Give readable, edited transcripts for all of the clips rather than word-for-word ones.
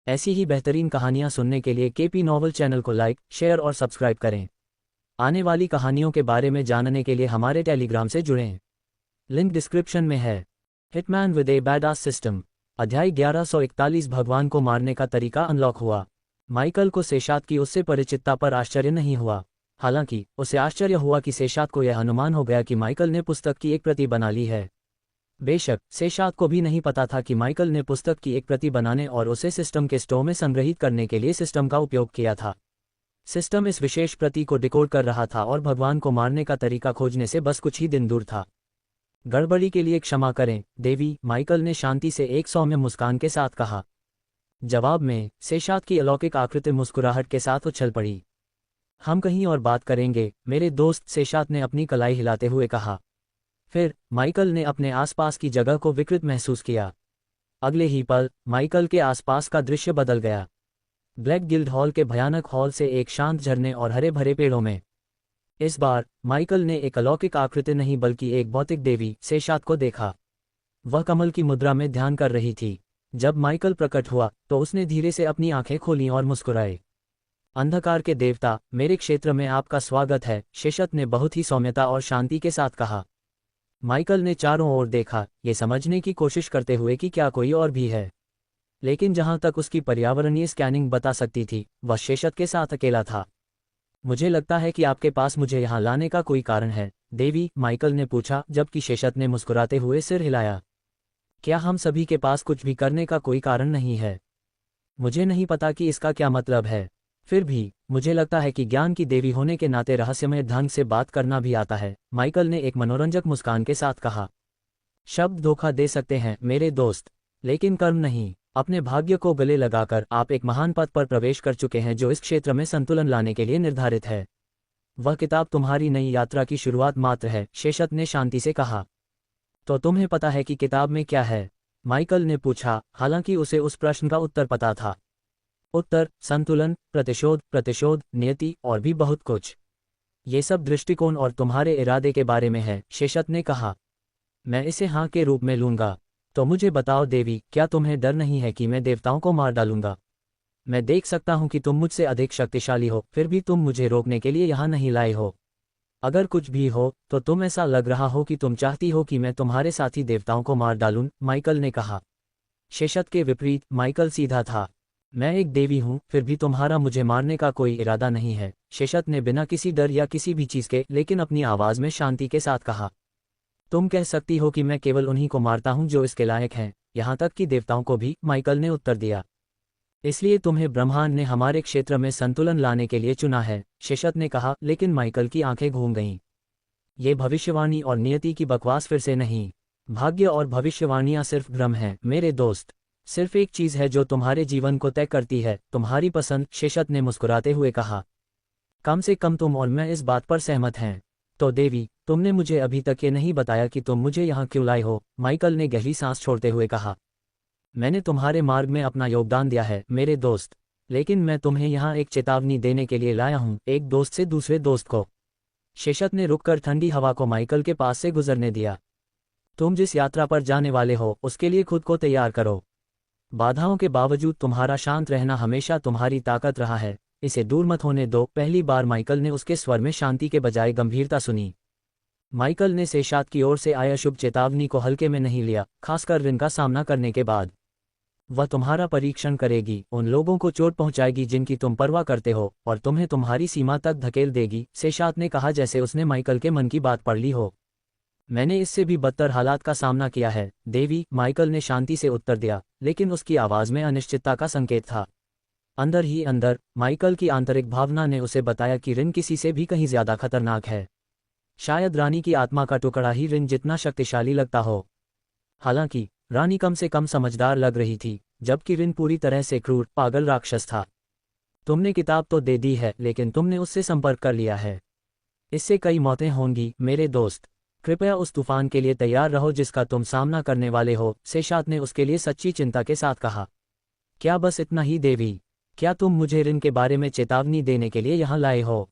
ऐसी ही बेहतरीन कहानियाँ सुनने के लिए केपी नॉवल चैनल को लाइक, शेयर और सब्सक्राइब करें। आने वाली कहानियों के बारे में जानने के लिए हमारे टेलीग्राम से जुड़ें। लिंक डिस्क्रिप्शन में है। Hitman with A badass system. अध्याय 1141। भगवान को मारने का तरीका अनलॉक हुआ। माइकल को सेशात की उससे परिचितता पर आश्चर्य नहीं हुआ। हालांकि उसे आश्चर्य हुआ कि सेशात को यह अनुमान हो गया कि माइकल ने पुस्तक की एक प्रति बना ली है। बेशक सेशात को भी नहीं पता था कि माइकल ने पुस्तक की एक प्रति बनाने और उसे सिस्टम के स्टोर में संग्रहित करने के लिए सिस्टम का उपयोग किया था। सिस्टम इस विशेष प्रति को डिकोड कर रहा था और भगवान को मारने का तरीका खोजने से बस कुछ ही दिन दूर था। गड़बड़ी के लिए क्षमा करें देवी, माइकल ने शांति से एक सौम्य मुस्कान के साथ कहा। जवाब में सेशात की अलौकिक आकृति मुस्कुराहट के साथ उछल पड़ी। हम कहीं और बात करेंगे मेरे दोस्त, सेशात ने अपनी कलाई हिलाते हुए कहा। फिर माइकल ने अपने आसपास की जगह को विकृत महसूस किया। अगले ही पल माइकल के आसपास का दृश्य बदल गया। ब्लैक गिल्ड हॉल के भयानक हॉल से एक शांत झरने और हरे भरे पेड़ों में इस बार माइकल ने एक अलौकिक आकृति नहीं बल्कि एक भौतिक देवी सेशात को देखा। वह कमल की मुद्रा में ध्यान कर रही थी। जब माइकल प्रकट हुआ तो उसने धीरे से अपनी आंखें खोलीं और मुस्कुराए। अंधकार के देवता, मेरे क्षेत्र में आपका स्वागत है, सेशात ने बहुत ही सौम्यता और शांति के साथ कहा। माइकल ने चारों ओर देखा, ये समझने की कोशिश करते हुए कि क्या कोई और भी है, लेकिन जहां तक उसकी पर्यावरणीय स्कैनिंग बता सकती थी वह सेशात के साथ अकेला था। मुझे लगता है कि आपके पास मुझे यहां लाने का कोई कारण है देवी, माइकल ने पूछा जबकि सेशात ने मुस्कुराते हुए सिर हिलाया। क्या हम सभी के पास कुछ भी करने का कोई कारण नहीं है? मुझे नहीं पता कि इसका क्या मतलब है। फिर भी मुझे लगता है कि ज्ञान की देवी होने के नाते रहस्यमय ढंग से बात करना भी आता है, माइकल ने एक मनोरंजक मुस्कान के साथ कहा। शब्द धोखा दे सकते हैं मेरे दोस्त, लेकिन कर्म नहीं। अपने भाग्य को गले लगाकर आप एक महान पथ पर प्रवेश कर चुके हैं जो इस क्षेत्र में संतुलन लाने के लिए निर्धारित है। वह किताब तुम्हारी नई यात्रा की शुरुआत मात्र है, सेशात ने शांति से कहा। तो तुम्हें पता है कि किताब में क्या है? माइकल ने पूछा, हालांकि उसे उस प्रश्न का उत्तर पता था। उत्तर संतुलन, प्रतिशोध, नियति और भी बहुत कुछ। ये सब दृष्टिकोण और तुम्हारे इरादे के बारे में है, सेशात ने कहा। मैं इसे हाँ के रूप में लूंगा। तो मुझे बताओ देवी, क्या तुम्हें डर नहीं है कि मैं देवताओं को मार डालूंगा? मैं देख सकता हूं कि तुम मुझसे अधिक शक्तिशाली हो, फिर भी तुम मुझे रोकने के लिए यहाँ नहीं लाए हो। अगर कुछ भी हो तो तुम ऐसा लग रहा हो कि तुम चाहती हो कि मैं तुम्हारे साथी देवताओं को मार डालूं, माइकल ने कहा। सेशात के विपरीत माइकल सीधा था। मैं एक देवी हूं, फिर भी तुम्हारा मुझे मारने का कोई इरादा नहीं है, सेशात ने बिना किसी डर या किसी भी चीज के लेकिन अपनी आवाज में शांति के साथ कहा। तुम कह सकती हो कि मैं केवल उन्हीं को मारता हूं जो इसके लायक हैं, यहां तक कि देवताओं को भी, माइकल ने उत्तर दिया। इसलिए तुम्हें ब्रह्मांड ने हमारे क्षेत्र में संतुलन लाने के लिए चुना है, सेशात ने कहा, लेकिन माइकल की आंखें घूम गईं। ये भविष्यवाणी और नियति की बकवास फिर से नहीं। भाग्य और भविष्यवाणियां सिर्फ भ्रम हैं मेरे दोस्त। सिर्फ एक चीज है जो तुम्हारे जीवन को तय करती है, तुम्हारी पसंद, सेशात ने मुस्कुराते हुए कहा। कम से कम तुम और मैं इस बात पर सहमत हैं। तो देवी, तुमने मुझे अभी तक ये नहीं बताया कि तुम मुझे यहाँ क्यों लाए हो, माइकल ने गहरी सांस छोड़ते हुए कहा। मैंने तुम्हारे मार्ग में अपना योगदान दिया है मेरे दोस्त, लेकिन मैं तुम्हें यहाँ एक चेतावनी देने के लिए लाया हूँ, एक दोस्त से दूसरे दोस्त को। सेशात ने रुककर ठंडी हवा को माइकल के पास से गुजरने दिया। तुम जिस यात्रा पर जाने वाले हो उसके लिए खुद को तैयार करो। बाधाओं के बावजूद तुम्हारा शांत रहना हमेशा तुम्हारी ताकत रहा है, इसे दूर मत होने दो। पहली बार माइकल ने उसके स्वर में शांति के बजाय गंभीरता सुनी। माइकल ने सेशात की ओर से आया शुभ चेतावनी को हल्के में नहीं लिया, खासकर रिन का सामना करने के बाद। वह तुम्हारा परीक्षण करेगी, उन लोगों को चोट पहुंचाएगी जिनकी तुम परवाह करते हो, और तुम्हें तुम्हारी सीमा तक धकेल देगी, सेशात ने कहा जैसे उसने माइकल के मन की बात पढ़ ली हो। मैंने इससे भी बदतर हालात का सामना किया है देवी, माइकल ने शांति से उत्तर दिया, लेकिन उसकी आवाज में अनिश्चितता का संकेत था। अंदर ही अंदर माइकल की आंतरिक भावना ने उसे बताया कि रिन किसी से भी कहीं ज्यादा खतरनाक है। शायद रानी की आत्मा का टुकड़ा ही रिन जितना शक्तिशाली लगता हो। हालांकि रानी कम से कम समझदार लग रही थी, जबकि रिन पूरी तरह से क्रूर, पागल राक्षस था। तुमने किताब तो दे दी है, लेकिन तुमने उससे संपर्क कर लिया है। इससे कई मौतें होंगी मेरे दोस्त। कृपया उस तूफान के लिए तैयार रहो जिसका तुम सामना करने वाले हो, सेशात ने उसके लिए सच्ची चिंता के साथ कहा। क्या बस इतना ही देवी? क्या तुम मुझे रिन के बारे में चेतावनी देने के लिए यहाँ लाए हो?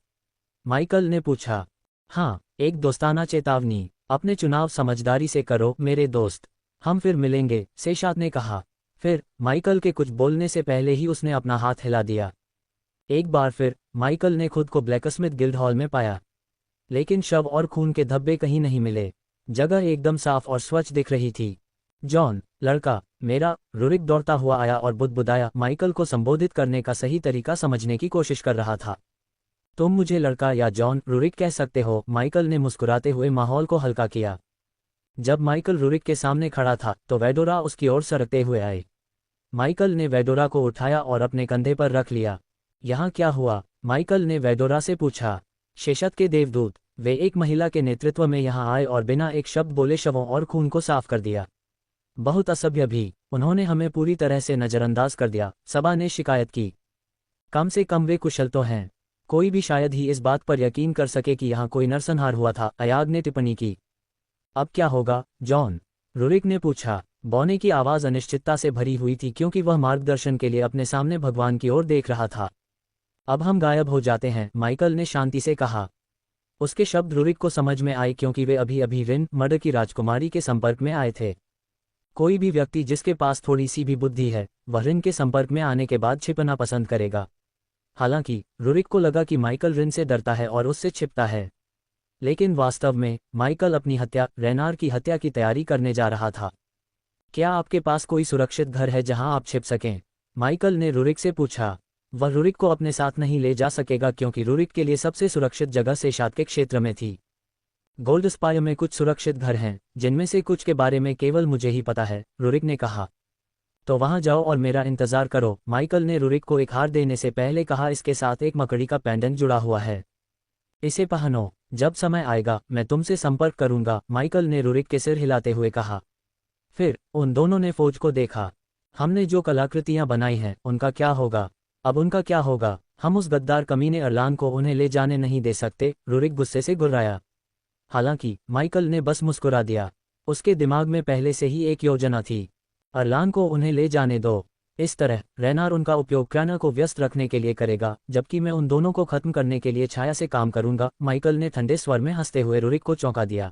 माइकल ने पूछा। हाँ, एक दोस्ताना चेतावनी। अपने चुनाव समझदारी से करो मेरे दोस्त। हम फिर मिलेंगे, सेशात ने कहा। फिर माइकल के कुछ बोलने से पहले ही उसने अपना हाथ हिला दिया। एक बार फिर माइकल ने खुद को ब्लैकस्मिथ गिल्ड हॉल में पाया, लेकिन शव और खून के धब्बे कहीं नहीं मिले। जगह एकदम साफ और स्वच्छ दिख रही थी। जॉन, लड़का मेरा, रुरिक दौड़ता हुआ आया और बुदबुदाया, माइकल को संबोधित करने का सही तरीका समझने की कोशिश कर रहा था। तुम मुझे लड़का या जॉन रुरिक कह सकते हो, माइकल ने मुस्कुराते हुए माहौल को हल्का किया। जब माइकल रुरिक के सामने खड़ा था तो वेडोरा उसकी ओर सरकते हुए आए। माइकल ने वेडोरा को उठाया और अपने कंधे पर रख लिया। यहाँ क्या हुआ? माइकल ने वेडोरा से पूछा। शेषत के देवदूत, वे एक महिला के नेतृत्व में यहाँ आए और बिना एक शब्द बोले शवों और खून को साफ कर दिया। बहुत असभ्य भी, उन्होंने हमें पूरी तरह से नज़रअंदाज कर दिया, सभा ने शिकायत की। कम से कम वे कुशल तो हैं। कोई भी शायद ही इस बात पर यकीन कर सके कि यहाँ कोई नरसंहार हुआ था, अयाग ने टिप्पणी की। अब क्या होगा, जॉन? रुरिक ने पूछा। बौने की आवाज़ अनिश्चितता से भरी हुई थी क्योंकि वह मार्गदर्शन के लिए अपने सामने भगवान की ओर देख रहा था। अब हम गायब हो जाते हैं, माइकल ने शांति से कहा। उसके शब्द रुरिक को समझ में आए क्योंकि वे अभी अभी रिन मर्ड की राजकुमारी के संपर्क में आए थे। कोई भी व्यक्ति जिसके पास थोड़ी सी भी बुद्धि है, वह रिन के संपर्क में आने के बाद छिपना पसंद करेगा। हालांकि रुरिक को लगा कि माइकल रिन से डरता है और उससे छिपता है, लेकिन वास्तव में माइकल अपनी हत्या, रेनार की हत्या की तैयारी करने जा रहा था। क्या आपके पास कोई सुरक्षित घर है जहां आप छिप सकें? माइकल ने रुरिक से पूछा। वह रुरिक को अपने साथ नहीं ले जा सकेगा क्योंकि रुरिक के लिए सबसे सुरक्षित जगह सेशात के क्षेत्र में थी। गोल्ड स्पायर में कुछ सुरक्षित घर हैं, जिनमें से कुछ के बारे में केवल मुझे ही पता है, रुरिक ने कहा। तो वहां जाओ और मेरा इंतजार करो, माइकल ने रुरिक को एक हार देने से पहले कहा। इसके साथ एक मकड़ी का पेंडेंट जुड़ा हुआ है, इसे पहनो। जब समय आएगा मैं तुमसे संपर्क करूंगा, माइकल ने रुरिक के सिर हिलाते हुए कहा। फिर उन दोनों ने फौज को देखा। हमने जो कलाकृतियां बनाई हैं उनका क्या होगा? अब उनका क्या होगा? हम उस गद्दार कमीने अरलान को उन्हें ले जाने नहीं दे सकते, रुरिक गुस्से से गुर्राया। हालांकि माइकल ने बस मुस्कुरा दिया। उसके दिमाग में पहले से ही एक योजना थी। अरलान को उन्हें ले जाने दो। इस तरह रेनार उनका उपयोग क्राना को व्यस्त रखने के लिए करेगा, जबकि मैं उन दोनों को खत्म करने के लिए छाया से काम करूंगा, माइकल ने ठंडे स्वर में हंसते हुए रुरिक को चौंका दिया।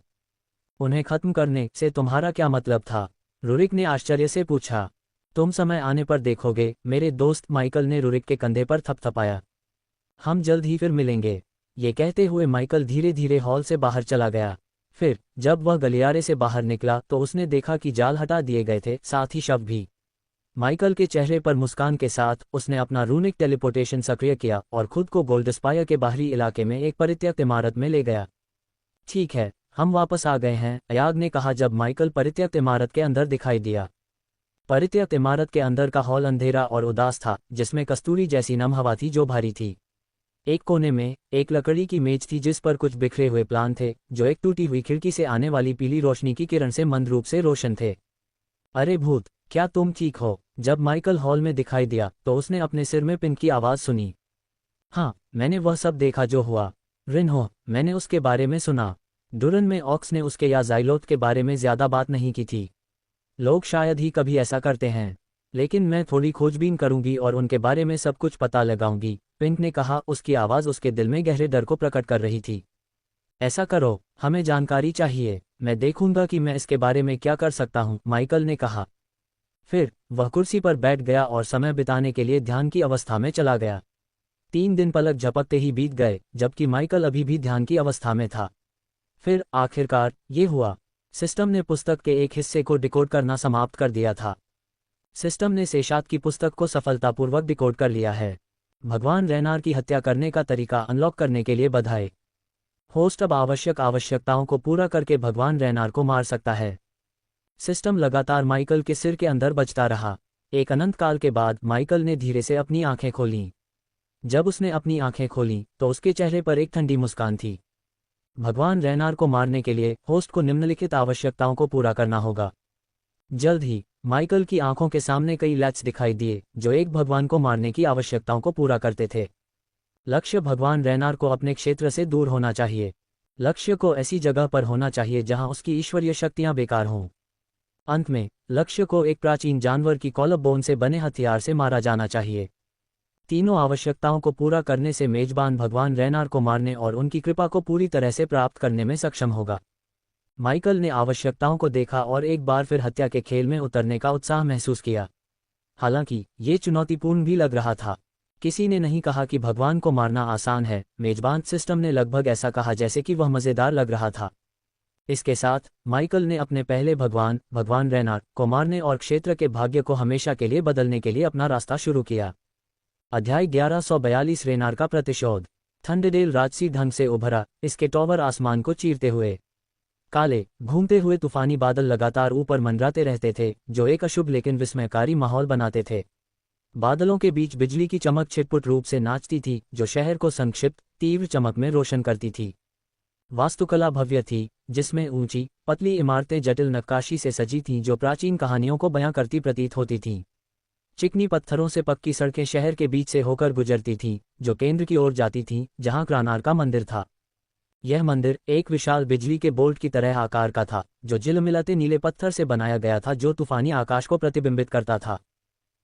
उन्हें खत्म करने से तुम्हारा क्या मतलब था? रुरिक ने आश्चर्य से पूछा। तुम समय आने पर देखोगे मेरे दोस्त, माइकल ने रुरिक के कंधे पर थपथपाया। हम जल्द ही फिर मिलेंगे। ये कहते हुए माइकल धीरे धीरे हॉल से बाहर चला गया। फिर जब वह गलियारे से बाहर निकला तो उसने देखा कि जाल हटा दिए गए थे, साथ ही शव भी। माइकल के चेहरे पर मुस्कान के साथ उसने अपना रूनिक टेलीपोर्टेशन सक्रिय किया और खुद को गोल्ड स्पायर के बाहरी इलाके में एक परित्यक्त इमारत में ले गया। ठीक है, हम वापस आ गए हैं, अयाग ने कहा जब माइकल परित्यक्त इमारत के अंदर दिखाई दिया। परित्यक्त इमारत के अंदर का हॉल अंधेरा और उदास था, जिसमें कस्तूरी जैसी नम हवा थी जो भारी थी। एक कोने में एक लकड़ी की मेज थी जिस पर कुछ बिखरे हुए प्लान थे, जो एक टूटी हुई खिड़की से आने वाली पीली रोशनी की किरण से मंद रूप से रोशन थे। अरे भूत, क्या तुम ठीक हो? जब माइकल हॉल में दिखाई दिया तो उसने अपने सिर में पिन की आवाज़ सुनी। हाँ, मैंने वह सब देखा जो हुआ। रिन हो, मैंने उसके बारे में सुना। डुरन में ऑक्स ने उसके या जाइलोथ के बारे में ज़्यादा बात नहीं की थी। लोग शायद ही कभी ऐसा करते हैं, लेकिन मैं थोड़ी खोजबीन करूंगी और उनके बारे में सब कुछ पता लगाऊंगी, पिंक ने कहा। उसकी आवाज़ उसके दिल में गहरे डर को प्रकट कर रही थी। ऐसा करो, हमें जानकारी चाहिए। मैं देखूंगा कि मैं इसके बारे में क्या कर सकता हूं, माइकल ने कहा। फिर वह कुर्सी पर बैठ गया और समय बिताने के लिए ध्यान की अवस्था में चला गया। 3 दिन पलक झपकते ही बीत गए, जबकि माइकल अभी भी ध्यान की अवस्था में था। फिर आखिरकार ये हुआ। सिस्टम ने पुस्तक के एक हिस्से को डिकोड करना समाप्त कर दिया था। सिस्टम ने सेशात की पुस्तक को सफलतापूर्वक डिकोड कर लिया है। भगवान रेनार की हत्या करने का तरीका अनलॉक करने के लिए बधाई। होस्ट अब आवश्यकताओं को पूरा करके भगवान रेनार को मार सकता है। सिस्टम लगातार माइकल के सिर के अंदर बजता रहा। एक अनंत काल के बाद माइकल ने धीरे से अपनी आंखें खोलीं। जब उसने अपनी आंखें खोलीं तो उसके चेहरे पर एक ठंडी मुस्कान थी। भगवान रेनार को मारने के लिए होस्ट को निम्नलिखित आवश्यकताओं को पूरा करना होगा। जल्द ही माइकल की आंखों के सामने कई लैच दिखाई दिए जो एक भगवान को मारने की आवश्यकताओं को पूरा करते थे। लक्ष्य, भगवान रेनार को अपने क्षेत्र से दूर होना चाहिए। लक्ष्य को ऐसी जगह पर होना चाहिए जहां उसकी ईश्वरीय शक्तियां बेकार हों। अंत में लक्ष्य को एक प्राचीन जानवर की कॉलब बोन से बने हथियार से मारा जाना चाहिए। तीनों आवश्यकताओं को पूरा करने से मेजबान भगवान रेनार को मारने और उनकी कृपा को पूरी तरह से प्राप्त करने में सक्षम होगा। माइकल ने आवश्यकताओं को देखा और एक बार फिर हत्या के खेल में उतरने का उत्साह महसूस किया। हालांकि ये चुनौतीपूर्ण भी लग रहा था। किसी ने नहीं कहा कि भगवान को मारना आसान है, मेजबान सिस्टम ने लगभग ऐसा कहा जैसे कि वह मज़ेदार लग रहा था। इसके साथ माइकल ने अपने पहले भगवान रेनार को मारने और क्षेत्र के भाग्य को हमेशा के लिए बदलने के लिए अपना रास्ता शुरू किया। अध्याय 1142 रेनार का प्रतिशोध। थंडरडेल राजसी ढंग से उभरा, इसके टॉवर आसमान को चीरते हुए। काले घूमते हुए तूफानी बादल लगातार ऊपर मंडराते रहते थे, जो एक अशुभ लेकिन विस्मयकारी माहौल बनाते थे। बादलों के बीच बिजली की चमक छिटपुट रूप से नाचती थी, जो शहर को संक्षिप्त तीव्र चमक में रोशन करती थी। वास्तुकला भव्य थी, जिसमें ऊंची पतली इमारतें जटिल नक्काशी से सजी थीं जो प्राचीन कहानियों को बयां करती प्रतीत होती थीं। चिकनी पत्थरों से पक्की सड़कें शहर के बीच से होकर गुजरती थीं, जो केंद्र की ओर जाती थीं, जहां क्रानार का मंदिर था। यह मंदिर एक विशाल बिजली के बोल्ट की तरह आकार का था, जो झिलमिलाते नीले पत्थर से बनाया गया था, जो तूफानी आकाश को प्रतिबिंबित करता था।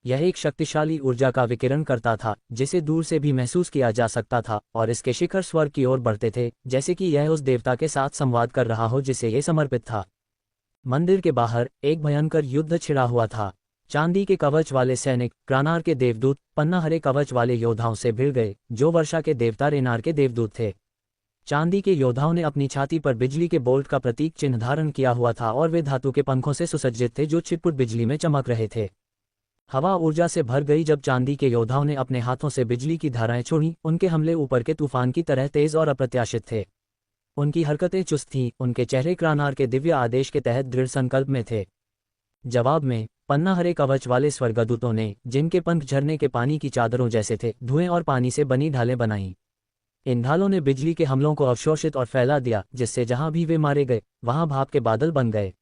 यह एक शक्तिशाली ऊर्जा का विकिरण करता था, जिसे दूर से भी महसूस किया जा सकता था, और इसके शिखर स्वर्ग की ओर बढ़ते थे, जैसे कि यह उस देवता के साथ संवाद कर रहा हो जिसे ये समर्पित था। मंदिर के बाहर एक भयंकर युद्ध छिड़ा हुआ था। चांदी के कवच वाले सैनिक क्रानार के देवदूत पन्ना हरे कवच वाले योद्धाओं से भिड़ गए, जो वर्षा के देवता रेनार के देवदूत थे। चांदी के योद्धाओं ने अपनी छाती पर बिजली के बोल्ट का प्रतीक चिन्ह धारण किया हुआ था, और वे धातु के पंखों से सुसज्जित थे जो छिटपुट बिजली में चमक रहे थे। हवा ऊर्जा से भर गई जब चांदी के योद्धाओं ने अपने हाथों से बिजली की धाराएं छोड़ी। उनके हमले ऊपर के तूफान की तरह तेज और अप्रत्याशित थे। उनकी हरकतें चुस्त थीं, उनके चेहरे क्रानार के दिव्य आदेश के तहत दृढ़ संकल्प में थे। जवाब में पन्ना हरे कवच वाले स्वर्गदूतों ने, जिनके पंख झरने के पानी की चादरों जैसे थे, धुएं और पानी से बनी ढालें बनाईं। इन ढालों ने बिजली के हमलों को अवशोषित और फैला दिया, जिससे जहां भी वे मारे गए वहां भाप के बादल बन गए।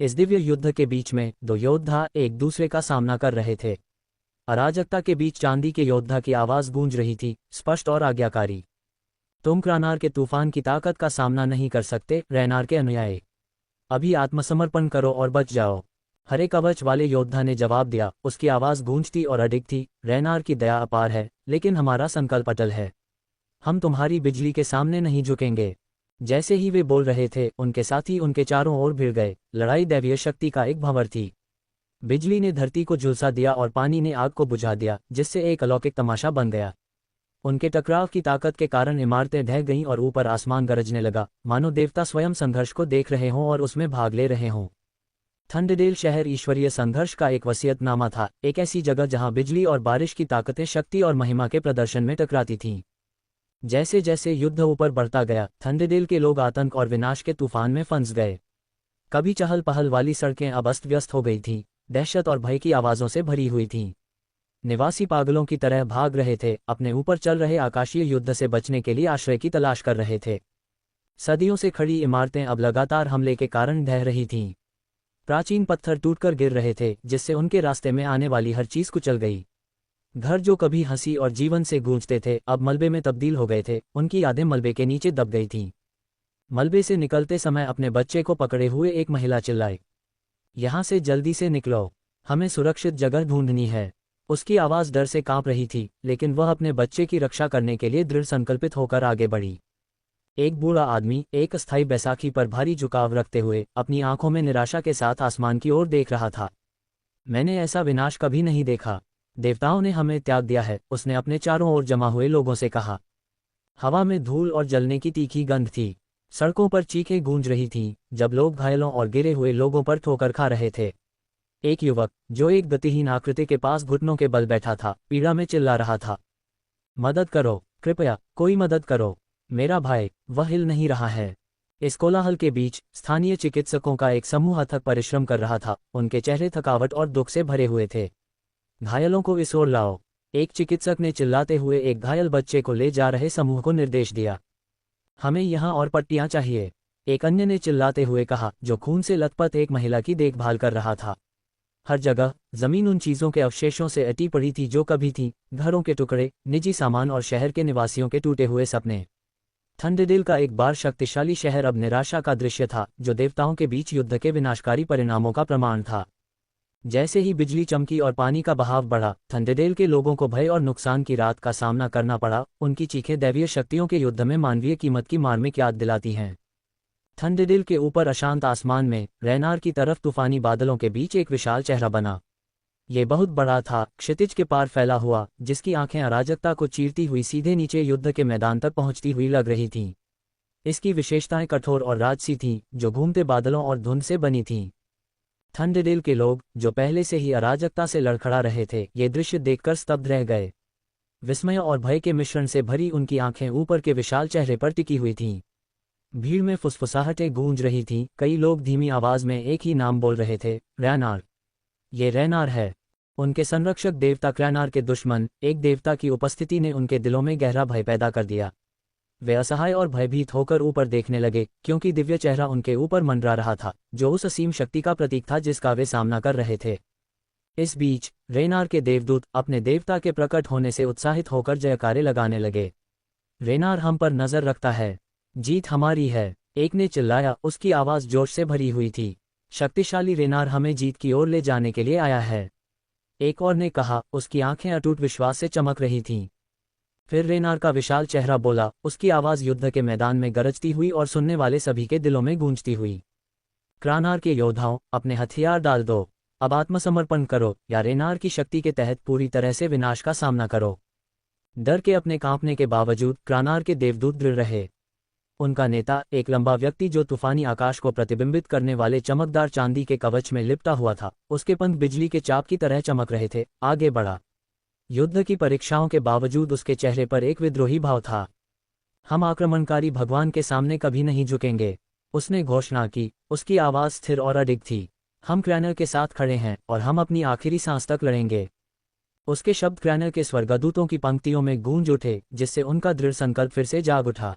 इस दिव्य युद्ध के बीच में दो योद्धा एक दूसरे का सामना कर रहे थे। अराजकता के बीच चांदी के योद्धा की आवाज गूंज रही थी, स्पष्ट और आज्ञाकारी। तुम क्रानार के तूफान की ताकत का सामना नहीं कर सकते, रेनार के अनुयायी। अभी आत्मसमर्पण करो और बच जाओ। हरे कवच वाले योद्धा ने जवाब दिया, उसकी आवाज गूंजती और अडिग थी। रेनार की दया अपार है, लेकिन हमारा संकल्प अटल है। हम तुम्हारी बिजली के सामने नहीं झुकेंगे। जैसे ही वे बोल रहे थे, उनके साथी उनके चारों ओर भिड़ गए। लड़ाई दैवीय शक्ति का एक भंवर थी। बिजली ने धरती को झुलसा दिया और पानी ने आग को बुझा दिया, जिससे एक अलौकिक तमाशा बन गया। उनके टकराव की ताकत के कारण इमारतें ढह गईं और ऊपर आसमान गरजने लगा, मानो देवता स्वयं संघर्ष को देख रहे हों और उसमें भाग ले रहे हों। थंडरडेल शहर ईश्वरीय संघर्ष का एक वसीयतनामा था, एक ऐसी जगह जहां बिजली और बारिश की ताकतें शक्ति और महिमा के प्रदर्शन में टकराती थीं। जैसे जैसे युद्ध ऊपर बढ़ता गया, थंडरडेल के लोग आतंक और विनाश के तूफान में फंस गए। कभी चहल पहल वाली सड़कें अब अस्त व्यस्त हो गई थीं, दहशत और भय की आवाज़ों से भरी हुई थीं। निवासी पागलों की तरह भाग रहे थे, अपने ऊपर चल रहे आकाशीय युद्ध से बचने के लिए आश्रय की तलाश कर रहे थे। सदियों से खड़ी इमारतें अब लगातार हमले के कारण ढह रही थीं। प्राचीन पत्थर टूटकर गिर रहे थे, जिससे उनके रास्ते में आने वाली हर चीज़ कुचल गई। घर जो कभी हंसी और जीवन से गूंजते थे, अब मलबे में तब्दील हो गए थे। उनकी यादें मलबे के नीचे दब गई थीं। मलबे से निकलते समय अपने बच्चे को पकड़े हुए एक महिला चिल्लाई, यहाँ से जल्दी से निकलो, हमें सुरक्षित जगह ढूंढनी है। उसकी आवाज़ डर से कांप रही थी, लेकिन वह अपने बच्चे की रक्षा करने के लिए दृढ़ संकल्पित होकर आगे बढ़ी। एक बूढ़ा आदमी एक अस्थायी बैसाखी पर भारी झुकाव रखते हुए अपनी आंखों में निराशा के साथ आसमान की ओर देख रहा था। मैंने ऐसा विनाश कभी नहीं देखा। देवताओं ने हमें त्याग दिया है, उसने अपने चारों ओर जमा हुए लोगों से कहा। हवा में धूल और जलने की तीखी गंध थी। सड़कों पर चीखें गूंज रही थीं, जब लोग घायलों और गिरे हुए लोगों पर ठोकर खा रहे थे। एक युवक, जो एक गतिहीन आकृति के पास घुटनों के बल बैठा था, पीड़ा में चिल्ला रहा था, मदद करो, कृपया कोई मदद करो, मेरा भाई, वह हिल नहीं रहा है। इस कोलाहल के बीच स्थानीय चिकित्सकों का एक समूह अथक परिश्रम कर रहा था। उनके चेहरे थकावट और दुख से भरे हुए थे। घायलों को इस ओर लाओ, एक चिकित्सक ने चिल्लाते हुए एक घायल बच्चे को ले जा रहे समूह को निर्देश दिया। हमें यहाँ और पट्टियाँ चाहिए, एक अन्य ने चिल्लाते हुए कहा, जो खून से लथपथ एक महिला की देखभाल कर रहा था। हर जगह जमीन उन चीज़ों के अवशेषों से अटी पड़ी थी जो कभी थीं, घरों के टुकड़े, निजी सामान और शहर के निवासियों के टूटे हुए सपने। थंडरडेल का एक बार शक्तिशाली शहर अब निराशा का दृश्य था, जो देवताओं के बीच युद्ध के विनाशकारी परिणामों का प्रमाण था। जैसे ही बिजली चमकी और पानी का बहाव बढ़ा, थंडरडेल के लोगों को भय और नुकसान की रात का सामना करना पड़ा। उनकी चीखें दैवीय शक्तियों के युद्ध में मानवीय कीमत की मार्मिक याद दिलाती हैं। थंडरडेल के ऊपर अशांत आसमान में रेनार की तरफ तूफानी बादलों के बीच एक विशाल चेहरा बना। ये बहुत बड़ा था, क्षितिज के पार फैला हुआ, जिसकी आंखें अराजकता को चीरती हुई सीधे नीचे युद्ध के मैदान तक पहुंचती हुई लग रही थीं। इसकी विशेषताएं कठोर और राजसी थीं, जो घूमते बादलों और धुंध से बनी थीं। थंडरडेल के लोग, जो पहले से ही अराजकता से लड़खड़ा रहे थे, ये दृश्य देखकर स्तब्ध रह गए। विस्मय और भय के मिश्रण से भरी उनकी आंखें ऊपर के विशाल चेहरे पर टिकी हुई थीं। भीड़ में फुसफुसाहटें गूंज रही थीं, कई लोग धीमी आवाज में एक ही नाम बोल रहे थे, रैनार। ये रैनार है। उनके संरक्षक देवता क्रैनार के दुश्मन, एक देवता की उपस्थिति ने उनके दिलों में गहरा भय पैदा कर दिया। वे असहाय और भयभीत होकर ऊपर देखने लगे, क्योंकि दिव्य चेहरा उनके ऊपर मंडरा रहा था, जो उस असीम शक्ति का प्रतीक था जिसका वे सामना कर रहे थे। इस बीच रेनार के देवदूत अपने देवता के प्रकट होने से उत्साहित होकर जयकारे लगाने लगे। रेनार हम पर नजर रखता है, जीत हमारी है, एक ने चिल्लाया, उसकी आवाज जोश से भरी हुई थी। शक्तिशाली रेनार हमें जीत की ओर ले जाने के लिए आया है, एक और ने कहा, उसकी आंखें अटूट विश्वास से चमक रही थीं। फिर रेनार का विशाल चेहरा बोला, उसकी आवाज युद्ध के मैदान में गरजती हुई और सुनने वाले सभी के दिलों में गूंजती हुई। क्रैनार के योद्धाओं, अपने हथियार डाल दो, अब आत्मसमर्पण करो या रेनार की शक्ति के तहत पूरी तरह से विनाश का सामना करो। डर के अपने कांपने के बावजूद क्रैनार के देवदूत दृढ़ रहे। उनका नेता, एक लंबा व्यक्ति जो तूफानी आकाश को प्रतिबिंबित करने वाले चमकदार चांदी के कवच में लिपटा हुआ था, उसके पंख बिजली के चाप की तरह चमक रहे थे, आगे बढ़ा। युद्ध की परीक्षाओं के बावजूद उसके चेहरे पर एक विद्रोही भाव था। हम आक्रमणकारी भगवान के सामने कभी नहीं झुकेंगे, उसने घोषणा की। उसकी आवाज स्थिर और अडिग थी। हम क्रैनर के साथ खड़े हैं और हम अपनी आखिरी सांस तक लड़ेंगे। उसके शब्द क्रैनर के स्वर्गदूतों की पंक्तियों में गूंज उठे, जिससे उनका दृढ़ संकल्प फिर से जाग उठा।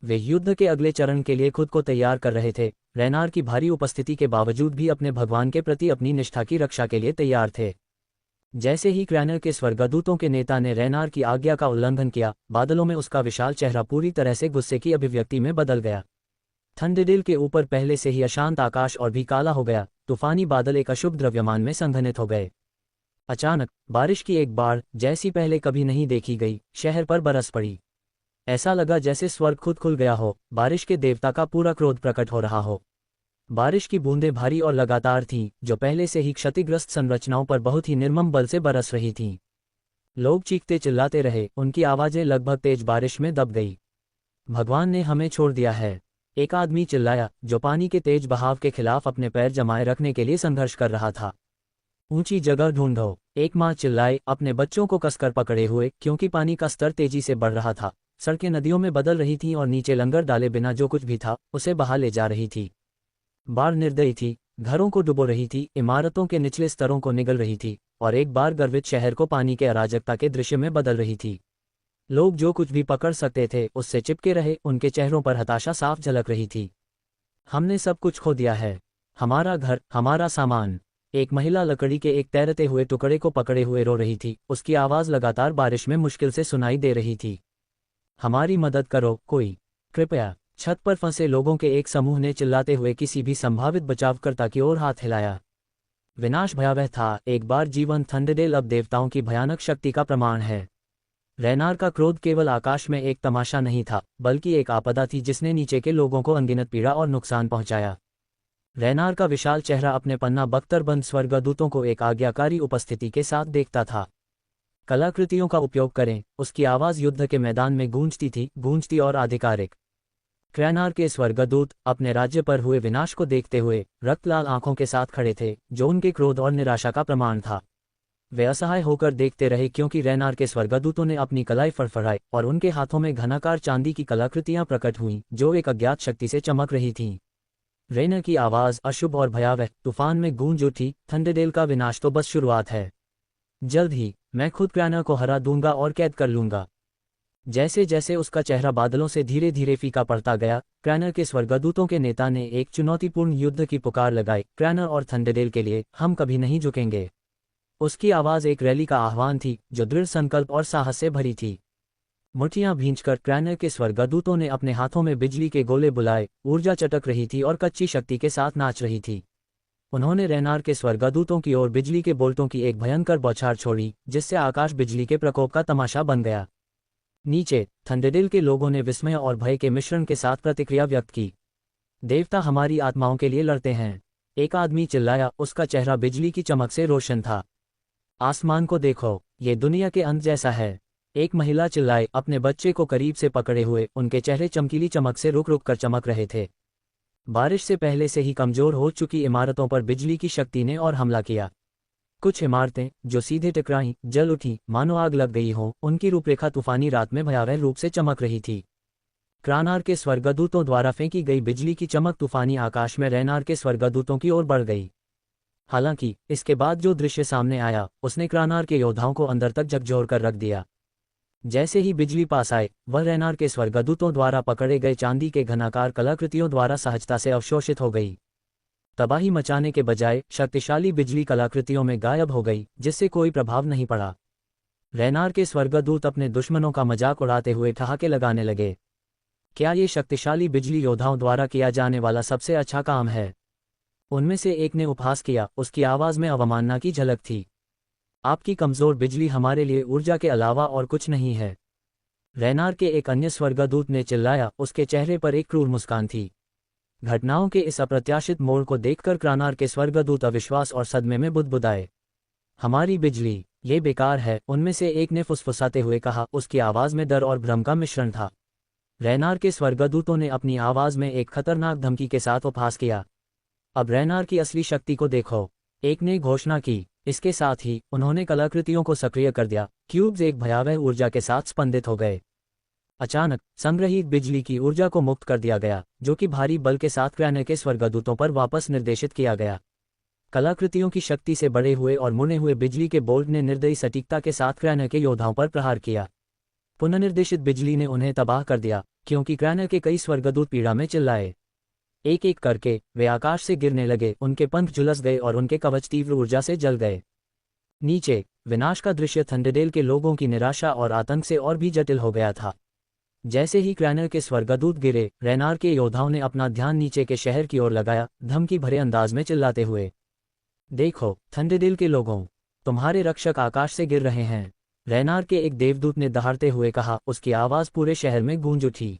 वे युद्ध के अगले चरण के लिए खुद को तैयार कर रहे थे, रैनार की भारी उपस्थिति के बावजूद भी अपने भगवान के प्रति अपनी निष्ठा की रक्षा के लिए तैयार थे। जैसे ही क्रैनर के स्वर्गदूतों के नेता ने रैनार की आज्ञा का उल्लंघन किया, बादलों में उसका विशाल चेहरा पूरी तरह से गुस्से की अभिव्यक्ति में बदल गया। थंडरडेल के ऊपर पहले से ही अशांत आकाश और भी काला हो गया, तूफानी बादल एक अशुभ द्रव्यमान में संघनित हो गए। अचानक बारिश की एक बाढ़, जैसी पहले कभी नहीं देखी गई, शहर पर बरस पड़ी। ऐसा लगा जैसे स्वर्ग खुद खुल गया हो, बारिश के देवता का पूरा क्रोध प्रकट हो रहा हो। बारिश की बूंदें भारी और लगातार थीं, जो पहले से ही क्षतिग्रस्त संरचनाओं पर बहुत ही निर्मम बल से बरस रही थीं। लोग चीखते चिल्लाते रहे, उनकी आवाजें लगभग तेज बारिश में दब गई। भगवान ने हमें छोड़ दिया है, एक आदमी चिल्लाया, जो पानी के तेज बहाव के खिलाफ अपने पैर जमाए रखने के लिए संघर्ष कर रहा था। ऊंची जगह ढूंढो, एक माँ चिल्लाई, अपने बच्चों को कसकर पकड़े हुए, क्योंकि पानी का स्तर तेजी से बढ़ रहा था। सड़कें नदियों में बदल रही थीं और नीचे लंगर डाले बिना जो कुछ भी था, उसे बहा ले जा रही थी। बाढ़ निर्दयी थी, घरों को डुबो रही थी, इमारतों के निचले स्तरों को निगल रही थी, और एक बार गर्वित शहर को पानी के अराजकता के दृश्य में बदल रही थी। लोग जो कुछ भी पकड़ सकते थे उससे चिपके रहे, उनके चेहरों पर हताशा साफ झलक रही थी। हमने सब कुछ खो दिया है, हमारा घर, हमारा सामान। एक महिला लकड़ी के एक तैरते हुए टुकड़े को पकड़े हुए रो रही थी, उसकी आवाज लगातार बारिश में मुश्किल से सुनाई दे रही थी। हमारी मदद करो कोई, कृपया। छत पर फंसे लोगों के एक समूह ने चिल्लाते हुए किसी भी संभावित बचावकर्ता की ओर हाथ हिलाया। विनाश भयावह था, एक बार जीवन थंडरडेल अब देवताओं की भयानक शक्ति का प्रमाण है। रैनार का क्रोध केवल आकाश में एक तमाशा नहीं था, बल्कि एक आपदा थी जिसने नीचे के लोगों को अनगिनत पीड़ा और नुकसान पहुंचाया। रैनार का विशाल चेहरा अपने पन्ना बख्तरबंद स्वर्गदूतों को एक आज्ञाकारी उपस्थिति के साथ देखता था। कलाकृतियों का उपयोग करें, उसकी आवाज युद्ध के मैदान में गूंजती और आधिकारिक। क्रैनार के स्वर्गदूत अपने राज्य पर हुए विनाश को देखते हुए रक्तलाल आंखों के साथ खड़े थे, जो उनके क्रोध और निराशा का प्रमाण था। वे असहाय होकर देखते रहे, क्योंकि रैनार के स्वर्गदूतों ने अपनी कलाई फड़फड़ाई और उनके हाथों में घनाकार चांदी की कलाकृतियां प्रकट हुईं, जो एक अज्ञात शक्ति से चमक रही थीं। रैनर की आवाज अशुभ और भयावह तूफान में गूंज उठी, थंडरडेल का विनाश तो बस शुरुआत है। जल्द ही मैं खुद क्रैनर को हरा दूंगा और कैद कर लूंगा। जैसे जैसे उसका चेहरा बादलों से धीरे धीरे फीका पड़ता गया, क्रैनर के स्वर्गदूतों के नेता ने एक चुनौतीपूर्ण युद्ध की पुकार लगाई, क्रैनर और थंडरडेल के लिए हम कभी नहीं झुकेंगे। उसकी आवाज एक रैली का आह्वान थी, जो दृढ़ संकल्प और साहस से भरी थी। मुठ्ठियां भींचकर क्रैनर के स्वर्गदूतों ने अपने हाथों में बिजली के गोले बुलाए, ऊर्जा चटक रही थी और कच्ची शक्ति के साथ नाच रही थी। उन्होंने रैनार के स्वर्गदूतों की ओर बिजली के बोल्टों की एक भयंकर बौछार छोड़ी, जिससे आकाश बिजली के प्रकोप का तमाशा बन गया। नीचे थंडरडेल के लोगों ने विस्मय और भय के मिश्रण के साथ प्रतिक्रिया व्यक्त की। देवता हमारी आत्माओं के लिए लड़ते हैं, एक आदमी चिल्लाया, उसका चेहरा बिजली की चमक से रोशन था। आसमान को देखो, ये दुनिया के अंत जैसा है। एक महिला चिल्लाए, अपने बच्चे को करीब से पकड़े हुए। उनके चेहरे चमकीली चमक से रुक रुक कर चमक रहे थे। बारिश से पहले से ही कमजोर हो चुकी इमारतों पर बिजली की शक्ति ने और हमला किया। कुछ इमारतें जो सीधे टकराईं, जल उठी, मानो आग लग गई हो। उनकी रूपरेखा तूफानी रात में भयावह रूप से चमक रही थी। क्रानार के स्वर्गदूतों द्वारा फेंकी गई बिजली की चमक तूफानी आकाश में रैनार के स्वर्गदूतों की ओर बढ़ गई। हालांकि इसके बाद जो दृश्य सामने आया, उसने क्रानार के योद्धाओं को अंदर तक झकझोर कर रख दिया। जैसे ही बिजली पास आए, वह रैनार के स्वर्गदूतों द्वारा पकड़े गए चांदी के घनाकार कलाकृतियों द्वारा सहजता से अवशोषित हो गई। तबाही मचाने के बजाय शक्तिशाली बिजली कलाकृतियों में गायब हो गई, जिससे कोई प्रभाव नहीं पड़ा। रैनार के स्वर्गदूत अपने दुश्मनों का मजाक उड़ाते हुए ठहाके लगाने लगे। क्या ये शक्तिशाली बिजली योद्धाओं द्वारा किया जाने वाला सबसे अच्छा काम है? उनमें से एक ने उपहास किया, उसकी आवाज में अवमानना की झलक थी। आपकी कमजोर बिजली हमारे लिए ऊर्जा के अलावा और कुछ नहीं है। रैनार के एक अन्य स्वर्गदूत ने चिल्लाया, उसके चेहरे पर एक क्रूर मुस्कान थी। घटनाओं के इस अप्रत्याशित मोड़ को देखकर क्रानार के स्वर्गदूत अविश्वास और सदमे में बुदबुदाए। हमारी बिजली, ये बेकार है, उनमें से एक ने फुसफुसाते हुए कहा। उसकी आवाज में डर और भ्रम का मिश्रण था। रैनार के स्वर्गदूतों ने अपनी आवाज में एक खतरनाक धमकी के साथ उपहास किया। अब रैनार की असली शक्ति को देखो, एक ने घोषणा की। इसके साथ ही उन्होंने कलाकृतियों को सक्रिय कर दिया। क्यूब्स एक भयावह ऊर्जा के साथ स्पंदित हो गए। अचानक संग्रहित बिजली की ऊर्जा को मुक्त कर दिया गया, जो कि भारी बल के साथ क्रानर के स्वर्गदूतों पर वापस निर्देशित किया गया। कलाकृतियों की शक्ति से बड़े हुए और मुने हुए बिजली के बोल्ट ने निर्दयी सटीकता के साथ क्रानर के योद्धाओं पर प्रहार किया। पुनर्निर्देशित बिजली ने उन्हें तबाह कर दिया, क्योंकि क्रानर के कई स्वर्गदूत पीड़ा में चिल्लाए। एक एक करके वे आकाश से गिरने लगे, उनके पंख झुलस गए और उनके कवच तीव्र ऊर्जा से जल गए। नीचे विनाश का दृश्य थंडरडेल के लोगों की निराशा और आतंक से और भी जटिल हो गया था। जैसे ही क्रानर के स्वर्गदूत गिरे, रैनार के योद्धाओं ने अपना ध्यान नीचे के शहर की ओर लगाया, धमकी भरे अंदाज में चिल्लाते हुए। देखो थंडरडेल के लोगों, तुम्हारे रक्षक आकाश से गिर रहे हैं, रैनार के एक देवदूत ने दहाड़ते हुए कहा। उसकी आवाज पूरे शहर में गूंज उठी।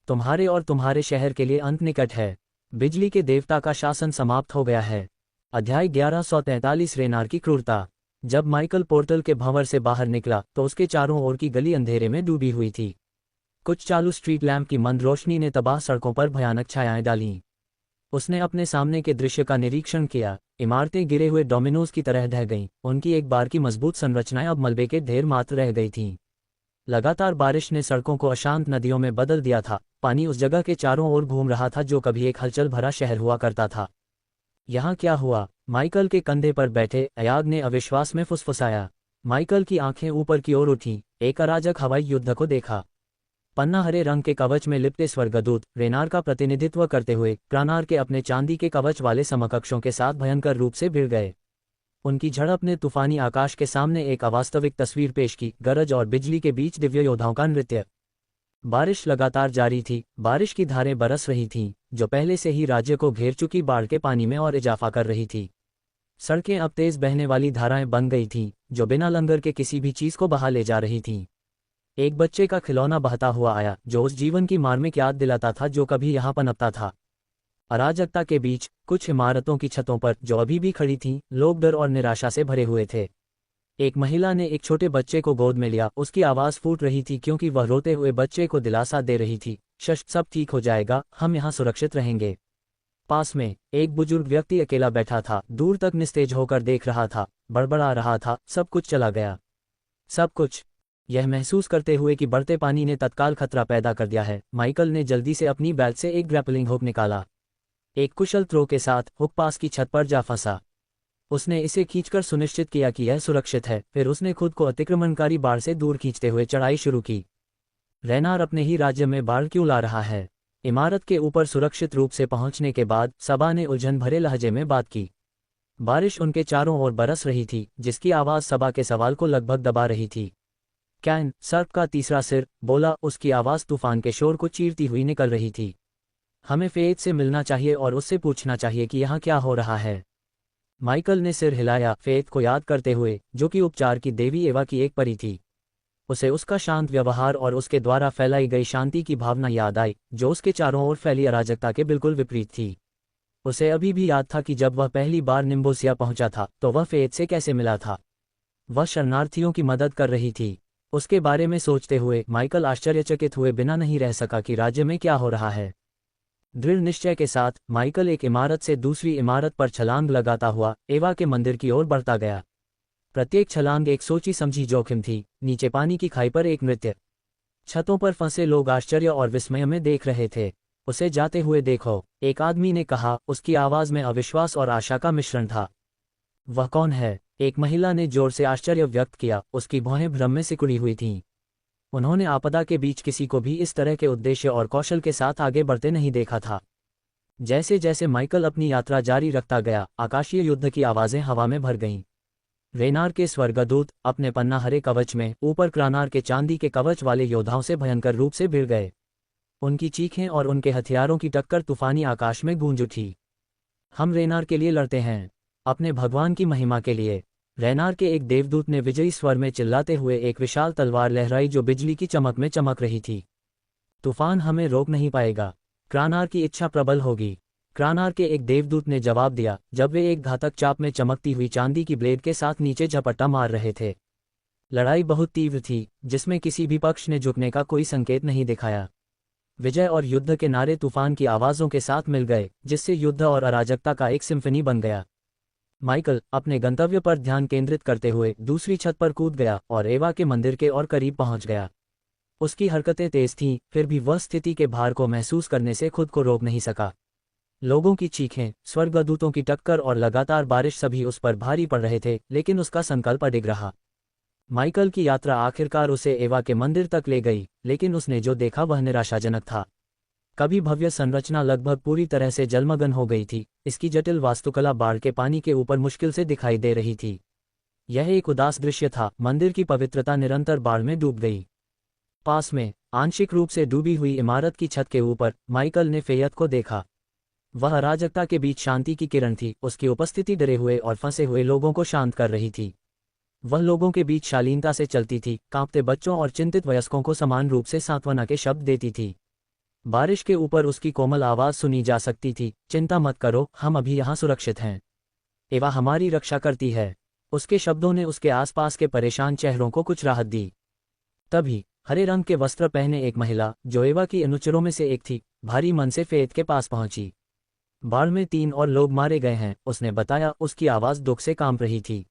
तुम्हारे और तुम्हारे शहर के लिए अंत निकट है। बिजली के देवता का शासन समाप्त हो गया है। अध्याय 1143 रैनार की क्रूरता। जब माइकल पोर्टल के भंवर से बाहर निकला तो उसके चारों ओर की गली अंधेरे में डूबी हुई थी। कुछ चालू स्ट्रीट लैंप की मंद रोशनी ने तबाह सड़कों पर भयानक छायाएं डालीं। उसने अपने सामने के दृश्य का निरीक्षण किया। इमारतें गिरे हुए डोमिनोज की तरह ढह गईं। उनकी एक बार की मजबूत संरचनाएं अब मलबे के ढेर मात्र रह गई थीं। लगातार बारिश ने सड़कों को अशांत नदियों में बदल दिया था। पानी उस जगह के चारों ओर घूम रहा था जो कभी एक हलचल भरा शहर हुआ करता था। यहाँ क्या हुआ? माइकल के कंधे पर बैठे अयाग ने अविश्वास में फुसफुसाया। माइकल की आंखें ऊपर की ओर उठीं। एक अराजक हवाई युद्ध को देखा। पन्ना हरे रंग के कवच में लिपटे स्वर्गदूत रैनार का प्रतिनिधित्व करते हुए क्रानार के अपने चांदी के कवच वाले समकक्षों के साथ भयंकर रूप से भिड़ गए। उनकी झड़प ने तूफानी आकाश के सामने एक अवास्तविक तस्वीर पेश की, गरज और बिजली के बीच दिव्य योद्धाओं का नृत्य। बारिश लगातार जारी थी। बारिश की धारें बरस रही थीं, जो पहले से ही राज्य को घेर चुकी बाढ़ के पानी में और इजाफा कर रही थी। सड़कें अब तेज बहने वाली धाराएं बन गई थीं, जो बिना लंगर के किसी भी चीज को बहा ले जा रही थीं। एक बच्चे का खिलौना बहता हुआ आया, जो उस जीवन की मार्मिक याद दिलाता था जो कभी यहाँ पनपता था। अराजकता के बीच कुछ इमारतों की छतों पर, जो अभी भी खड़ी थीं, लोग डर और निराशा से भरे हुए थे। एक महिला ने एक छोटे बच्चे को गोद में लिया। उसकी आवाज फूट रही थी क्योंकि वह रोते हुए बच्चे को दिलासा दे रही थी, सब ठीक हो जाएगा, हम यहाँ सुरक्षित रहेंगे। पास में एक बुजुर्ग व्यक्ति अकेला बैठा था, दूर तक निस्तेज होकर देख रहा था, बड़बड़ा रहा था, सब कुछ चला गया, सब कुछ। यह महसूस करते हुए कि बढ़ते पानी ने तत्काल खतरा पैदा कर दिया है, माइकल ने जल्दी से अपनी बेल्ट से एक ग्रैपलिंग हुक निकाला। एक कुशल थ्रो के साथ हुक पास की छत पर जा फंसा। उसने इसे खींचकर सुनिश्चित किया कि यह सुरक्षित है। फिर उसने खुद को अतिक्रमणकारी बाढ़ से दूर खींचते हुए चढ़ाई शुरू की। रैनार अपने ही राज्य में बाढ़ क्यों ला रहा है? इमारत के ऊपर सुरक्षित रूप से पहुंचने के बाद सबा ने उलझन भरे लहजे में बात की। बारिश उनके चारों ओर बरस रही थी, जिसकी आवाज सबा के सवाल को लगभग दबा रही थी। कैन, सर्प का तीसरा सिर, बोला। उसकी आवाज तूफान के शोर को चीरती हुई निकल रही थी। हमें फेथ से मिलना चाहिए और उससे पूछना चाहिए कि यहाँ क्या हो रहा है। माइकल ने सिर हिलाया, फेथ को याद करते हुए, जो कि उपचार की देवी एवा की एक परी थी। उसे उसका शांत व्यवहार और उसके द्वारा फैलाई गई शांति की भावना याद आई, जो उसके चारों ओर फैली अराजकता के बिल्कुल विपरीत थी। उसे अभी भी याद था कि जब वह पहली बार निम्बोसिया पहुंचा था तो वह फेथ से कैसे मिला था। वह शरणार्थियों की मदद कर रही थी। उसके बारे में सोचते हुए माइकल आश्चर्यचकित हुए बिना नहीं रह सका कि राज्य में क्या हो रहा है। दृढ़ निश्चय के साथ माइकल एक इमारत से दूसरी इमारत पर छलांग लगाता हुआ एवा के मंदिर की ओर बढ़ता गया। प्रत्येक छलांग एक सोची समझी जोखिम थी। नीचे पानी की खाई पर एक नृत्य। छतों पर फंसे लोग आश्चर्य और विस्मय में देख रहे थे। उसे जाते हुए देखो, एक आदमी ने कहा। उसकी आवाज में अविश्वास और आशा का मिश्रण था। वह कौन है? एक महिला ने जोर से आश्चर्य व्यक्त किया। उसकी भौहें भ्रम में सिकुड़ी हुई थीं। उन्होंने आपदा के बीच किसी को भी इस तरह के उद्देश्य और कौशल के साथ आगे बढ़ते नहीं देखा था। जैसे जैसे माइकल अपनी यात्रा जारी रखता गया, आकाशीय युद्ध की आवाजें हवा में भर गईं। रेनार के स्वर्गदूत अपने पन्ना हरे कवच में ऊपर क्रानार के चांदी के कवच वाले योद्धाओं से भयंकर रूप से भिड़ गए। उनकी चीखें और उनके हथियारों की टक्कर तूफानी आकाश में गूंज उठी। हम रेनार के लिए लड़ते हैं, अपने भगवान की महिमा के लिए। रेनार के एक देवदूत ने विजयी स्वर में चिल्लाते हुए एक विशाल तलवार लहराई जो बिजली की चमक में चमक रही थी। तूफान हमें रोक नहीं पाएगा, क्रानार की इच्छा प्रबल होगी। क्रानार के एक देवदूत ने जवाब दिया जब वे एक घातक चाप में चमकती हुई चांदी की ब्लेड के साथ नीचे झपट्टा मार रहे थे। लड़ाई बहुत तीव्र थी, जिसमें किसी भी पक्ष ने झुकने का कोई संकेत नहीं दिखाया। विजय और युद्ध के नारे तूफान की आवाज़ों के साथ मिल गए, जिससे युद्ध और अराजकता का एक सिम्फनी बन गया। माइकल अपने गंतव्य पर ध्यान केंद्रित करते हुए दूसरी छत पर कूद गया और एवा के मंदिर के और करीब पहुंच गया। उसकी हरकतें तेज थीं, फिर भी वह स्थिति के भार को महसूस करने से खुद को रोक नहीं सका। लोगों की चीखें, स्वर्गदूतों की टक्कर और लगातार बारिश सभी उस पर भारी पड़ रहे थे, लेकिन उसका संकल्प अडिग रहा। माइकल की यात्रा आखिरकार उसे एवा के मंदिर तक ले गई, लेकिन उसने जो देखा वह निराशाजनक था। कभी भव्य संरचना लगभग पूरी तरह से जलमग्न हो गई थी। इसकी जटिल वास्तुकला बाढ़ के पानी के ऊपर मुश्किल से दिखाई दे रही थी। यह एक उदास दृश्य था। मंदिर की पवित्रता निरंतर बाढ़ में डूब गई। पास में आंशिक रूप से डूबी हुई इमारत की छत के ऊपर माइकल ने फेयत को देखा। वह अराजकता के बीच शांति की किरण थी। उसकी उपस्थिति डरे हुए और फंसे हुए लोगों को शांत कर रही थी। वह लोगों के बीच शालीनता से चलती थी, कांपते बच्चों और चिंतित वयस्कों को समान रूप से सांत्वना के शब्द देती थी। बारिश के ऊपर उसकी कोमल आवाज सुनी जा सकती थी, चिंता मत करो, हम अभी यहाँ सुरक्षित हैं। एवा हमारी रक्षा करती है। उसके शब्दों ने उसके आसपास के परेशान चेहरों को कुछ राहत दी। तभी हरे रंग के वस्त्र पहने एक महिला, जो एवा की अनुचरों में से एक थी, भारी मन से फेत के पास पहुंची। बाढ़ में 3 और लोग मारे गए हैं, उसने बताया। उसकी आवाज दुख से कांप रही थी।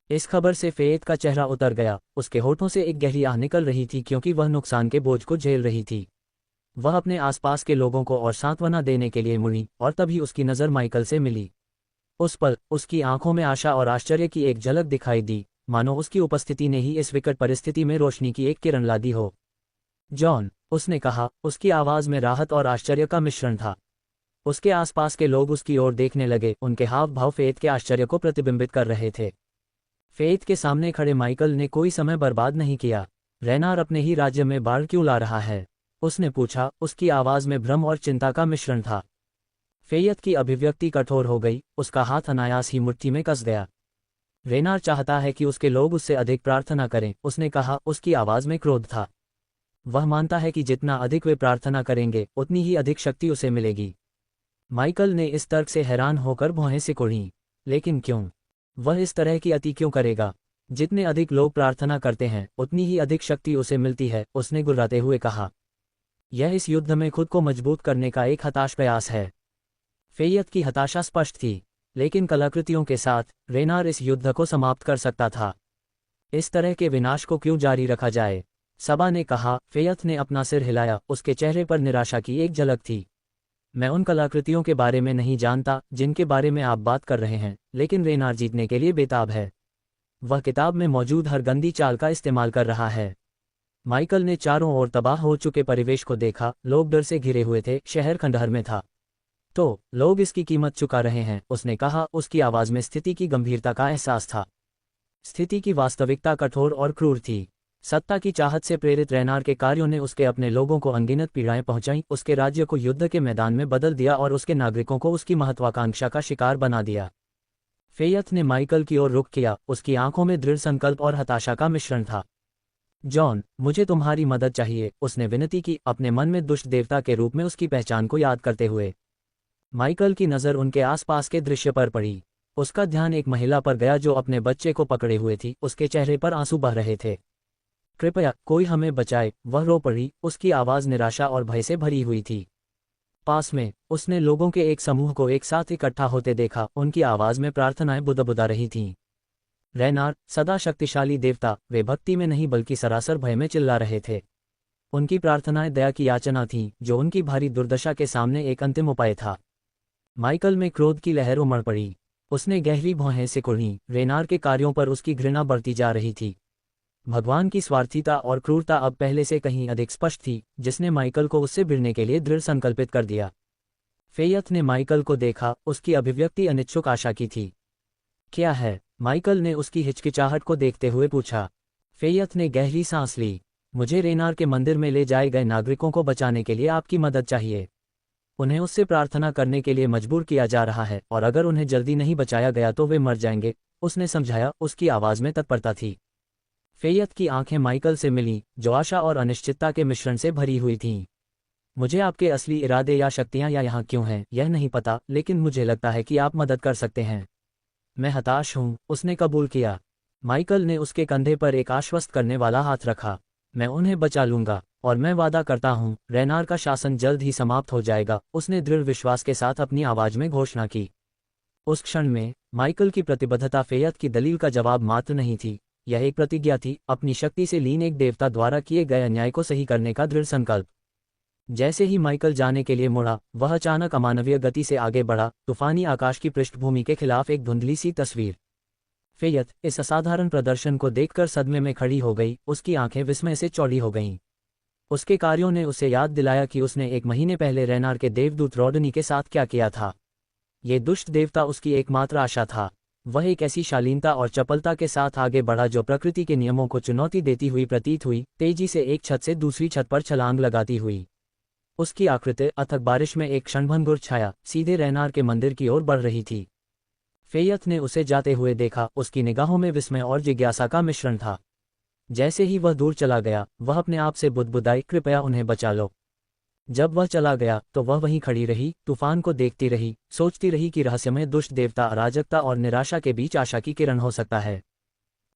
इस खबर से फेत का चेहरा उतर गया। उसके होठों से एक गहरी आह निकल रही थी, क्योंकि वह नुकसान के बोझ को झेल रही थी। वह अपने आसपास के लोगों को और सांत्वना देने के लिए मुड़ी, और तभी उसकी नज़र माइकल से मिली। उस पल उसकी आंखों में आशा और आश्चर्य की एक झलक दिखाई दी, मानो उसकी उपस्थिति ने ही इस विकट परिस्थिति में रोशनी की एक किरण ला दी हो। जॉन, उसने कहा। उसकी आवाज़ में राहत और आश्चर्य का मिश्रण था। उसके आसपास के लोग उसकी ओर देखने लगे। उनके हाव भाव फेत के आश्चर्य को प्रतिबिंबित कर रहे थे। फेत के सामने खड़े माइकल ने कोई समय बर्बाद नहीं किया। रेनार अपने ही राज्य में बाढ़ क्यों ला रहा है? उसने पूछा। उसकी आवाज में भ्रम और चिंता का मिश्रण था। फेयत की अभिव्यक्ति कठोर हो गई। उसका हाथ अनायास ही मुट्ठी में कस गया। रेनार चाहता है कि उसके लोग उससे अधिक प्रार्थना करें, उसने कहा। उसकी आवाज में क्रोध था। वह मानता है कि जितना अधिक वे प्रार्थना करेंगे, उतनी ही अधिक शक्ति उसे मिलेगी। माइकल ने इस तर्क से हैरान होकर भौहें सिकोड़ीं। लेकिन क्यों? वह इस तरह की अति क्यों करेगा? जितने अधिक लोग प्रार्थना करते हैं, उतनी ही अधिक शक्ति उसे मिलती है, उसने गुर्राते हुए कहा। यह इस युद्ध में खुद को मजबूत करने का एक हताश प्रयास है। फेयत की हताशा स्पष्ट थी, लेकिन कलाकृतियों के साथ रेनार इस युद्ध को समाप्त कर सकता था। इस तरह के विनाश को क्यों जारी रखा जाए? सबा ने कहा। फेयत ने अपना सिर हिलाया। उसके चेहरे पर निराशा की एक झलक थी। मैं उन कलाकृतियों के बारे में नहीं जानता जिनके बारे में आप बात कर रहे हैं, लेकिन रेनार जीतने के लिए बेताब है। वह किताब में मौजूद हर गंदी चाल का इस्तेमाल कर रहा है। माइकल ने चारों ओर तबाह हो चुके परिवेश को देखा। लोग डर से घिरे हुए थे। शहर खंडहर में था। तो लोग इसकी कीमत चुका रहे हैं, उसने कहा। उसकी आवाज में स्थिति की गंभीरता का एहसास था। स्थिति की वास्तविकता कठोर और क्रूर थी। सत्ता की चाहत से प्रेरित रेनार के कार्यों ने उसके अपने लोगों को अनगिनत पीड़ाएं पहुंचाईं, उसके राज्य को युद्ध के मैदान में बदल दिया और उसके नागरिकों को उसकी महत्वाकांक्षा का शिकार बना दिया। फेयत ने माइकल की ओर रुख किया। उसकी आंखों में दृढ़ संकल्प और हताशा का मिश्रण था। जॉन, मुझे तुम्हारी मदद चाहिए, उसने विनती की, अपने मन में दुष्ट देवता के रूप में उसकी पहचान को याद करते हुए। माइकल की नज़र उनके आसपास के दृश्य पर पड़ी। उसका ध्यान एक महिला पर गया जो अपने बच्चे को पकड़े हुए थी, उसके चेहरे पर आंसू बह रहे थे। कृपया कोई हमें बचाए, वह रो पड़ी, उसकी आवाज़ निराशा और भय से भरी हुई थी। पास में उसने लोगों के एक समूह को एक साथ इकट्ठा होते देखा, उनकी आवाज़ में प्रार्थनाएं बुदबुदा रही थीं। रैनार, सदा शक्तिशाली देवता, वे भक्ति में नहीं बल्कि सरासर भय में चिल्ला रहे थे। उनकी प्रार्थनाएं दया की याचना थीं, जो उनकी भारी दुर्दशा के सामने एक अंतिम उपाय था। माइकल में क्रोध की लहर उमड़ पड़ी। उसने गहरी भौहें सिकुड़ी, रेनार के कार्यों पर उसकी घृणा बढ़ती जा रही थी। भगवान की स्वार्थीता और क्रूरता अब पहले से कहीं अधिक स्पष्ट थी, जिसने माइकल को उससे भिड़ने के लिए दृढ़ संकल्पित कर दिया। फेयथ ने माइकल को देखा, उसकी अभिव्यक्ति अनिच्छुक आशा की थी। क्या है? माइकल ने उसकी हिचकिचाहट को देखते हुए पूछा। फेयथ ने गहरी सांस ली। मुझे रेनार के मंदिर में ले जाए गए नागरिकों को बचाने के लिए आपकी मदद चाहिए। उन्हें उससे प्रार्थना करने के लिए मजबूर किया जा रहा है, और अगर उन्हें जल्दी नहीं बचाया गया तो वे मर जाएंगे, उसने समझाया, उसकी आवाज़ में तत्परता थी। फेयथ की आंखें माइकल से मिलीं, जो आशा और अनिश्चितता के मिश्रण से भरी हुई थीं। मुझे आपके असली इरादे या शक्तियां या यहाँ क्यों हैं, यह नहीं पता, लेकिन मुझे लगता है कि आप मदद कर सकते हैं। मैं हताश हूँ, उसने कबूल किया। माइकल ने उसके कंधे पर एक आश्वस्त करने वाला हाथ रखा। मैं उन्हें बचा लूंगा, और मैं वादा करता हूँ, रेनार का शासन जल्द ही समाप्त हो जाएगा, उसने दृढ़ विश्वास के साथ अपनी आवाज में घोषणा की। उस क्षण में माइकल की प्रतिबद्धता फेयथ की दलील का जवाब मात्र नहीं थी, यह एक प्रतिज्ञा थी, अपनी शक्ति से लीन एक देवता द्वारा किए गए अन्याय को सही करने का दृढ़ संकल्प। जैसे ही माइकल जाने के लिए मुड़ा, वह अचानक अमानवीय गति से आगे बढ़ा, तूफानी आकाश की पृष्ठभूमि के खिलाफ एक धुंधली सी तस्वीर। फेयथ इस असाधारण प्रदर्शन को देखकर सदमे में खड़ी हो गई, उसकी आंखें विस्मय से चौड़ी हो गईं। उसके कार्यों ने उसे याद दिलाया कि उसने 1 महीने पहले रेनार के देवदूत रॉडनी के साथ क्या किया था। ये दुष्ट देवता उसकी एकमात्र आशा था। वह एक ऐसी शालीनता और चपलता के साथ आगे बढ़ा जो प्रकृति के नियमों को चुनौती देती हुई प्रतीत हुई, तेजी से एक छत से दूसरी छत पर छलांग लगाती हुई। उसकी आकृति अथक बारिश में एक क्षणभंगुर छाया सीधे रेनार के मंदिर की ओर बढ़ रही थी। फेयथ ने उसे जाते हुए देखा, उसकी निगाहों में विस्मय और जिज्ञासा का मिश्रण था। जैसे ही वह दूर चला गया, वह अपने आप से बुदबुदाई, कृपया उन्हें बचा लो। जब वह चला गया तो वह वहीं खड़ी रही, तूफान को देखती रही, सोचती रही कि रहस्यमय दुष्ट देवता अराजकता और निराशा के बीच आशा की किरण हो सकता है।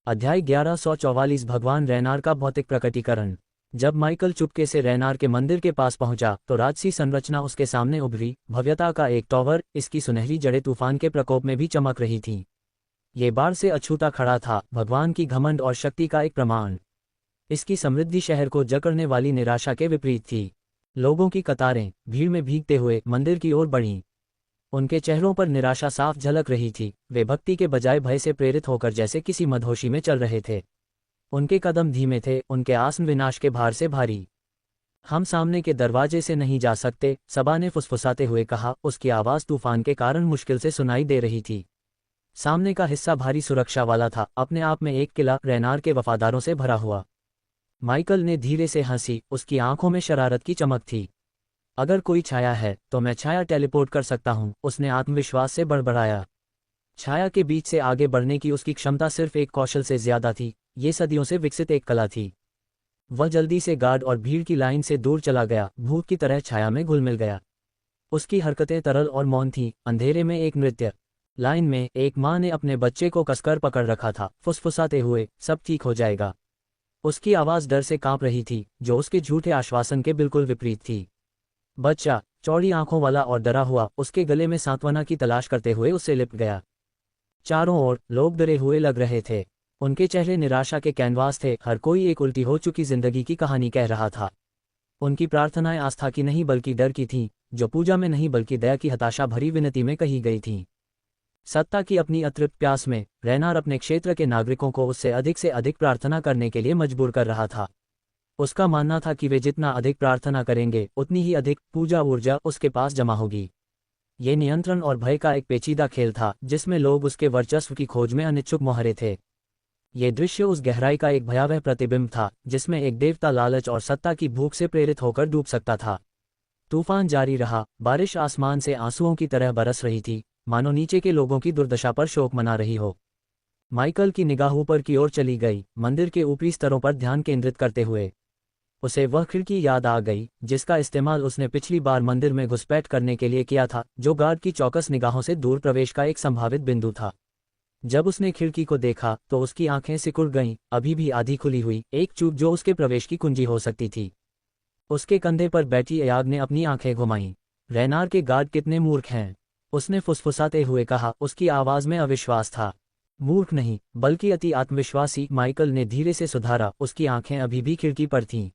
अध्याय 1144 भगवान रेनार का भौतिक प्रकटीकरण। जब माइकल चुपके से रेनार के मंदिर के पास पहुंचा तो राजसी संरचना उसके सामने उभरी, भव्यता का एक टॉवर, इसकी सुनहरी जड़ें तूफान के प्रकोप में भी चमक रही थीं। ये बाढ़ से अछूता खड़ा था, भगवान की घमंड और शक्ति का एक प्रमाण। इसकी समृद्धि शहर को जकड़ने वाली निराशा के विपरीत थी। लोगों की कतारें भीड़ में भीगते हुए मंदिर की ओर बढ़ीं। उनके चेहरों पर निराशा साफ झलक रही थी, वे भक्ति के बजाय भय से प्रेरित होकर जैसे किसी मदहोशी में चल रहे थे। उनके कदम धीमे थे, उनके आसन विनाश के भार से भारी। हम सामने के दरवाजे से नहीं जा सकते, सबा ने फुसफुसाते हुए कहा, उसकी आवाज़ तूफान के कारण मुश्किल से सुनाई दे रही थी। सामने का हिस्सा भारी सुरक्षा वाला था, अपने आप में एक किला, रेनार के वफादारों से भरा हुआ। माइकल ने धीरे से हंसी, उसकी आंखों में शरारत की चमक थी। अगर कोई छाया है तो मैं छाया टेलीपोर्ट कर सकता हूं, उसने आत्मविश्वास से बड़बड़ाया। छाया के बीच से आगे बढ़ने की उसकी क्षमता सिर्फ एक कौशल से ज्यादा थी, ये सदियों से विकसित एक कला थी। वह जल्दी से गार्ड और भीड़ की लाइन से दूर चला गया, भूत की तरह छाया में घुल मिल गया। उसकी हरकतें तरल और मौन थीं, अंधेरे में एक नृत्य। लाइन में एक माँ ने अपने बच्चे को कसकर पकड़ रखा था, फुसफुसाते हुए, सब ठीक हो जाएगा। उसकी आवाज़ डर से कांप रही थी, जो उसके झूठे आश्वासन के बिल्कुल विपरीत थी। बच्चा, चौड़ी आंखों वाला और डरा हुआ, उसके गले में सांत्वना की तलाश करते हुए उससे लिपट गया। चारों ओर लोग डरे हुए लग रहे थे। उनके चेहरे निराशा के कैनवास थे, हर कोई एक उल्टी हो चुकी जिंदगी की कहानी कह रहा था। उनकी प्रार्थनाएं आस्था की नहीं बल्कि डर की थीं, जो पूजा में नहीं बल्कि दया की हताशा भरी विनती में कही गई थीं। सत्ता की अपनी अतृप्त प्यास में रेनार अपने क्षेत्र के नागरिकों को उससे अधिक प्रार्थना करने के लिए मजबूर कर रहा था। उसका मानना था कि वे जितना अधिक प्रार्थना करेंगे, उतनी ही अधिक पूजा ऊर्जा उसके पास जमा होगी। ये नियंत्रण और भय का एक पेचीदा खेल था, जिसमें लोग उसके वर्चस्व की खोज में अनिच्छुक मोहरे थे। ये दृश्य उस गहराई का एक भयावह प्रतिबिंब था, जिसमें एक देवता लालच और सत्ता की भूख से प्रेरित होकर डूब सकता था। तूफान जारी रहा, बारिश आसमान से आंसुओं की तरह बरस रही थी, मानो नीचे के लोगों की दुर्दशा पर शोक मना रही हो। माइकल की निगाह ऊपर की ओर चली गई, मंदिर के ऊपरी स्तरों पर ध्यान केंद्रित करते हुए। उसे वह खिड़की याद आ गई जिसका इस्तेमाल उसने पिछली बार मंदिर में घुसपैठ करने के लिए किया था, जो गार्ड की चौकस निगाहों से दूर प्रवेश का एक संभावित बिंदु था। जब उसने खिड़की को देखा तो उसकी आंखें सिकुड़ गईं, अभी भी आधी खुली हुई, एक चूक जो उसके प्रवेश की कुंजी हो सकती थी। उसके कंधे पर बैठी अयाग ने अपनी आंखें घुमाईं। रेनार के गार्ड कितने मूर्ख हैं, उसने फुसफुसाते हुए कहा। उसकी आवाज में अविश्वास था। मूर्ख नहीं, बल्कि अति आत्मविश्वासी, माइकल ने धीरे से सुधारा। उसकी आंखें अभी भी खिड़की पर थीं।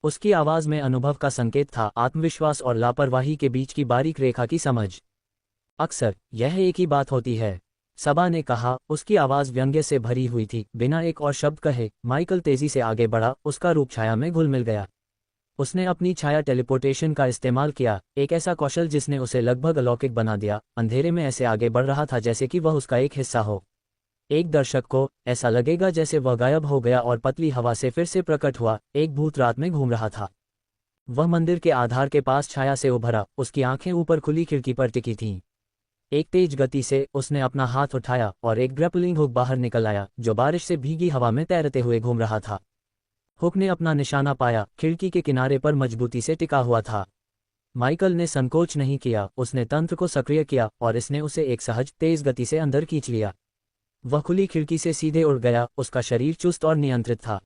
उसकी आवाज में अनुभव का संकेत था, आत्मविश्वास और लापरवाही के बीच की बारीक रेखा की समझ। अक्सर यह एक ही बात होती है, सबा ने कहा। उसकी आवाज व्यंग्य से भरी हुई थी। बिना एक और शब्द कहे माइकल तेजी से आगे बढ़ा, उसका रूप छाया में घुल मिल गया। उसने अपनी छाया टेलीपोर्टेशन का इस्तेमाल किया, एक ऐसा कौशल जिसने उसे लगभग अलौकिक बना दिया। अंधेरे में ऐसे आगे बढ़ रहा था जैसे कि वह उसका एक हिस्सा हो। एक दर्शक को ऐसा लगेगा जैसे वह गायब हो गया और पतली हवा से फिर से प्रकट हुआ, एक भूत रात में घूम रहा था। वह मंदिर के आधार के पास छाया से उभरा, उसकी आंखें ऊपर खुली खिड़की पर टिकी थीं। एक तेज गति से उसने अपना हाथ उठाया और एक ग्रैपलिंग हुक बाहर निकल आया, जो बारिश से भीगी हवा में तैरते हुए घूम रहा था। हुक ने अपना निशाना पाया, खिड़की के किनारे पर मजबूती से टिका हुआ था। माइकल ने संकोच नहीं किया, उसने तंत्र को सक्रिय किया और इसने उसे एक सहज तेज गति से अंदर खींच लिया। वह खुली खिड़की से सीधे उड़ गया, उसका शरीर चुस्त और नियंत्रित था।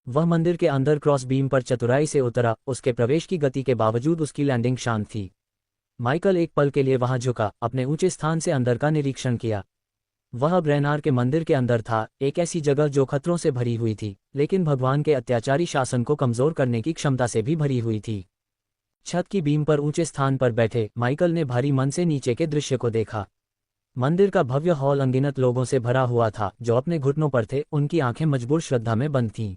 वह मंदिर के अंदर क्रॉस बीम पर चतुराई से उतरा, उसके प्रवेश की गति के बावजूद उसकी लैंडिंग शांत थी। माइकल एक पल के लिए वहां झुका, अपने ऊंचे स्थान से अंदर का निरीक्षण किया। वह अब रेनार के मंदिर के अंदर था, एक ऐसी जगह जो खतरों से भरी हुई थी, लेकिन भगवान के अत्याचारी शासन को कमजोर करने की क्षमता से भी भरी हुई थी। छत की बीम पर ऊंचे स्थान पर बैठे माइकल ने भारी मन से नीचे के दृश्य को देखा। मंदिर का भव्य हॉल अनगिनत लोगों से भरा हुआ था, जो अपने घुटनों पर थे, उनकी आंखें मजबूर श्रद्धा में बंद थीं।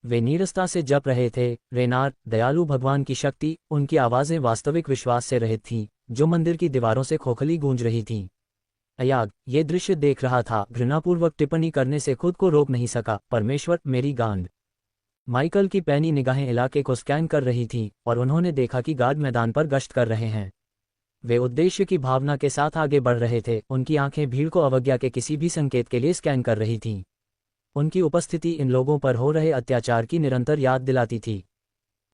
वे नीरसता से जप रहे थे, रेनार, दयालु भगवान की शक्ति। उनकी आवाजें वास्तविक विश्वास से रहित थीं, जो मंदिर की दीवारों से खोखली गूंज रही थीं। अयाग ये दृश्य देख रहा था, घृणापूर्वक टिप्पणी करने से खुद को रोक नहीं सका। परमेश्वर, मेरी गांड। माइकल की पैनी निगाहें इलाके को स्कैन कर रही थीं, और उन्होंने देखा कि गार्ड मैदान पर गश्त कर रहे हैं। वे उद्देश्य की भावना के साथ आगे बढ़ रहे थे, उनकी आंखें भीड़ को अवज्ञा के किसी भी संकेत के लिए स्कैन कर रही थीं। उनकी उपस्थिति इन लोगों पर हो रहे अत्याचार की निरंतर याद दिलाती थी।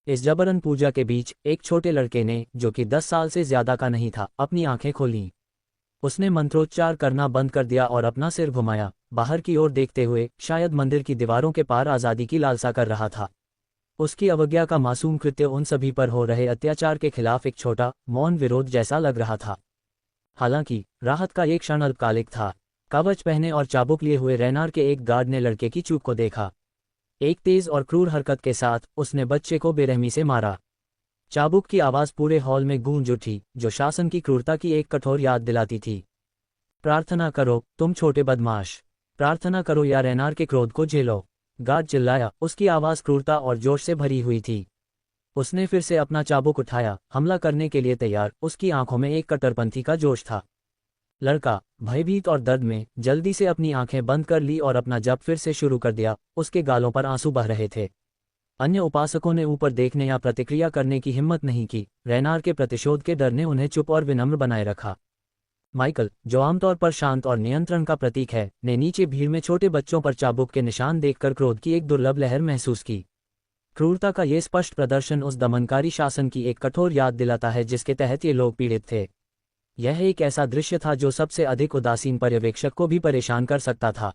इस जबरन पूजा के बीच एक छोटे लड़के ने, जो कि 10 साल से ज्यादा का नहीं था, अपनी आंखें खोलीं। उसने मंत्रोच्चार करना बंद कर दिया और अपना सिर घुमाया, बाहर की ओर देखते हुए, शायद मंदिर की दीवारों के पार आज़ादी की लालसा कर रहा था। उसकी अवज्ञा का मासूम कृत्य उन सभी पर हो रहे अत्याचार के खिलाफ एक छोटा, मौन विरोध जैसा लग रहा था। हालांकि राहत का एक क्षण अल्पकालिक था। कवच पहने और चाबुक लिए हुए रेनार के एक गार्ड ने लड़के की चूक को देखा। एक तेज और क्रूर हरकत के साथ उसने बच्चे को बेरहमी से मारा। चाबुक की आवाज पूरे हॉल में गूंज उठी, जो शासन की क्रूरता की एक कठोर याद दिलाती थी। प्रार्थना करो, तुम छोटे बदमाश। प्रार्थना करो या रेनार के क्रोध को झेलो। गार्ड चिल्लाया, उसकी आवाज क्रूरता और जोश से भरी हुई थी। उसने फिर से अपना चाबुक उठाया, हमला करने के लिए तैयार। उसकी आंखों में एक कट्टरपंथी का जोश था। लड़का, भयभीत और दर्द में, जल्दी से अपनी आंखें बंद कर ली और अपना जप फिर से शुरू कर दिया। उसके गालों पर आंसू बह रहे थे। अन्य उपासकों ने ऊपर देखने या प्रतिक्रिया करने की हिम्मत नहीं की। रेनार के प्रतिशोध के डर ने उन्हें चुप और विनम्र बनाए रखा। माइकल, जो आमतौर पर शांत और नियंत्रण का प्रतीक है, ने नीचे भीड़ में छोटे बच्चों पर चाबुक के निशान देखकर क्रोध की एक दुर्लभ लहर महसूस की। क्रूरता का ये स्पष्ट प्रदर्शन उस दमनकारी शासन की एक कठोर याद दिलाता है जिसके तहत ये लोग पीड़ित थे। यह एक ऐसा दृश्य था जो सबसे अधिक उदासीन पर्यवेक्षक को भी परेशान कर सकता था।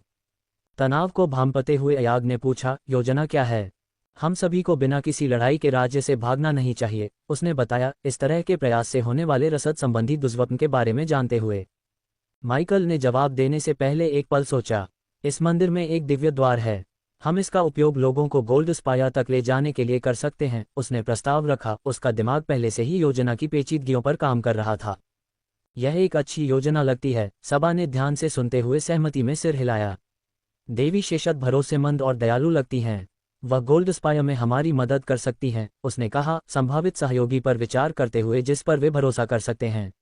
तनाव को भांपते हुए अयाग ने पूछा, योजना क्या है? हम सभी को बिना किसी लड़ाई के राज्य से भागना नहीं चाहिए, उसने बताया, इस तरह के प्रयास से होने वाले रसद संबंधी दुष्वप्न के बारे में जानते हुए। माइकल ने जवाब देने से पहले एक पल सोचा। इस मंदिर में एक दिव्य द्वार है, हम इसका उपयोग लोगों को गोल्ड स्पायर तक ले जाने के लिए कर सकते हैं, उसने प्रस्ताव रखा। उसका दिमाग पहले से ही योजना की पेचीदगियों पर काम कर रहा था। यह एक अच्छी योजना लगती है, सबा ने ध्यान से सुनते हुए सहमति में सिर हिलाया। देवी शेषत भरोसेमंद और दयालु लगती हैं, वह गोल्ड स्पायर में हमारी मदद कर सकती हैं, उसने कहा, संभावित सहयोगी पर विचार करते हुए जिस पर वे भरोसा कर सकते हैं।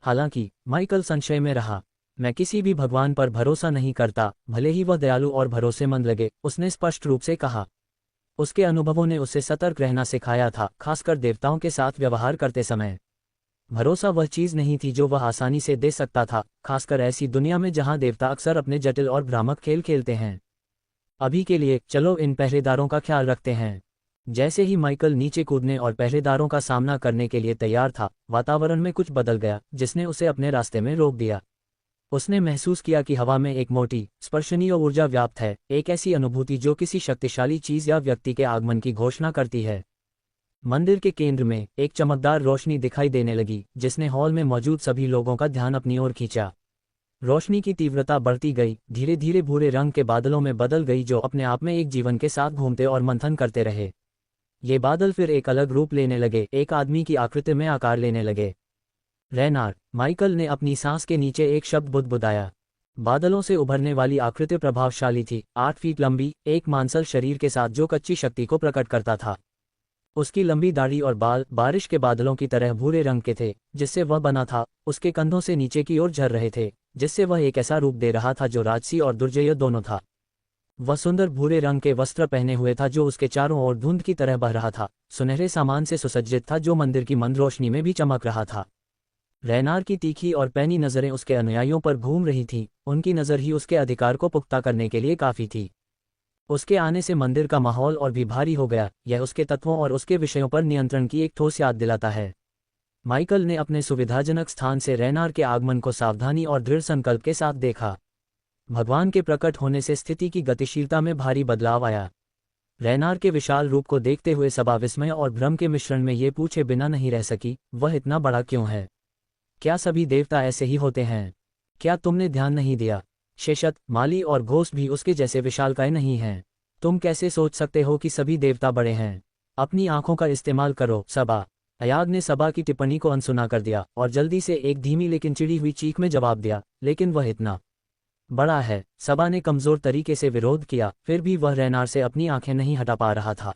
हालांकि माइकल संशय में रहा। मैं किसी भी भगवान पर भरोसा नहीं करता, भले ही वह दयालु और भरोसेमंद लगे, उसने स्पष्ट रूप से कहा। उसके अनुभवों ने उसे सतर्क रहना सिखाया था, खासकर देवताओं के साथ व्यवहार करते समय। भरोसा वह चीज नहीं थी जो वह आसानी से दे सकता था, खासकर ऐसी दुनिया में जहां देवता अक्सर अपने जटिल और भ्रामक खेल खेलते हैं। अभी के लिए चलो इन पहरेदारों का ख्याल रखते हैं। जैसे ही माइकल नीचे कूदने और पहरेदारों का सामना करने के लिए तैयार था, वातावरण में कुछ बदल गया जिसने उसे अपने रास्ते में रोक दिया। उसने महसूस किया कि हवा में एक मोटी, स्पर्शनीय ऊर्जा व्याप्त है, एक ऐसी अनुभूति जो किसी शक्तिशाली चीज या व्यक्ति के आगमन की घोषणा करती है। मंदिर के केंद्र में एक चमकदार रोशनी दिखाई देने लगी जिसने हॉल में मौजूद सभी लोगों का ध्यान अपनी ओर खींचा। रोशनी की तीव्रता बढ़ती गई, धीरे धीरे भूरे रंग के बादलों में बदल गई जो अपने आप में एक जीवन के साथ घूमते और मंथन करते रहे। ये बादल फिर एक अलग रूप लेने लगे, एक आदमी की आकृति में आकार लेने लगे। रेनार, माइकल ने अपनी सांस के नीचे एक शब्द बुदबुदाया। बादलों से उभरने वाली आकृति प्रभावशाली थी, 8 फीट लंबी, एक मांसल शरीर के साथ जो कच्ची शक्ति को प्रकट करता था। उसकी लंबी दाढ़ी और बाल बारिश के बादलों की तरह भूरे रंग के थे जिससे वह बना था, उसके कंधों से नीचे की ओर झर रहे थे जिससे वह एक ऐसा रूप दे रहा था जो राजसी और दुर्जय दोनों था। वह सुंदर भूरे रंग के वस्त्र पहने हुए था जो उसके चारों ओर धुंध की तरह बह रहा था, सुनहरे सामान से सुसज्जित था जो मंदिर की मंद रोशनी में भी चमक रहा था। रेनार की तीखी और पैनी नजरें उसके अनुयायियों पर घूम रही थीं, उनकी नज़र ही उसके अधिकार को पुख्ता करने के लिए काफ़ी थी। उसके आने से मंदिर का माहौल और भी भारी हो गया, यह उसके तत्वों और उसके विषयों पर नियंत्रण की एक ठोस याद दिलाता है। माइकल ने अपने सुविधाजनक स्थान से रेनार के आगमन को सावधानी और दृढ़ संकल्प के साथ देखा। भगवान के प्रकट होने से स्थिति की गतिशीलता में भारी बदलाव आया। रेनार के विशाल रूप को देखते हुए सभा विस्मय और भ्रम के मिश्रण में ये पूछे बिना नहीं रह सकी, वह इतना बड़ा क्यों है? क्या सभी देवता ऐसे ही होते हैं? क्या तुमने ध्यान नहीं दिया? शेषत, माली और घोस्ट भी उसके जैसे विशालकाय नहीं हैं। तुम कैसे सोच सकते हो कि सभी देवता बड़े हैं? अपनी आंखों का इस्तेमाल करो। सभा। अयाग ने सभा की टिप्पणी को अनसुना कर दिया और जल्दी से एक धीमी लेकिन चिड़ी हुई चीख में जवाब दिया, लेकिन वह इतना बड़ा है। सभा ने कमजोर तरीके से विरोध किया, फिर भी वह रेनार से अपनी आंखें नहीं हटा पा रहा था।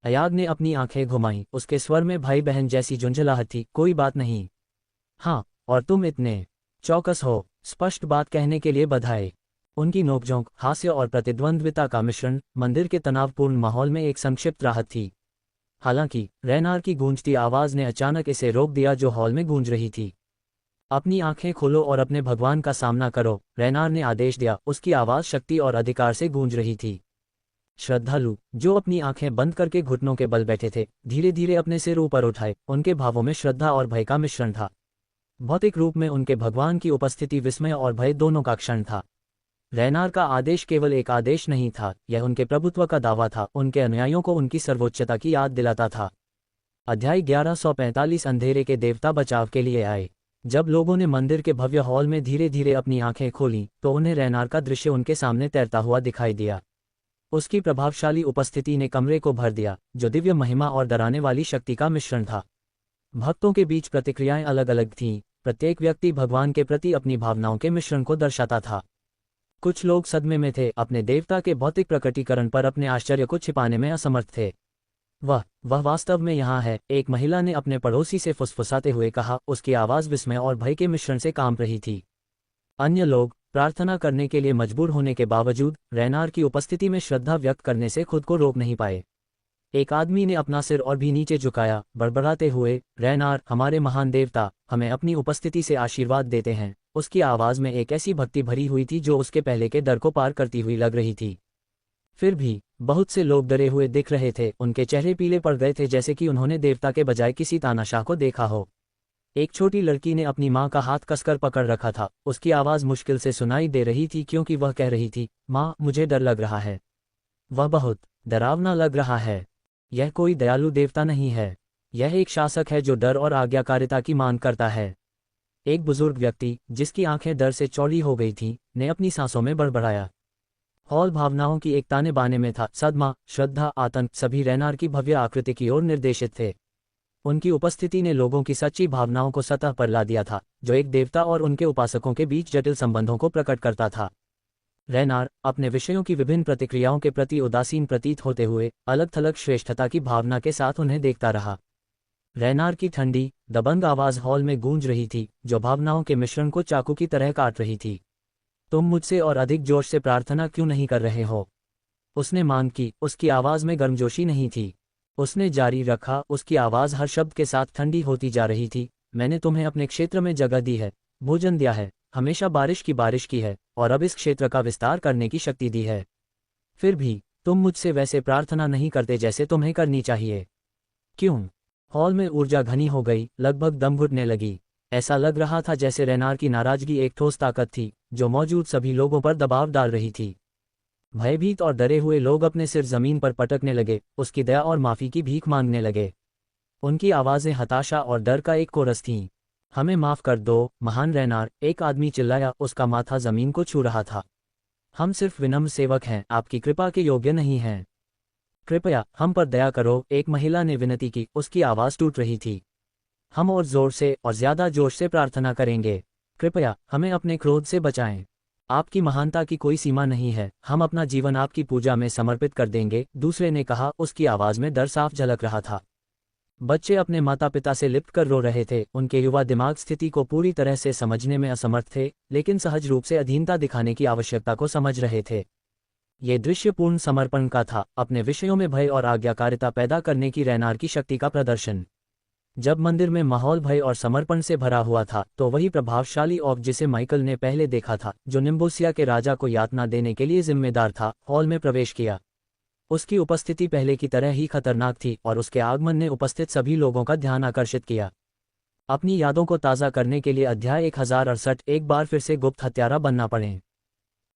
अयाग ने अपनी आंखें घुमाईं, उसके स्वर में भाई बहन जैसी झुंझलाहट थी। कोई बात नहीं। हाँ, और तुम इतने चौकस हो। स्पष्ट बात कहने के लिए बधाई। उनकी नोकझोंक, हास्य और प्रतिद्वंद्विता का मिश्रण मंदिर के तनावपूर्ण माहौल में एक संक्षिप्त राहत थी। हालांकि रेनार की गूंजती आवाज ने अचानक इसे रोक दिया जो हॉल में गूंज रही थी। अपनी आंखें खोलो और अपने भगवान का सामना करो, रेनार ने आदेश दिया। उसकी आवाज शक्ति और अधिकार से गूंज रही थी। श्रद्धालु, जो अपनी आंखें बंद करके घुटनों के बल बैठे थे, धीरे धीरे अपने सिर ऊपर उठाए। उनके भावों में श्रद्धा और भय का मिश्रण था। भौतिक रूप में उनके भगवान की उपस्थिति विस्मय और भय दोनों का क्षण था। रेनार का आदेश केवल एक आदेश नहीं था, यह उनके प्रभुत्व का दावा था, उनके अनुयायियों को उनकी सर्वोच्चता की याद दिलाता था। अध्याय 1145 अंधेरे के देवता बचाव के लिए आए। जब लोगों ने मंदिर के भव्य हॉल में धीरे धीरे अपनी आंखें खोलीं, तो उन्हें रेनार का दृश्य उनके सामने तैरता हुआ दिखाई दिया। उसकी प्रभावशाली उपस्थिति ने कमरे को भर दिया, जो दिव्य महिमा और डराने वाली शक्ति का मिश्रण था। भक्तों के बीच प्रतिक्रियाएं अलग अलग थीं, प्रत्येक व्यक्ति भगवान के प्रति अपनी भावनाओं के मिश्रण को दर्शाता था। कुछ लोग सदमे में थे, अपने देवता के भौतिक प्रकटीकरण पर अपने आश्चर्य को छिपाने में असमर्थ थे। वह वास्तव में यहाँ है, एक महिला ने अपने पड़ोसी से फुसफुसाते हुए कहा, उसकी आवाज़ विस्मय और भय के मिश्रण से कांप रही थी। अन्य लोग प्रार्थना करने के लिए मजबूर होने के बावजूद रेनार की उपस्थिति में श्रद्धा व्यक्त करने से खुद को रोक नहीं पाए। एक आदमी ने अपना सिर और भी नीचे झुकाया, बड़बड़ाते हुए, रेनार, हमारे महान देवता, हमें अपनी उपस्थिति से आशीर्वाद देते हैं। उसकी आवाज़ में एक ऐसी भक्ति भरी हुई थी जो उसके पहले के डर को पार करती हुई लग रही थी। फिर भी बहुत से लोग डरे हुए दिख रहे थे, उनके चेहरे पीले पड़ गए थे जैसे कि उन्होंने देवता के बजाय किसी तानाशाह को देखा हो। एक छोटी लड़की ने अपनी माँ का हाथ कसकर पकड़ रखा था, उसकी आवाज़ मुश्किल से सुनाई दे रही थी क्योंकि वह कह रही थी, माँ, मुझे डर लग रहा है। वह बहुत डरावना लग रहा है। यह कोई दयालु देवता नहीं है, यह एक शासक है जो डर और आज्ञाकारिता की मांग करता है। एक बुजुर्ग व्यक्ति, जिसकी आंखें डर से चौड़ी हो गई थीं, ने अपनी सांसों में बड़बड़ाया। हॉल भावनाओं की एक ताने बाने में था, सदमा, श्रद्धा, आतंक, सभी रेनार की भव्य आकृति की ओर निर्देशित थे। उनकी उपस्थिति ने लोगों की सच्ची भावनाओं को सतह पर ला दिया था, जो एक देवता और उनके उपासकों के बीच जटिल संबंधों को प्रकट करता था। रेनार, अपने विषयों की विभिन्न प्रतिक्रियाओं के प्रति उदासीन प्रतीत होते हुए, अलग थलग श्रेष्ठता की भावना के साथ उन्हें देखता रहा। रेनार की ठंडी, दबंग आवाज़ हॉल में गूंज रही थी, जो भावनाओं के मिश्रण को चाकू की तरह काट रही थी। तुम मुझसे और अधिक जोश से प्रार्थना क्यों नहीं कर रहे हो? उसने मांग की, उसकी आवाज़ में गर्मजोशी नहीं थी। उसने जारी रखा, उसकी आवाज़ हर शब्द के साथ ठंडी होती जा रही थी, मैंने तुम्हें अपने क्षेत्र में जगह दी है, भोजन दिया है, हमेशा बारिश की है, और अब इस क्षेत्र का विस्तार करने की शक्ति दी है। फिर भी तुम मुझसे वैसे प्रार्थना नहीं करते जैसे तुम्हें करनी चाहिए। क्यों? हॉल में ऊर्जा घनी हो गई, लगभग दम घुटने लगी। ऐसा लग रहा था जैसे रेनार की नाराजगी एक ठोस ताकत थी जो मौजूद सभी लोगों पर दबाव डाल रही थी। भयभीत और डरे हुए लोग अपने सिर जमीन पर पटकने लगे, उसकी दया और माफी की भीख मांगने लगे। उनकी आवाजें हताशा और डर का एक कोरस थीं। हमें माफ कर दो, महान रेनार, एक आदमी चिल्लाया, उसका माथा जमीन को छू रहा था। हम सिर्फ विनम्र सेवक हैं, आपकी कृपा के योग्य नहीं हैं। कृपया हम पर दया करो, एक महिला ने विनती की, उसकी आवाज टूट रही थी। हम और जोर से और ज्यादा जोश से प्रार्थना करेंगे। कृपया हमें अपने क्रोध से बचाएं। आपकी महानता की कोई सीमा नहीं है, हम अपना जीवन आपकी पूजा में समर्पित कर देंगे, दूसरे ने कहा, उसकी आवाज में डर साफ झलक रहा था। बच्चे अपने माता पिता से लिपट कर रो रहे थे, उनके युवा दिमाग स्थिति को पूरी तरह से समझने में असमर्थ थे, लेकिन सहज रूप से अधीनता दिखाने की आवश्यकता को समझ रहे थे। ये दृश्य पूर्ण समर्पण का था, अपने विषयों में भय और आज्ञाकारिता पैदा करने की रेनार की शक्ति का प्रदर्शन। जब मंदिर में माहौल भय और समर्पण से भरा हुआ था, तो वही प्रभावशाली ऑक जिसे माइकल ने पहले देखा था, जो निम्बोसिया के राजा को यातना देने के लिए जिम्मेदार था, हॉल में प्रवेश किया। उसकी उपस्थिति पहले की तरह ही खतरनाक थी और उसके आगमन ने उपस्थित सभी लोगों का ध्यान आकर्षित किया। अपनी यादों को ताज़ा करने के लिए अध्याय 1068 एक बार फिर से गुप्त हत्यारा बनना पड़े।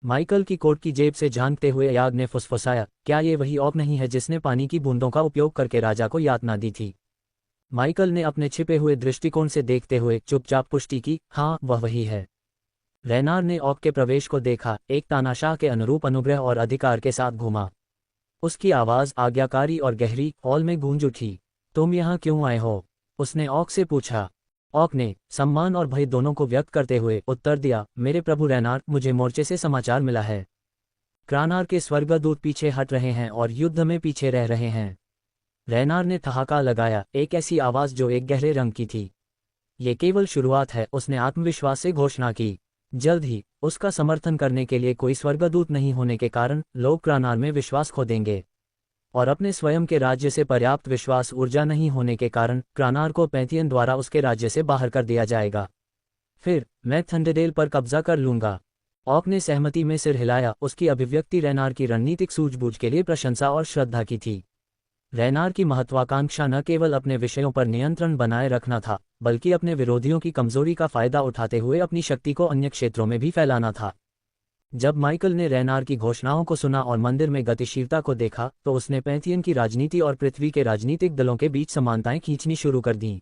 माइकल की कोट की जेब से झांकते हुए याग ने फुसफुसाया, क्या ये वही ऑक नहीं है जिसने पानी की बूंदों का उपयोग करके राजा को यातना दी थी? माइकल ने अपने छिपे हुए दृष्टिकोण से देखते हुए चुपचाप पुष्टि की, हाँ वह वही है। रेनार ने ऑक के प्रवेश को देखा, एक तानाशाह के अनुरूप अनुग्रह और अधिकार के साथ घूमा। उसकी आवाज आज्ञाकारी और गहरी हॉल में गूंज उठी। तुम यहाँ क्यों आए हो? उसने ऑक से पूछा। ऑक ने सम्मान और भय दोनों को व्यक्त करते हुए उत्तर दिया, मेरे प्रभु रेनार, मुझे मोर्चे से समाचार मिला है। क्रानार के स्वर्गदूत पीछे हट रहे हैं और युद्ध में पीछे रह रहे हैं। रेनार ने ठहाका लगाया, एक ऐसी आवाज जो एक गहरे रंग की थी। ये केवल शुरुआत है, उसने आत्मविश्वास से घोषणा की। जल्द ही उसका समर्थन करने के लिए कोई स्वर्गदूत नहीं होने के कारण लोग क्रानार में विश्वास खो देंगे, और अपने स्वयं के राज्य से पर्याप्त विश्वास ऊर्जा नहीं होने के कारण क्रानार को पैंथियन द्वारा उसके राज्य से बाहर कर दिया जाएगा। फिर मैं थंडरडेल पर कब्जा कर लूंगा। ऑक ने सहमति में सिर हिलाया, उसकी अभिव्यक्ति रेनार की रणनीतिक सूझबूझ के लिए प्रशंसा और श्रद्धा की थी। रेनार की महत्वाकांक्षा न केवल अपने विषयों पर नियंत्रण बनाए रखना था, बल्कि अपने विरोधियों की कमजोरी का फायदा उठाते हुए अपनी शक्ति को अन्य क्षेत्रों में भी फैलाना था। जब माइकल ने रेनार की घोषणाओं को सुना और मंदिर में गतिशीलता को देखा, तो उसने पैंथियन की राजनीति और पृथ्वी के राजनीतिक दलों के बीच समानताएं खींचनी शुरू कर दीं।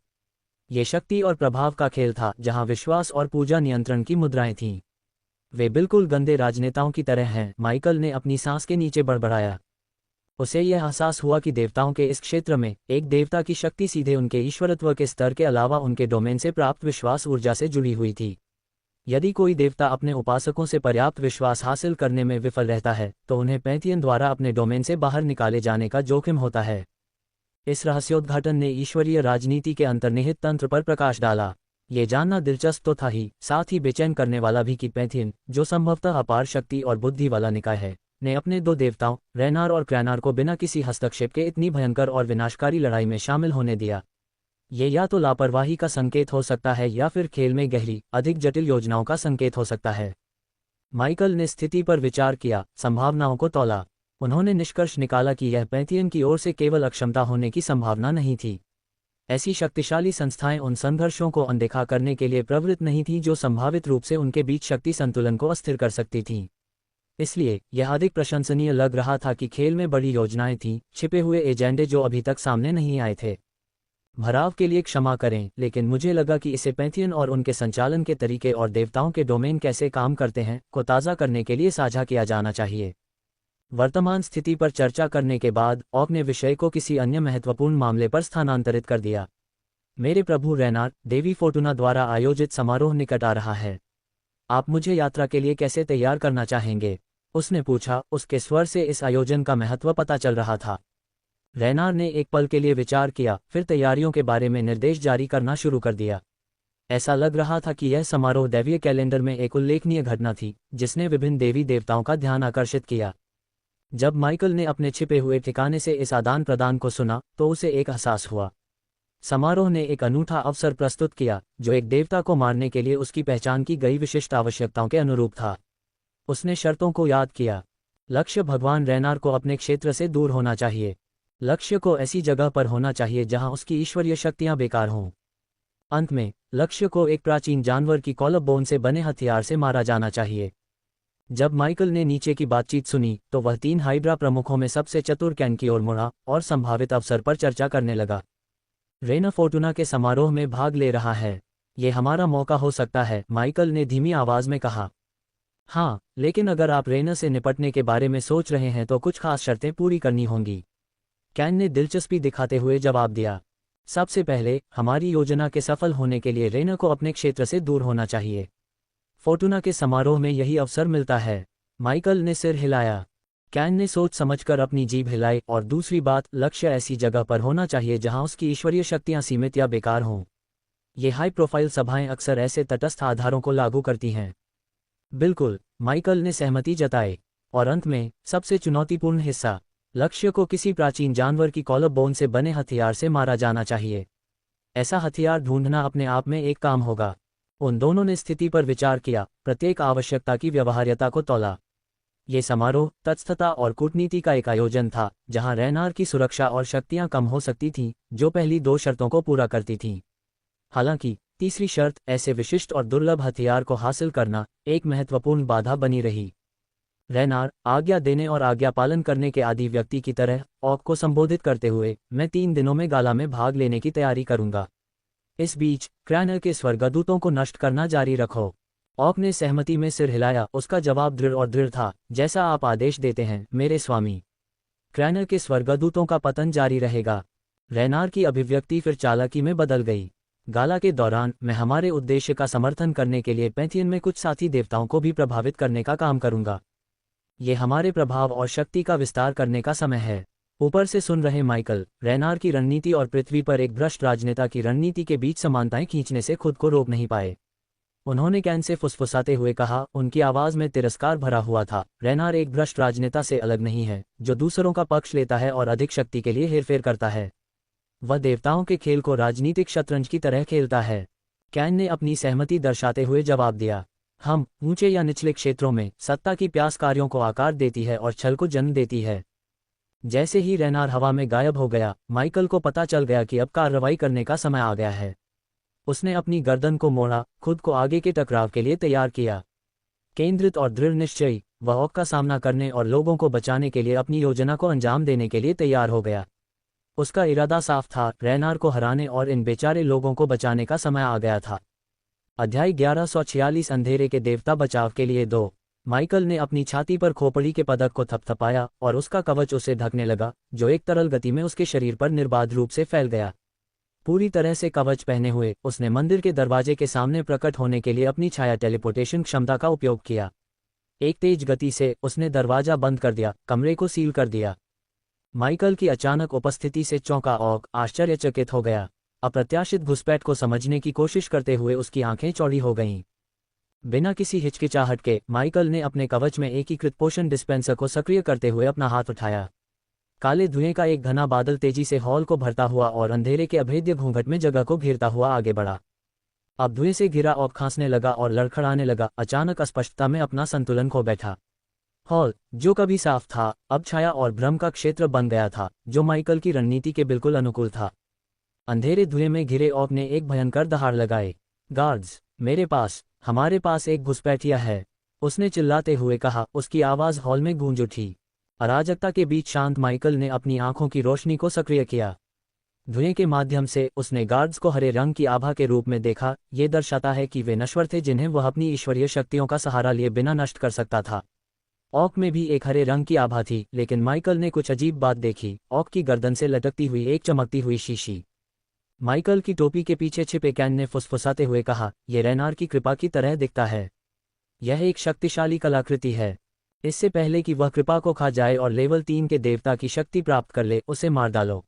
ये शक्ति और प्रभाव का खेल था, जहां विश्वास और पूजा नियंत्रण की मुद्राएं थीं। वे बिल्कुल गंदे राजनेताओं की तरह हैं, माइकल ने अपनी सांस के नीचे बड़बड़ाया। उसे यह एहसास हुआ कि देवताओं के इस क्षेत्र में एक देवता की शक्ति सीधे उनके ईश्वरत्व के स्तर के अलावा उनके डोमेन से प्राप्त विश्वास ऊर्जा से जुड़ी हुई थी। यदि कोई देवता अपने उपासकों से पर्याप्त विश्वास हासिल करने में विफल रहता है, तो उन्हें पैंथियन द्वारा अपने डोमेन से बाहर निकाले जाने का जोखिम होता है। इस रहस्योद्घाटन ने ईश्वरीय राजनीति के अंतर्निहित तंत्र पर प्रकाश डाला। ये जानना दिलचस्प तो था ही, साथ ही बेचैन करने वाला भी कि पैंथियन, जो संभवतः अपार शक्ति और बुद्धि वाला निकाय है, ने अपने दो देवताओं रेनार और क्रानार को बिना किसी हस्तक्षेप के इतनी भयंकर और विनाशकारी लड़ाई में शामिल होने दिया। ये या तो लापरवाही का संकेत हो सकता है या फिर खेल में गहरी, अधिक जटिल योजनाओं का संकेत हो सकता है। माइकल ने स्थिति पर विचार किया, संभावनाओं को तौला। उन्होंने निष्कर्ष निकाला कि यह पैंथियन की ओर से केवल अक्षमता होने की संभावना नहीं थी। ऐसी शक्तिशाली संस्थाएं उन संघर्षों को अनदेखा करने के लिए प्रवृत्त नहीं थीं जो संभावित रूप से उनके बीच शक्ति संतुलन को अस्थिर कर सकती थीं। इसलिए यह अधिक प्रशंसनीय लग रहा था कि खेल में बड़ी योजनाएं थीं, छिपे हुए एजेंडे जो अभी तक सामने नहीं आए थे। भराव के लिए क्षमा करें, लेकिन मुझे लगा कि इसे पैंथियन और उनके संचालन के तरीके और देवताओं के डोमेन कैसे काम करते हैं को ताज़ा करने के लिए साझा किया जाना चाहिए। वर्तमान स्थिति पर चर्चा करने के बाद ऑक ने विषय को किसी अन्य महत्वपूर्ण मामले पर स्थानांतरित कर दिया। मेरे प्रभु रेनार, देवी फोर्टुना द्वारा आयोजित समारोह निकट आ रहा है। आप मुझे यात्रा के लिए कैसे तैयार करना चाहेंगे? उसने पूछा। उसके स्वर से इस आयोजन का महत्व पता चल रहा था। रेनार ने एक पल के लिए विचार किया, फिर तैयारियों के बारे में निर्देश जारी करना शुरू कर दिया। ऐसा लग रहा था कि यह समारोह दैवीय कैलेंडर में एक उल्लेखनीय घटना थी, जिसने विभिन्न देवी देवताओं का ध्यान आकर्षित किया। जब माइकल ने अपने छिपे हुए ठिकाने से इस आदान प्रदान को सुना, तो उसे एक एहसास हुआ। समारोह ने एक अनूठा अवसर प्रस्तुत किया, जो एक देवता को मारने के लिए उसकी पहचान की गई विशिष्ट आवश्यकताओं के अनुरूप था। उसने शर्तों को याद किया। लक्ष्य भगवान रेनार को अपने क्षेत्र से दूर होना चाहिए। लक्ष्य को ऐसी जगह पर होना चाहिए जहां उसकी ईश्वरीय शक्तियां बेकार हों। अंत में लक्ष्य को एक प्राचीन जानवर की कॉलब बोन से बने हथियार से मारा जाना चाहिए। जब माइकल ने नीचे की बातचीत सुनी तो वह 3 हाइड्रा प्रमुखों में सबसे चतुर कैन की ओर मुड़ा और संभावित अवसर पर चर्चा करने लगा। रेना फोर्टुना के समारोह में भाग ले रहा है, ये हमारा मौका हो सकता है, माइकल ने धीमी आवाज में कहा। हाँ, लेकिन अगर आप रेना से निपटने के बारे में सोच रहे हैं तो कुछ खास शर्तें पूरी करनी होंगी, कैन ने दिलचस्पी दिखाते हुए जवाब दिया। सबसे पहले, हमारी योजना के सफल होने के लिए रेना को अपने क्षेत्र से दूर होना चाहिए। फोर्टुना के समारोह में यही अवसर मिलता है। माइकल ने सिर हिलाया। कैन ने सोच समझकर अपनी जीभ हिलाई। और दूसरी बात, लक्ष्य ऐसी जगह पर होना चाहिए जहां उसकी ईश्वरीय शक्तियां सीमित या बेकार हों। ये हाई प्रोफाइल सभाएं अक्सर ऐसे तटस्थ आधारों को लागू करती हैं। बिल्कुल, माइकल ने सहमति जताई। और अंत में सबसे चुनौतीपूर्ण हिस्सा, लक्ष्य को किसी प्राचीन जानवर की कॉलब बोन से बने हथियार से मारा जाना चाहिए। ऐसा हथियार ढूंढना अपने आप में एक काम होगा। उन दोनों ने स्थिति पर विचार किया, प्रत्येक आवश्यकता की व्यवहार्यता को तौला। ये समारोह तटस्थता और कूटनीति का एक आयोजन था जहां रेनार की सुरक्षा और शक्तियां कम हो सकती थीं, जो पहली 2 शर्तों को पूरा करती थीं। हालांकि तीसरी शर्त, ऐसे विशिष्ट और दुर्लभ हथियार को हासिल करना, एक महत्वपूर्ण बाधा बनी रही। रेनार, आज्ञा देने और आज्ञा पालन करने के आदि व्यक्ति की तरह, ऑक को संबोधित करते हुए, मैं 3 दिनों में गाला में भाग लेने की तैयारी करूंगा। इस बीच क्रैनर के स्वर्गदूतों को नष्ट करना जारी रखो। ऑक ने सहमति में सिर हिलाया। उसका जवाब दृढ़ और दृढ़ था, जैसा आप आदेश देते हैं मेरे स्वामी। क्रैनर के स्वर्गदूतों का पतन जारी रहेगा। रेनार की अभिव्यक्ति फिर चालाकी में बदल गई। गाला के दौरान मैं हमारे उद्देश्य का समर्थन करने के लिए पैंथियन में कुछ साथी देवताओं को भी प्रभावित करने का काम करूंगा। ये हमारे प्रभाव और शक्ति का विस्तार करने का समय है। ऊपर से सुन रहे माइकल, रेनार की रणनीति और पृथ्वी पर एक भ्रष्ट राजनेता की रणनीति के बीच समानताएं खींचने से खुद को रोक नहीं पाए। उन्होंने कैन से फुसफुसाते हुए कहा, उनकी आवाज में तिरस्कार भरा हुआ था, रेनार एक भ्रष्ट राजनेता से अलग नहीं है, जो दूसरों का पक्ष लेता है और अधिक शक्ति के लिए हेरफेर करता है। वह देवताओं के खेल को राजनीतिक शतरंज की तरह खेलता है। कैन ने अपनी सहमति दर्शाते हुए जवाब दिया, हम ऊंचे या निचले क्षेत्रों में सत्ता की प्यास कार्यों को आकार देती है और छल को जन्म देती है। जैसे ही रेनार हवा में गायब हो गया, माइकल को पता चल गया कि अब कार्रवाई करने का समय आ गया है। उसने अपनी गर्दन को मोड़ा, खुद को आगे के टकराव के लिए तैयार किया। केंद्रित और दृढ़ निश्चयी, वह ऑक का सामना करने और लोगों को बचाने के लिए अपनी योजना को अंजाम देने के लिए तैयार हो गया। उसका इरादा साफ था, रेनार को हराने और इन बेचारे लोगों को बचाने का समय आ गया था। अध्याय 1146 अंधेरे के देवता बचाव के लिए 2। माइकल ने अपनी छाती पर खोपड़ी के पदक को थपथपाया और उसका कवच उसे ढकने लगा, जो एक तरल गति में उसके शरीर पर निर्बाध रूप से फैल गया। पूरी तरह से कवच पहने हुए, उसने मंदिर के दरवाजे के सामने प्रकट होने के लिए अपनी छाया टेलीपोर्टेशन क्षमता का उपयोग किया। एक तेज गति से उसने दरवाजा बंद कर दिया, कमरे को सील कर दिया। माइकल की अचानक उपस्थिति से चौंका ऑक आश्चर्यचकित हो गया। अप्रत्याशित घुसपैठ को समझने की कोशिश करते हुए उसकी आंखें चौड़ी हो गईं। बिना किसी हिचकिचाहट के माइकल ने अपने कवच में एकीकृत पोषण डिस्पेंसर को सक्रिय करते हुए अपना हाथ उठाया। काले धुएं का एक घना बादल तेजी से हॉल को भरता हुआ और अंधेरे के अभेद्य घूंघट में जगह को घेरता हुआ आगे बढ़ा। अब धुएं से घिरा ऑक खांसने लगा और लड़खड़ाने लगा, अचानक अस्पष्टता में अपना संतुलन खो बैठा। हॉल, जो कभी साफ था, अब छाया और भ्रम का क्षेत्र बन गया था, जो माइकल की रणनीति के बिल्कुल अनुकूल था। अंधेरे धुएं में घिरे ऑक ने एक भयंकर दहाड़ लगाए। गार्ड्स, मेरे पास, हमारे पास एक घुसपैठिया है, उसने चिल्लाते हुए कहा। उसकी आवाज हॉल में गूंज उठी। अराजकता के बीच शांत माइकल ने अपनी आंखों की रोशनी को सक्रिय किया। धुएं के माध्यम से उसने गार्ड्स को हरे रंग की आभा के रूप में देखा। ये दर्शाता है कि वे नश्वर थे जिन्हें वह अपनी ईश्वरीय शक्तियों का सहारा लिए बिना नष्ट कर सकता था। ऑक में भी एक हरे रंग की आभा थी, लेकिन माइकल ने कुछ अजीब बात देखी। ऑक की गर्दन से लटकती हुई एक चमकती हुई शीशी। माइकल की टोपी के पीछे छिपे कैन ने फुसफुसाते हुए कहा, यह रेनार की कृपा की तरह दिखता है। यह एक शक्तिशाली कलाकृति है। इससे पहले कि वह कृपा को खा जाए और लेवल 3 के देवता की शक्ति प्राप्त कर ले, उसे मार डालो।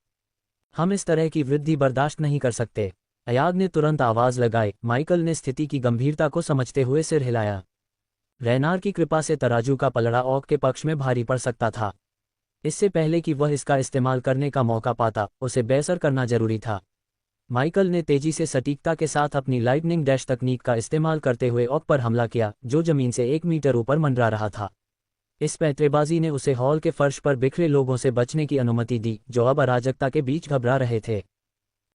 हम इस तरह की वृद्धि बर्दाश्त नहीं कर सकते। अयाग ने तुरंत आवाज लगाई। माइकल ने स्थिति की गंभीरता को समझते हुए सिर हिलाया। रेनार की कृपा से तराजू का पलड़ा ऑक के पक्ष में भारी पड़ सकता था। इससे पहले कि वह इसका इस्तेमाल करने का मौका पाता, उसे बेअसर करना जरूरी था। माइकल ने तेजी से सटीकता के साथ अपनी लाइटनिंग डैश तकनीक का इस्तेमाल करते हुए ऑक पर हमला किया, जो जमीन से 1 मीटर ऊपर मंडरा रहा था। इस पैंतरेबाजी ने उसे हॉल के फर्श पर बिखरे लोगों से बचने की अनुमति दी, जो अब अराजकता के बीच घबरा रहे थे।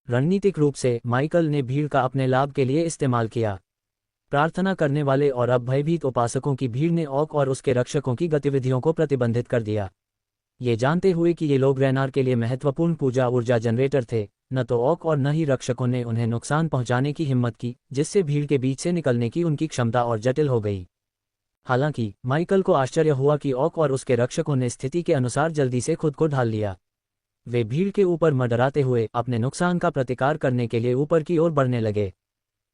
रणनीतिक रूप से माइकल ने भीड़ का अपने लाभ के लिए इस्तेमाल किया। प्रार्थना करने वाले और अब भयभीत उपासकों की भीड़ ने ऑक और उसके रक्षकों की गतिविधियों को प्रतिबंधित कर दिया। ये जानते हुए कि ये लोग रेनार के लिए महत्वपूर्ण पूजा ऊर्जा जनरेटर थे, न तो ऑक और न ही रक्षकों ने उन्हें नुकसान पहुंचाने की हिम्मत की, जिससे भीड़ के बीच से निकलने की उनकी क्षमता और जटिल हो गई। हालांकि माइकल को आश्चर्य हुआ कि ऑक और उसके रक्षकों ने स्थिति के अनुसार जल्दी से खुद को ढाल लिया। वे भीड़ के ऊपर मंडराते हुए अपने नुकसान का प्रतिकार करने के लिए ऊपर की ओर बढ़ने लगे।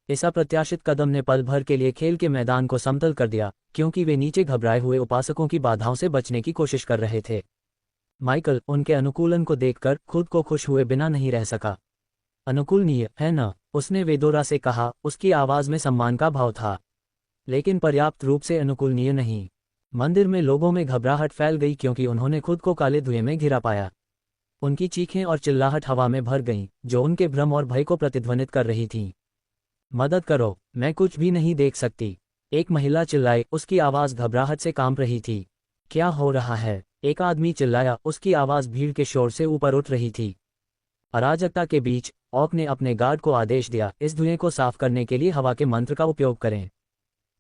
इस अप्रत्याशित कदम ने पल भर के लिए खेल के मैदान को समतल कर दिया, क्योंकि वे नीचे घबराए हुए उपासकों की बाधाओं से बचने की कोशिश कर रहे थे। माइकल उनके अनुकूलन को देखकर खुद को खुश हुए बिना नहीं रह सका। अनुकूलनीय है न? उसने वेदोरा से कहा, उसकी आवाज में सम्मान का भाव था, लेकिन पर्याप्त रूप से अनुकूलनीय नहीं। मंदिर में लोगों में घबराहट फैल गई क्योंकि उन्होंने खुद को काले धुएं में घिरा पाया। उनकी चीखें और चिल्लाहट हवा में भर गईं, जो उनके भ्रम और भय को प्रतिध्वनित कर रही थीं। मदद करो, मैं कुछ भी नहीं देख सकती, एक महिला चिल्लाई, उसकी आवाज घबराहट से कांप रही थी। क्या हो रहा है? एक आदमी चिल्लाया, उसकी आवाज भीड़ के शोर से ऊपर उठ रही थी। अराजकता के बीच ऑक ने अपने गार्ड को आदेश दिया, इस धुएं को साफ करने के लिए हवा के मंत्र का उपयोग करें।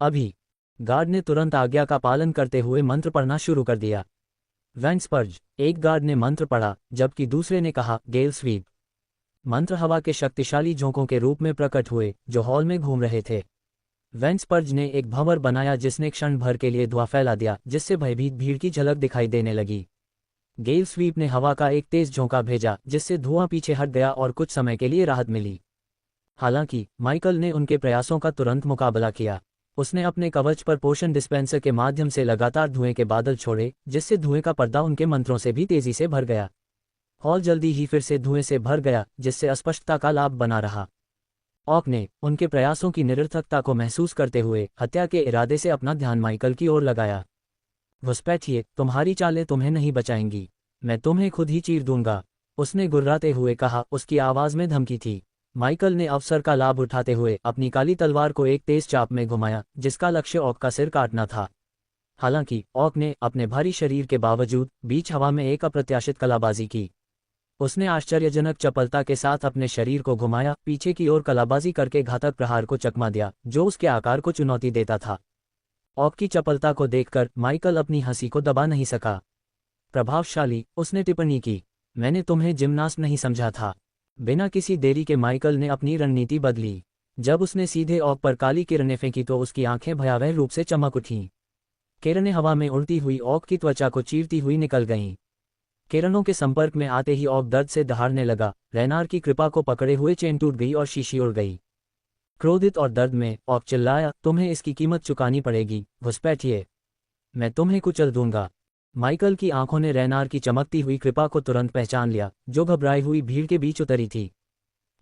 अभी। गार्ड ने तुरंत आज्ञा का पालन करते हुए मंत्र पढ़ना शुरू कर दिया। वैंसपर्ज, एक गार्ड ने मंत्र पढ़ा, जबकि दूसरे ने कहा, गेल स्वीप। मंत्र हवा के शक्तिशाली झोंकों के रूप में प्रकट हुए, जो हॉल में घूम रहे थे। वैंसपर्ज ने एक भंवर बनाया जिसने क्षण भर के लिए धुआं फैला दिया, जिससे भयभीत भीड़ की झलक दिखाई देने लगी। गेल स्वीप ने हवा का एक तेज झोंका भेजा, जिससे धुआं पीछे हट गया और कुछ समय के लिए राहत मिली। हालांकि माइकल ने उनके प्रयासों का तुरंत मुकाबला किया। उसने अपने कवच पर पोषण डिस्पेंसर के माध्यम से लगातार धुएं के बादल छोड़े, जिससे धुएं का पर्दा उनके मंत्रों से भी तेजी से भर गया। हॉल जल्दी ही फिर से धुएं से भर गया, जिससे अस्पष्टता का लाभ बना रहा। ऑक ने उनके प्रयासों की निरर्थकता को महसूस करते हुए हत्या के इरादे से अपना ध्यान माइकल की ओर लगाया। घुसपैठिए, तुम्हारी चालें तुम्हें नहीं बचाएंगी, मैं तुम्हें खुद ही चीर दूंगा, उसने गुर्राते हुए कहा, उसकी आवाज में धमकी थी। माइकल ने अवसर का लाभ उठाते हुए अपनी काली तलवार को एक तेज चाप में घुमाया, जिसका लक्ष्य ऑक का सिर काटना था। हालांकि ऑक ने अपने भारी शरीर के बावजूद बीच हवा में एक अप्रत्याशित कलाबाजी की। उसने आश्चर्यजनक चपलता के साथ अपने शरीर को घुमाया, पीछे की ओर कलाबाजी करके घातक प्रहार को चकमा दिया, जो उसके आकार को चुनौती देता था। ऑक की चपलता को देखकर माइकल अपनी हंसी को दबा नहीं सका। प्रभावशाली, उसने टिप्पणी की, मैंने तुम्हें जिम्नास्ट नहीं समझा था। बिना किसी देरी के माइकल ने अपनी रणनीति बदली। जब उसने सीधे ऑक पर काली किरणें फेंकी तो उसकी आंखें भयावह रूप से चमक उठीं। किरणें हवा में उड़ती हुई ऑक की त्वचा को चीरती हुई निकल गईं। किरणों के संपर्क में आते ही ऑक दर्द से दहाड़ने लगा। रेनार की कृपा को पकड़े हुए चेन टूट गई और शीशी उड़ गई। क्रोधित और दर्द में ऑक चिल्लाया, तुम्हें इसकी कीमत चुकानी पड़ेगी, घुसपैठिए, मैं तुम्हें कुचल दूंगा। माइकल की आंखों ने रेनार की चमकती हुई कृपा को तुरंत पहचान लिया, जो घबराई हुई भीड़ के बीच उतरी थी।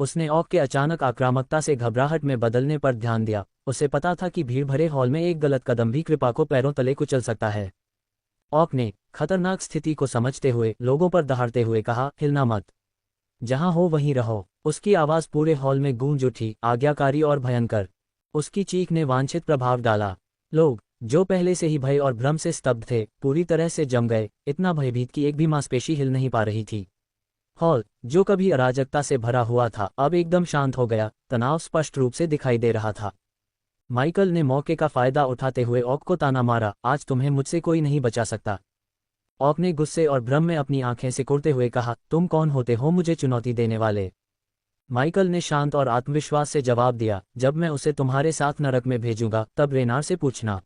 उसने ऑक के अचानक आक्रामकता से घबराहट में बदलने पर ध्यान दिया। उसे पता था कि भीड़ भरे हॉल में एक गलत कदम भी कृपा को पैरों तले कुचल सकता है। ऑक ने खतरनाक स्थिति को समझते हुए लोगों पर दहाड़ते हुए कहा, हिलना मत, जहां हो वहीं रहो। उसकी आवाज पूरे हॉल में गूंज उठी, आज्ञाकारी और भयंकर। उसकी चीख ने वांछित प्रभाव डाला। लोग, जो पहले से ही भय और भ्रम से स्तब्ध थे, पूरी तरह से जम गए, इतना भयभीत कि एक भी मांसपेशी हिल नहीं पा रही थी। हॉल, जो कभी अराजकता से भरा हुआ था, अब एकदम शांत हो गया। तनाव स्पष्ट रूप से दिखाई दे रहा था। माइकल ने मौके का फायदा उठाते हुए ऑक को ताना मारा, आज तुम्हें मुझसे कोई नहीं बचा सकता। ऑक ने गुस्से और भ्रम में अपनी आंखें सिकुड़ते हुए कहा, तुम कौन होते हो मुझे चुनौती देने वाले? माइकल ने शांत और आत्मविश्वास से जवाब दिया, जब मैं उसे तुम्हारे साथ नरक में भेजूंगा तब रेनार से पूछना।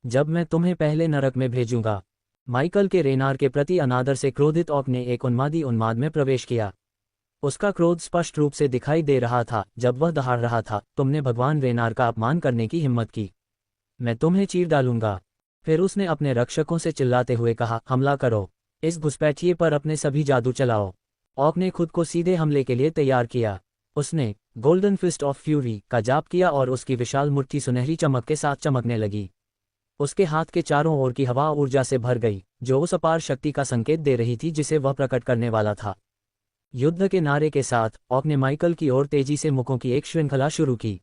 जब मैं तुम्हें पहले नरक में भेजूंगा। माइकल के रेनार के प्रति अनादर से क्रोधित ऑक ने एक उन्मादी उन्माद में प्रवेश किया। उसका क्रोध स्पष्ट रूप से दिखाई दे रहा था जब वह दहाड़ रहा था, तुमने भगवान रेनार का अपमान करने की हिम्मत की, मैं तुम्हें चीर डालूंगा। फिर उसने अपने रक्षकों से चिल्लाते हुए कहा, हमला करो, इस घुसपैठिए पर अपने सभी जादू चलाओ। ऑक ने खुद को सीधे हमले के लिए तैयार किया। उसने गोल्डन फिस्ट ऑफ फ्यूरी का जाप किया और उसकी विशाल मुट्ठी सुनहरी चमक के साथ चमकने लगी। उसके हाथ के चारों ओर की हवा ऊर्जा से भर गई, जो उस अपार शक्ति का संकेत दे रही थी जिसे वह प्रकट करने वाला था। युद्ध के नारे के साथ ऑक ने माइकल की ओर तेजी से मुखों की एक श्रृंखला शुरू की।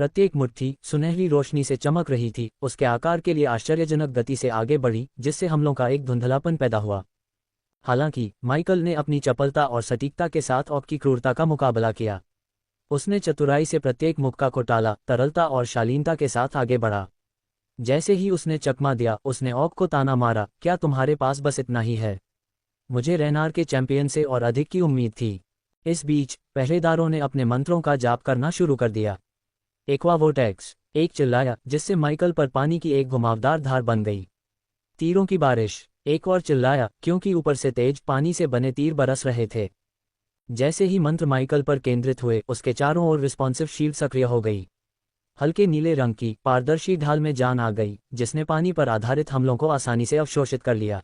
प्रत्येक मुट्ठी सुनहरी रोशनी से चमक रही थी, उसके आकार के लिए आश्चर्यजनक गति से आगे बढ़ी, जिससे हमलों का एक धुंधलापन पैदा हुआ। हालांकि माइकल ने अपनी चपलता और सटीकता के साथ ऑक की क्रूरता का मुकाबला किया। उसने चतुराई से प्रत्येक मुक्का को टाला, तरलता और शालीनता के साथ आगे बढ़ा। जैसे ही उसने चकमा दिया, उसने ऑक को ताना मारा, क्या तुम्हारे पास बस इतना ही है? मुझे रेनार के चैंपियन से और अधिक की उम्मीद थी। इस बीच पहरेदारों ने अपने मंत्रों का जाप करना शुरू कर दिया। एक्वावोटेक्स, एक चिल्लाया, जिससे माइकल पर पानी की एक घुमावदार धार बन गई। तीरों की बारिश, एक और चिल्लाया, क्योंकि ऊपर से तेज पानी से बने तीर बरस रहे थे। जैसे ही मंत्र माइकल पर केंद्रित हुए, उसके चारों ओर रिस्पॉन्सिव शील्ड सक्रिय हो गई। हल्के नीले रंग की पारदर्शी ढाल में जान आ गई, जिसने पानी पर आधारित हमलों को आसानी से अवशोषित कर लिया।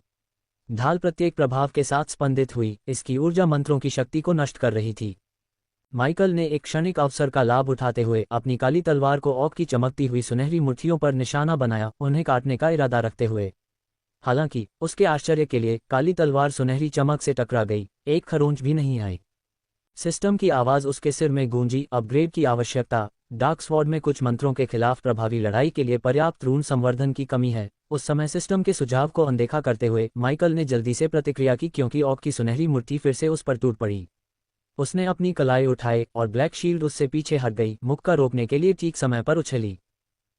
ढाल प्रत्येक प्रभाव के साथ स्पंदित हुई, इसकी ऊर्जा मंत्रों की शक्ति को नष्ट कर रही थी। माइकल ने एक क्षणिक अवसर का लाभ उठाते हुए अपनी काली तलवार को ऑक की चमकती हुई सुनहरी मुट्ठियों पर निशाना बनाया, उन्हें काटने का इरादा रखते हुए। हालांकि उसके आश्चर्य के लिए काली तलवार सुनहरी चमक से टकरा गई, एक खरोंच भी नहीं आई। सिस्टम की आवाज उसके सिर में गूंजी, अपग्रेड की आवश्यकता। डार्क स्वॉर्ड में कुछ मंत्रों के खिलाफ प्रभावी लड़ाई के लिए पर्याप्त रून संवर्धन की कमी है। उस समय सिस्टम के सुझाव को अनदेखा करते हुए माइकल ने जल्दी से प्रतिक्रिया की, क्योंकि ऑक की सुनहरी मुट्ठी फिर से उस पर टूट पड़ी। उसने अपनी कलाई उठाए और ब्लैक शील्ड उससे पीछे हट गई, मुक्का रोकने के लिए ठीक समय पर उछली।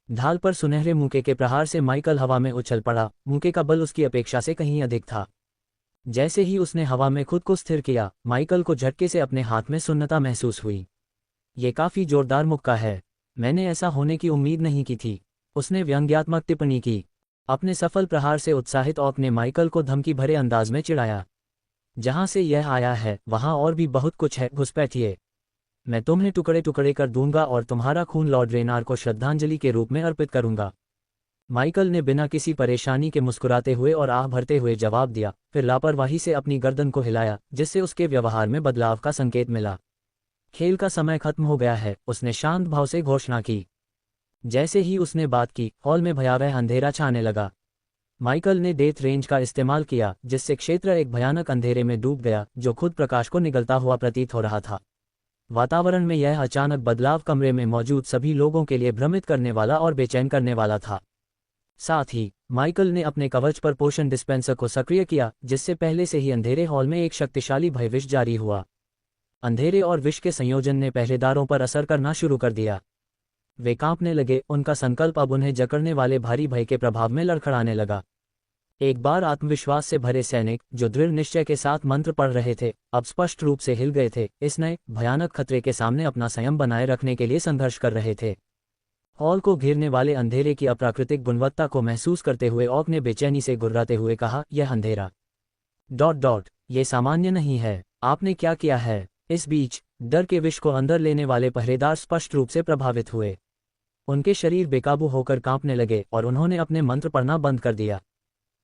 ढाल पर सुनहरे मुक्के के प्रहार से माइकल हवा में उछल पड़ा। मुक्के का बल उसकी अपेक्षा से कहीं अधिक था। जैसे ही उसने हवा में खुद को स्थिर किया, माइकल को झटके से अपने हाथ में सुन्नता महसूस हुई। ये काफी जोरदार मुक्का है, मैंने ऐसा होने की उम्मीद नहीं की थी, उसने व्यंग्यात्मक टिप्पणी की। अपने सफल प्रहार से उत्साहित ऑक ने माइकल को धमकी भरे अंदाज में चिढ़ाया। जहां से यह आया है वहां और भी बहुत कुछ है, घुसपैठिए। मैं तुम्हें टुकड़े टुकड़े कर दूंगा और तुम्हारा खून लॉर्ड रेनार को श्रद्धांजलि के रूप में अर्पित करूंगा। माइकल ने बिना किसी परेशानी के मुस्कुराते हुए और आह भरते हुए जवाब दिया, फिर लापरवाही से अपनी गर्दन को हिलाया, जिससे उसके व्यवहार में बदलाव का संकेत मिला। खेल का समय खत्म हो गया है, उसने शांत भाव से घोषणा की। जैसे ही उसने बात की, हॉल में भयावह अंधेरा छाने लगा। माइकल ने डेथ रेंज का इस्तेमाल किया, जिससे क्षेत्र एक भयानक अंधेरे में डूब गया, जो खुद प्रकाश को निगलता हुआ प्रतीत हो रहा था। वातावरण में यह अचानक बदलाव कमरे में मौजूद सभी लोगों के लिए भ्रमित करने वाला और बेचैन करने वाला था। साथ ही माइकल ने अपने कवच पर पोशन डिस्पेंसर को सक्रिय किया, जिससे पहले से ही अंधेरे हॉल में एक शक्तिशाली भयविष जारी हुआ। अंधेरे और विष के संयोजन ने पहरेदारों पर असर करना शुरू कर दिया। वे कांपने लगे, उनका संकल्प अब उन्हें जकड़ने वाले भारी भय के प्रभाव में लड़खड़ाने लगा। एक बार आत्मविश्वास से भरे सैनिक, जो दृढ़ निश्चय के साथ मंत्र पढ़ रहे थे, अब स्पष्ट रूप से हिल गए थे, इस नए भयानक खतरे के सामने अपना संयम बनाए रखने के लिए संघर्ष कर रहे थे। हॉल को घेरने वाले अंधेरे की अप्राकृतिक गुणवत्ता को महसूस करते हुए ऑक ने बेचैनी से गुर्राते हुए कहा, यह अंधेरा ये सामान्य नहीं है, आपने क्या किया है? इस बीच डर के विष को अंदर लेने वाले पहरेदार स्पष्ट रूप से प्रभावित हुए। उनके शरीर बेकाबू होकर कांपने लगे और उन्होंने अपने मंत्र पढ़ना बंद कर दिया।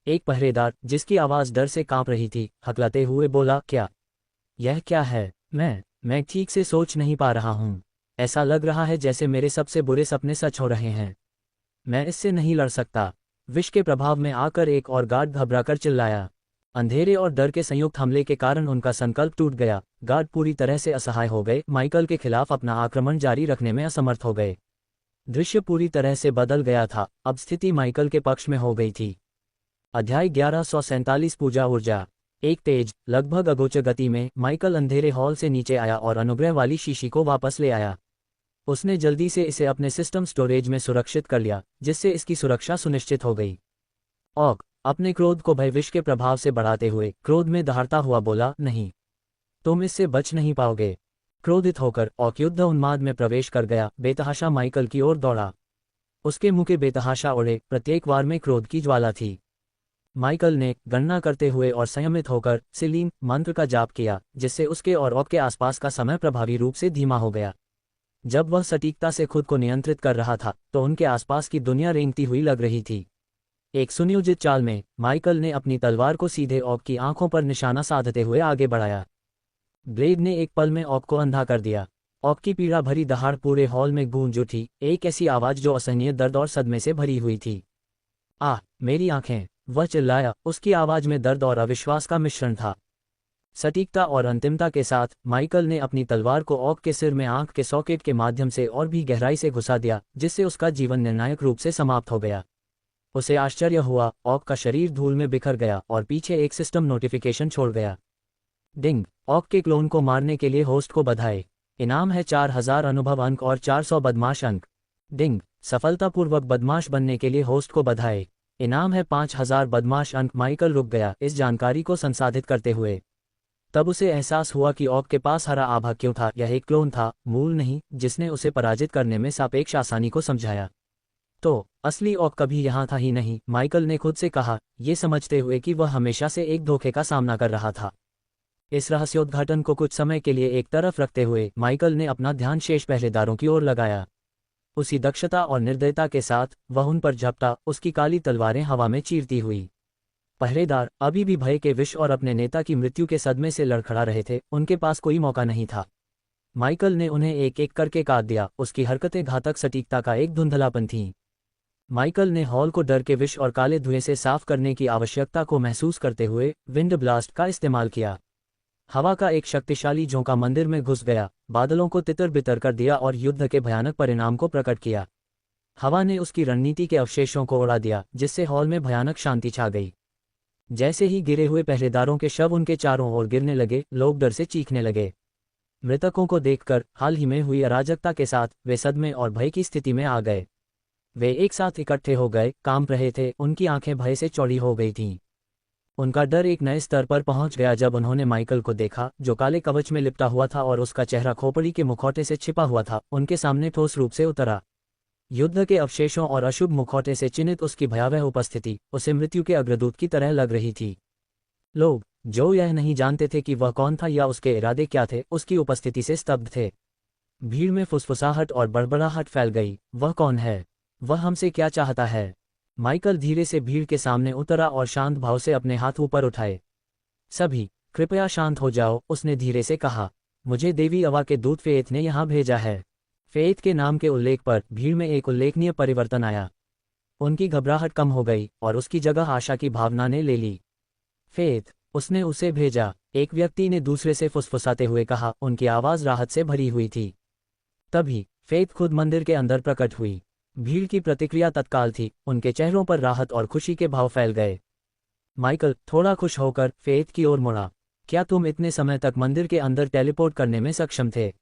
एक पहरेदार, जिसकी आवाज डर से कांप रही थी, हकलाते हुए बोला, क्या? यह क्या है? मैं ठीक से सोच नहीं पा रहा हूँ। ऐसा लग रहा है जैसे मेरे सबसे बुरे सपने सच हो रहे हैं। मैं इससे नहीं लड़ सकता। विष के प्रभाव में आकर एक और गार्ड घबराकर चिल्लाया। अंधेरे और डर के संयुक्त हमले के कारण उनका संकल्प टूट गया। गार्ड पूरी तरह से असहाय हो गए, माइकल के खिलाफ अपना आक्रमण जारी रखने में असमर्थ हो गए। दृश्य पूरी तरह से बदल गया था, अब स्थिति माइकल के पक्ष में हो गई थी। अध्याय 1147 पूजा ऊर्जा। एक तेज, लगभग अगोचर गति में माइकल अंधेरे हॉल से नीचे आया और अनुग्रह वाली शीशी को वापस ले आया। उसने जल्दी से इसे अपने सिस्टम स्टोरेज में सुरक्षित कर लिया, जिससे इसकी सुरक्षा सुनिश्चित हो गई। ऑक अपने क्रोध को भयविष के प्रभाव से बढ़ाते हुए क्रोध में दहाड़ता हुआ बोला, नहीं, तुम इससे बच नहीं पाओगे। क्रोधित होकर ऑक युद्ध उन्माद में प्रवेश कर गया, बेतहाशा माइकल की ओर दौड़ा। उसके मुंह के बेतहाशा उड़े, प्रत्येक वार में क्रोध की ज्वाला थी। माइकल ने गणना करते हुए और संयमित होकर सिलीम मंत्र का जाप किया, जिससे उसके और ऑक के आसपास का समय प्रभावी रूप से धीमा हो गया। जब वह सटीकता से खुद को नियंत्रित कर रहा था, तो उनके आसपास की दुनिया रेंगती हुई लग रही थी। एक सुनियोजित चाल में माइकल ने अपनी तलवार को सीधे ऑक की आंखों पर निशाना साधते हुए आगे बढ़ाया। ब्लेड ने एक पल में ऑक को अंधा कर दिया। ऑक की पीड़ा भरी दहाड़ पूरे हॉल में गूंज उठी, एक ऐसी आवाज जो असहनीय दर्द और सदमे से भरी हुई थी। आह, मेरी आंखें! वह चिल्लाया, उसकी आवाज में दर्द और अविश्वास का मिश्रण था। सटीकता और अंतिमता के साथ माइकल ने अपनी तलवार को ऑक के सिर में आंख के सॉकेट के माध्यम से और भी गहराई से घुसा दिया, जिससे उसका जीवन निर्णायक रूप से समाप्त हो गया। उसे आश्चर्य हुआ, ऑक का शरीर धूल में बिखर गया और पीछे एक सिस्टम नोटिफिकेशन छोड़ गया। डिंग, ऑक के क्लोन को मारने के लिए होस्ट को बधाई। इनाम है 4000 अनुभव अंक और 400 बदमाश अंक। डिंग, सफलतापूर्वक बदमाश बनने के लिए होस्ट को बधाई। इनाम है 5000 बदमाश अंक। माइकल रुक गया इस जानकारी को संसाधित करते हुए। तब उसे एहसास हुआ कि ऑक के पास हरा आभा क्यों था। यह एक क्लोन था, मूल नहीं, जिसने उसे पराजित करने में सापेक्ष आसानी को समझाया। तो असली ऑक कभी यहाँ था ही नहीं, माइकल ने खुद से कहा, ये समझते हुए कि वह हमेशा से एक धोखे का सामना कर रहा था। इस रहस्योद्घाटन को कुछ समय के लिए एक तरफ रखते हुए माइकल ने अपना ध्यान शेष पहरेदारों की ओर लगाया। उसी दक्षता और निर्दयता के साथ वह उन पर झपटा, उसकी काली तलवारें हवा में चीरती हुई। पहरेदार अभी भी भय के विष और अपने नेता की मृत्यु के सदमे से लड़खड़ा रहे थे, उनके पास कोई मौका नहीं था। माइकल ने उन्हें एक एक करके काट दिया, उसकी हरकतें घातक सटीकता का एक धुंधलापन थीं। माइकल ने हॉल को डर के विष और काले धुएं से साफ करने की आवश्यकता को महसूस करते हुए विंड ब्लास्ट का इस्तेमाल किया। हवा का एक शक्तिशाली झोंका मंदिर में घुस गया, बादलों को तितर बितर कर दिया और युद्ध के भयानक परिणाम को प्रकट किया। हवा ने उसकी रणनीति के अवशेषों को उड़ा दिया, जिससे हॉल में भयानक शांति छा गई। जैसे ही गिरे हुए पहरेदारों के शव उनके चारों ओर गिरने लगे, लोग डर से चीखने लगे। मृतकों को देखकर हाल ही में हुई अराजकता के साथ वे सदमे और भय की स्थिति में आ गए। वे एक साथ इकट्ठे हो गए, कांप रहे थे, उनकी आंखें भय से चौड़ी हो गई थीं। उनका डर एक नए स्तर पर पहुंच गया जब उन्होंने माइकल को देखा, जो काले कवच में लिपटा हुआ था और उसका चेहरा खोपड़ी के मुखौटे से छिपा हुआ था, उनके सामने ठोस रूप से उतरा। युद्ध के अवशेषों और अशुभ मुखौटे से चिन्हित उसकी भयावह उपस्थिति उसे मृत्यु के अग्रदूत की तरह लग रही थी। लोग, जो यह नहीं जानते थे कि वह कौन था या उसके इरादे क्या थे, उसकी उपस्थिति से स्तब्ध थे। भीड़ में फुसफुसाहट और बड़बड़ाहट फैल गई। वह कौन है? वह हमसे क्या चाहता है? माइकल धीरे से भीड़ के सामने उतरा और शांत भाव से अपने हाथ ऊपर उठाए। सभी, कृपया शांत हो जाओ, उसने धीरे से कहा। मुझे देवी अवा के दूत फेथ ने यहाँ भेजा है। फेथ के नाम के उल्लेख पर भीड़ में एक उल्लेखनीय परिवर्तन आया। उनकी घबराहट कम हो गई और उसकी जगह आशा की भावना ने ले ली। फेथ, उसने उसे भेजा, एक व्यक्ति ने दूसरे से फुसफुसाते हुए कहा, उनकी आवाज़ राहत से भरी हुई थी। तभी फेथ खुद मंदिर के अंदर प्रकट हुई। भीड़ की प्रतिक्रिया तत्काल थी, उनके चेहरों पर राहत और खुशी के भाव फैल गए। माइकल थोड़ा खुश होकर फेथ की ओर मुड़ा। क्या तुम इतने समय तक मंदिर के अंदर टेलीपोर्ट करने में सक्षम थे?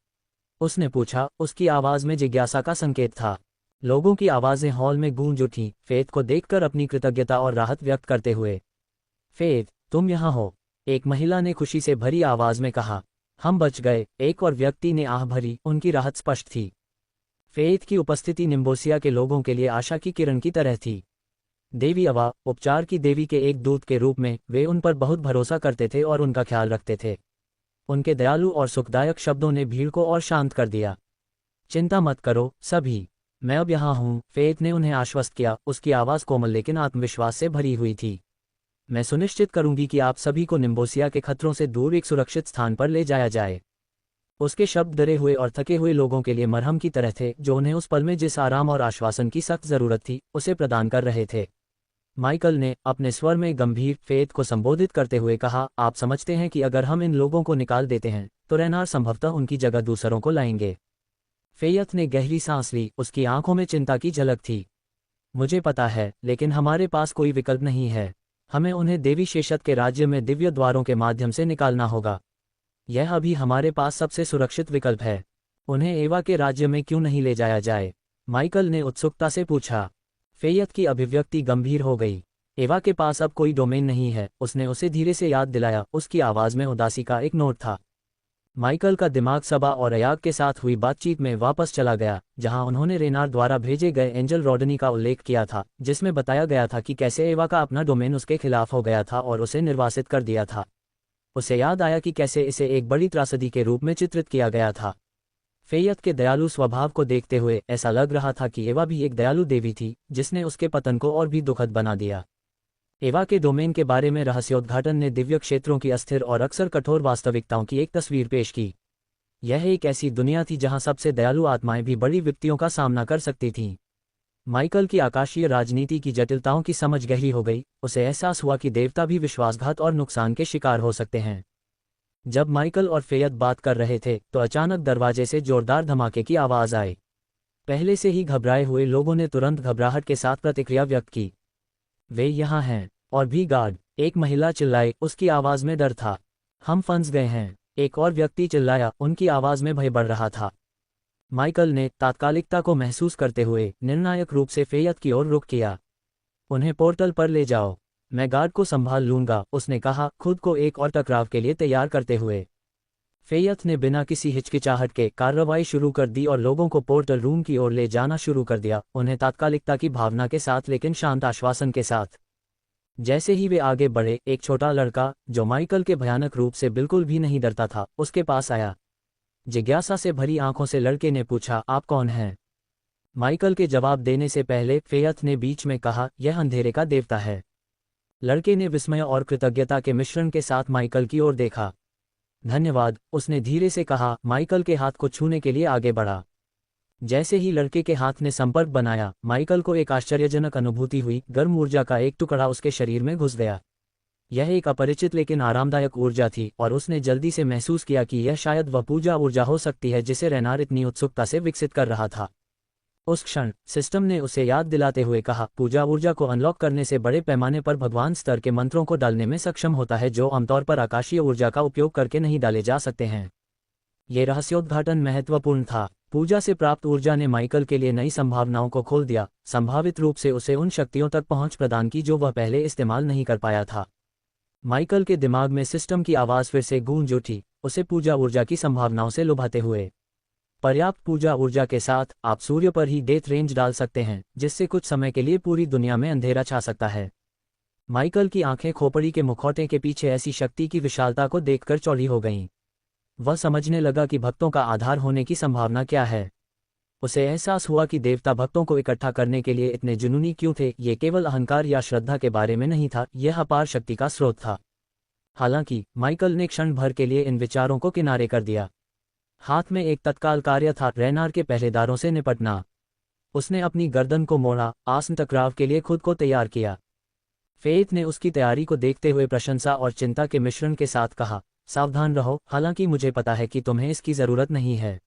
उसने पूछा, उसकी आवाज़ में जिज्ञासा का संकेत था। लोगों की आवाज़ें हॉल में गूंज उठीं, फेथ को देखकर अपनी कृतज्ञता और राहत व्यक्त करते हुए। फेथ, तुम यहाँ हो, एक महिला ने खुशी से भरी आवाज़ में कहा। हम बच गए, एक और व्यक्ति ने आह भरी, उनकी राहत स्पष्ट थी। फेथ की उपस्थिति निम्बोसिया के लोगों के लिए आशा की किरण की तरह थी। देवी अवा, उपचार की देवी के एक दूत के रूप में, वे उन पर बहुत भरोसा करते थे और उनका ख्याल रखते थे। उनके दयालु और सुखदायक शब्दों ने भीड़ को और शांत कर दिया। चिंता मत करो सभी, मैं अब यहाँ हूँ, फेथ ने उन्हें आश्वस्त किया, उसकी आवाज़ कोमल लेकिन आत्मविश्वास से भरी हुई थी। मैं सुनिश्चित करूंगी कि आप सभी को निम्बोसिया के खतरों से दूर एक सुरक्षित स्थान पर ले जाया जाए। उसके शब्द डरे हुए और थके हुए लोगों के लिए मरहम की तरह थे, जो उन्हें उस पल में जिस आराम और आश्वासन की सख्त जरूरत थी, उसे प्रदान कर रहे थे। माइकल ने अपने स्वर में गंभीर फेथ को संबोधित करते हुए कहा, आप समझते हैं कि अगर हम इन लोगों को निकाल देते हैं तो रेनार संभवतः उनकी जगह दूसरों को लाएंगे। फेयथ ने गहरी सांस ली, उसकी आंखों में चिंता की झलक थी। मुझे पता है, लेकिन हमारे पास कोई विकल्प नहीं है। हमें उन्हें देवी शेषत के राज्य में दिव्य द्वारों के माध्यम से निकालना होगा। यह अभी हमारे पास सबसे सुरक्षित विकल्प है। उन्हें एवा के राज्य में क्यों नहीं ले जाया जाए? माइकल ने उत्सुकता से पूछा। फेयथ की अभिव्यक्ति गंभीर हो गई। एवा के पास अब कोई डोमेन नहीं है, उसने उसे धीरे से याद दिलाया, उसकी आवाज़ में उदासी का एक नोट था। माइकल का दिमाग सबा और अयाग के साथ हुई बातचीत में वापस चला गया, जहां उन्होंने रेनार द्वारा भेजे गए एंजल रॉडनी का उल्लेख किया था, जिसमें बताया गया था कि कैसे एवा का अपना डोमेन उसके खिलाफ हो गया था और उसे निर्वासित कर दिया था। उसे याद आया कि कैसे इसे एक बड़ी त्रासदी के रूप में चित्रित किया गया था। फेयथ के दयालु स्वभाव को देखते हुए ऐसा लग रहा था कि एवा भी एक दयालु देवी थी, जिसने उसके पतन को और भी दुखद बना दिया। एवा के डोमेन के बारे में रहस्योद्घाटन ने दिव्य क्षेत्रों की अस्थिर और अक्सर कठोर वास्तविकताओं की एक तस्वीर पेश की। यह एक ऐसी दुनिया थी जहां सबसे दयालु आत्माएं भी बड़ी विपत्तियों का सामना कर सकती थीं। माइकल की आकाशीय राजनीति की जटिलताओं की समझ गहरी हो गई, उसे एहसास हुआ कि देवता भी विश्वासघात और नुकसान के शिकार हो सकते हैं। जब माइकल और फेयत बात कर रहे थे तो अचानक दरवाजे से जोरदार धमाके की आवाज़ आई। पहले से ही घबराए हुए लोगों ने तुरंत घबराहट के साथ प्रतिक्रिया व्यक्त की। वे यहाँ हैं, और भी गार्ड, एक महिला चिल्लाई, उसकी आवाज़ में डर था। हम फंस गए हैं, एक और व्यक्ति चिल्लाया, उनकी आवाज़ में भय बढ़ रहा था। माइकल ने तात्कालिकता को महसूस करते हुए निर्णायक रूप से फेयत की ओर रुख किया। उन्हें पोर्टल पर ले जाओ, मैं गार्ड को संभाल लूंगा, उसने कहा, खुद को एक और टकराव के लिए तैयार करते हुए। फेयत ने बिना किसी हिचकिचाहट के कार्रवाई शुरू कर दी और लोगों को पोर्टल रूम की ओर ले जाना शुरू कर दिया, उन्हें तात्कालिकता की भावना के साथ लेकिन शांत आश्वासन के साथ। जैसे ही वे आगे बढ़े, एक छोटा लड़का, जो माइकल के भयानक रूप से बिल्कुल भी नहीं डरता था, उसके पास आया। जिज्ञासा से भरी आंखों से लड़के ने पूछा, आप कौन हैं? माइकल के जवाब देने से पहले फेयत ने बीच में कहा, यह अंधेरे का देवता है। लड़के ने विस्मय और कृतज्ञता के मिश्रण के साथ माइकल की ओर देखा। धन्यवाद, उसने धीरे से कहा, माइकल के हाथ को छूने के लिए आगे बढ़ा। जैसे ही लड़के के हाथ ने संपर्क बनाया, माइकल को एक आश्चर्यजनक अनुभूति हुई, गर्म ऊर्जा का एक टुकड़ा उसके शरीर में घुस गया। यह एक अपरिचित लेकिन आरामदायक ऊर्जा थी और उसने जल्दी से महसूस किया कि यह शायद वह पूजा ऊर्जा हो सकती है जिसे रेनार इतनी उत्सुकता से विकसित कर रहा था। उस क्षण सिस्टम ने उसे याद दिलाते हुए कहा, पूजा ऊर्जा को अनलॉक करने से बड़े पैमाने पर भगवान स्तर के मंत्रों को डालने में सक्षम होता है, जो आमतौर पर आकाशीय ऊर्जा का उपयोग करके नहीं डाले जा सकते हैं। ये रहस्योद्घाटन महत्वपूर्ण था। पूजा से प्राप्त ऊर्जा ने माइकल के लिए नई संभावनाओं को खोल दिया, संभावित रूप से उसे उन शक्तियों तक पहुंच प्रदान की जो वह पहले इस्तेमाल नहीं कर पाया था। माइकल के दिमाग में सिस्टम की आवाज़ फिर से गूंज उठी, उसे पूजा ऊर्जा की संभावनाओं से लुभाते हुए। पर्याप्त पूजा ऊर्जा के साथ आप सूर्य पर ही डेथ रेंज डाल सकते हैं, जिससे कुछ समय के लिए पूरी दुनिया में अंधेरा छा सकता है। माइकल की आंखें खोपड़ी के मुखौटे के पीछे ऐसी शक्ति की विशालता को देखकर चौड़ी हो गईं। वह समझने लगा कि भक्तों का आधार होने की संभावना क्या है। उसे एहसास हुआ कि देवता भक्तों को इकट्ठा करने के लिए इतने जुनूनी क्यों थे। ये केवल अहंकार या श्रद्धा के बारे में नहीं था, यह अपार शक्ति का स्रोत था। हालांकि माइकल ने क्षण भर के लिए इन विचारों को किनारे कर दिया। हाथ में एक तत्काल कार्य था, रेनार के पहरेदारों से निपटना। उसने अपनी गर्दन को मोड़ा, आसन टकराव के लिए खुद को तैयार किया। फेथ ने उसकी तैयारी को देखते हुए प्रशंसा और चिंता के मिश्रण के साथ कहा, सावधान रहो, हालांकि मुझे पता है कि तुम्हें इसकी ज़रूरत नहीं है।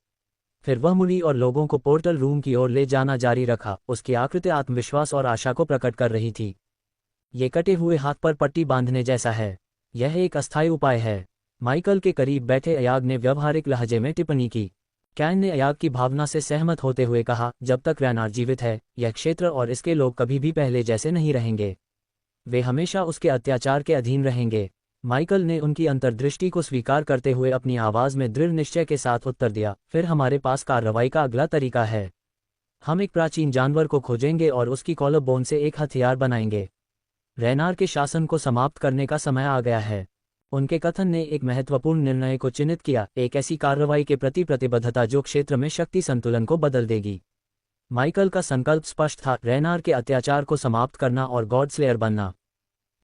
फिर वह मुड़ी और लोगों को पोर्टल रूम की ओर ले जाना जारी रखा। उसकी आकृति आत्मविश्वास और आशा को प्रकट कर रही थी। ये कटे हुए हाथ पर पट्टी बांधने जैसा है। यह एक अस्थायी उपाय है। माइकल के करीब बैठे अयाग ने व्यवहारिक लहजे में टिप्पणी की। कैन ने अयाग की भावना से सहमत होते हुए कहा, जब तक रेनार जीवित है, यह क्षेत्र और इसके लोग कभी भी पहले जैसे नहीं रहेंगे। वे हमेशा उसके अत्याचार के अधीन रहेंगे। माइकल ने उनकी अंतर्दृष्टि को स्वीकार करते हुए अपनी आवाज़ में दृढ़ निश्चय के साथ उत्तर दिया, फिर हमारे पास कार्रवाई का अगला तरीका है। हम एक प्राचीन जानवर को खोजेंगे और उसकी कॉलर बोन से एक हथियार बनाएंगे। रेनार के शासन को समाप्त करने का समय आ गया है। उनके कथन ने एक महत्वपूर्ण निर्णय को चिन्हित किया, एक ऐसी कार्रवाई के प्रति प्रतिबद्धता जो क्षेत्र में शक्ति संतुलन को बदल देगी। माइकल का संकल्प स्पष्ट था, रेनार के अत्याचार को समाप्त करना और गॉड स्लेयर बनना।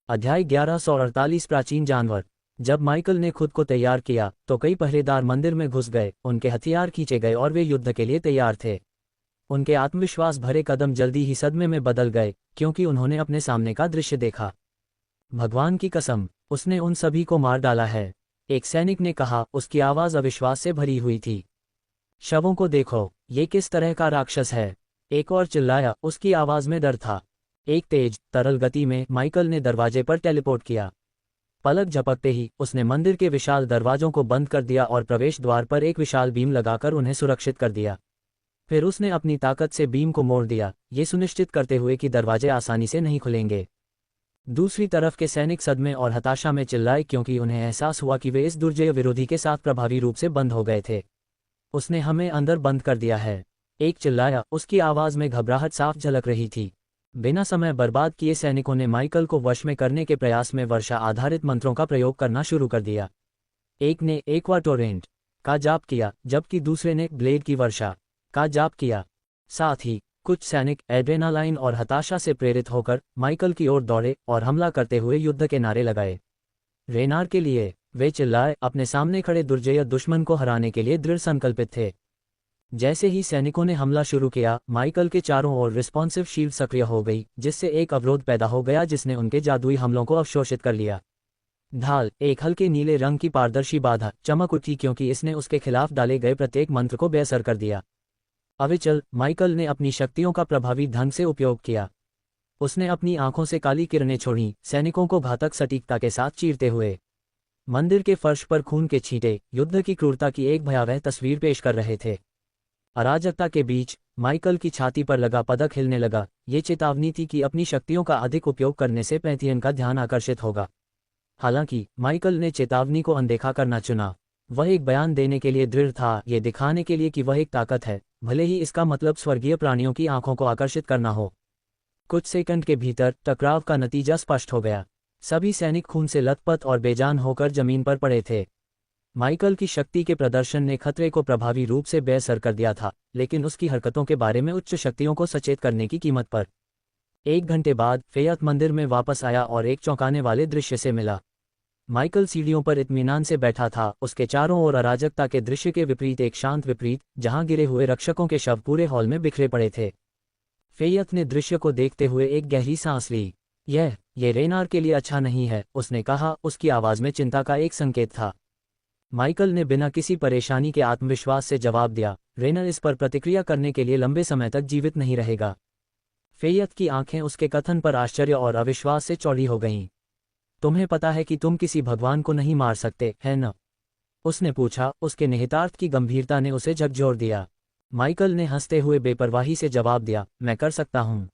अध्याय 1148 प्राचीन जानवर। जब माइकल ने खुद को तैयार किया तो कई पहरेदार मंदिर में घुस गए, उनके हथियार खींचे गए और वे युद्ध के लिए तैयार थे। उनके आत्मविश्वास भरे कदम जल्दी ही सदमे में बदल गए, क्योंकि उन्होंने अपने सामने का दृश्य देखा। भगवान की कसम, उसने उन सभी को मार डाला है, एक सैनिक ने कहा, उसकी आवाज़ अविश्वास से भरी हुई थी। शवों को देखो, ये किस तरह का राक्षस है, एक और चिल्लाया, उसकी आवाज़ में डर था। एक तेज तरल गति में माइकल ने दरवाजे पर टेलीपोर्ट किया। पलक झपकते ही उसने मंदिर के विशाल दरवाजों को बंद कर दिया और प्रवेश द्वार पर एक विशाल बीम लगाकर उन्हें सुरक्षित कर दिया। फिर उसने अपनी ताकत से बीम को मोड़ दिया, ये सुनिश्चित करते हुए कि दरवाजे आसानी से नहीं खुलेंगे। दूसरी तरफ के सैनिक सदमे और हताशा में चिल्लाए, क्योंकि उन्हें एहसास हुआ कि वे इस दुर्जय विरोधी के साथ प्रभावी रूप से बंद हो गए थे। उसने हमें अंदर बंद कर दिया है, एक चिल्लाया, उसकी आवाज़ में घबराहट साफ झलक रही थी। बिना समय बर्बाद किए सैनिकों ने माइकल को वश में करने के प्रयास में वर्षा आधारित मंत्रों का प्रयोग करना शुरू कर दिया। एक ने एक्वा टोरेंट का जाप किया, जबकि दूसरे ने ब्लेड की वर्षा का जाप किया। साथ ही कुछ सैनिक एड्रेनालाइन और हताशा से प्रेरित होकर माइकल की ओर दौड़े और हमला करते हुए युद्ध के नारे लगाए। रेनार के लिए, वे चिल्लाए, अपने सामने खड़े दुर्जय दुश्मन को हराने के लिए दृढ़ संकल्पित थे। जैसे ही सैनिकों ने हमला शुरू किया, माइकल के चारों ओर रिस्पॉन्सिव शील्ड सक्रिय हो गई, जिससे एक अवरोध पैदा हो गया जिसने उनके जादुई हमलों को अवशोषित कर लिया। ढाल एक हल्के नीले रंग की पारदर्शी बाधा चमक उठी क्योंकि इसने उसके खिलाफ डाले गए प्रत्येक मंत्र को बेअसर कर दिया। अविचल माइकल ने अपनी शक्तियों का प्रभावी ढंग से उपयोग किया। उसने अपनी आंखों से काली किरणें छोड़ी, सैनिकों को घातक सटीकता के साथ चीरते हुए। मंदिर के फर्श पर खून के छींटे युद्ध की क्रूरता की एक भयावह तस्वीर पेश कर रहे थे। अराजकता के बीच माइकल की छाती पर लगा पदक हिलने लगा। ये चेतावनी थी कि अपनी शक्तियों का अधिक उपयोग करने से पैंथियन का ध्यान आकर्षित होगा। हालांकि माइकल ने चेतावनी को अनदेखा करना चुना। वह एक बयान देने के लिए दृढ़ था, ये दिखाने के लिए कि वह एक ताकत है, भले ही इसका मतलब स्वर्गीय प्राणियों की आंखों को आकर्षित करना हो। कुछ सेकंड के भीतर टकराव का नतीजा स्पष्ट हो गया। सभी सैनिक खून से लथपथ और बेजान होकर जमीन पर पड़े थे। माइकल की शक्ति के प्रदर्शन ने खतरे को प्रभावी रूप से बेअसर कर दिया था, लेकिन उसकी हरकतों के बारे में उच्च शक्तियों को सचेत करने की कीमत पर। 1 घंटे बाद फेयत मंदिर में वापस आया और एक चौंकाने वाले दृश्य से मिला। माइकल सीढ़ियों पर इत्मीनान से बैठा था। उसके चारों ओर अराजकता के दृश्य के विपरीत एक शांत विपरीत, जहां गिरे हुए रक्षकों के शव पूरे हॉल में बिखरे पड़े थे। फेयत ने दृश्य को देखते हुए एक गहरी सांस ली। ये रेनार के लिए अच्छा नहीं है, उसने कहा। उसकी आवाज में चिंता का एक संकेत था। माइकल ने बिना किसी परेशानी के आत्मविश्वास से जवाब दिया, रेनर इस पर प्रतिक्रिया करने के लिए लंबे समय तक जीवित नहीं रहेगा। फेयत की आंखें उसके कथन पर आश्चर्य और अविश्वास से चौड़ी हो गईं। तुम्हें पता है कि तुम किसी भगवान को नहीं मार सकते, है न? उसने पूछा। उसके निहितार्थ की गंभीरता ने उसे झकझोर दिया। माइकल ने हंसते हुए बेपरवाही से जवाब दिया, मैं कर सकता हूं।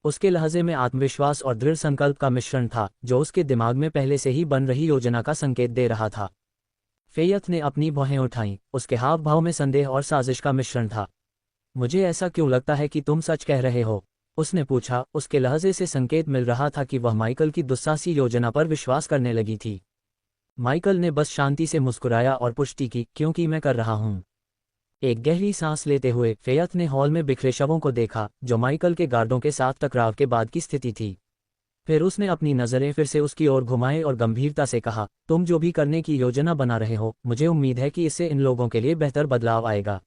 उसके लहजे में आत्मविश्वास और दृढ़ संकल्प का मिश्रण था, जो उसके दिमाग में पहले से ही बन रही योजना का संकेत दे रहा था। फेयत ने अपनी भौहें उठाईं। उसके हाव भाव में संदेह और साजिश का मिश्रण था। मुझे ऐसा क्यों लगता है कि तुम सच कह रहे हो? उसने पूछा। उसके लहजे से संकेत मिल रहा था कि वह माइकल की दुस्साहसी योजना पर विश्वास करने लगी थी। माइकल ने बस शांति से मुस्कुराया और पुष्टि की, क्योंकि मैं कर रहा हूं। एक गहरी सांस लेते हुए फेयत ने हॉल में बिखरे शवों को देखा, जो माइकल के गार्डों के साथ टकराव के बाद की स्थिति थी। फिर उसने अपनी नजरें फिर से उसकी ओर घुमाए और गंभीरता से कहा, तुम जो भी करने की योजना बना रहे हो, मुझे उम्मीद है कि इससे इन लोगों के लिए बेहतर बदलाव आएगा।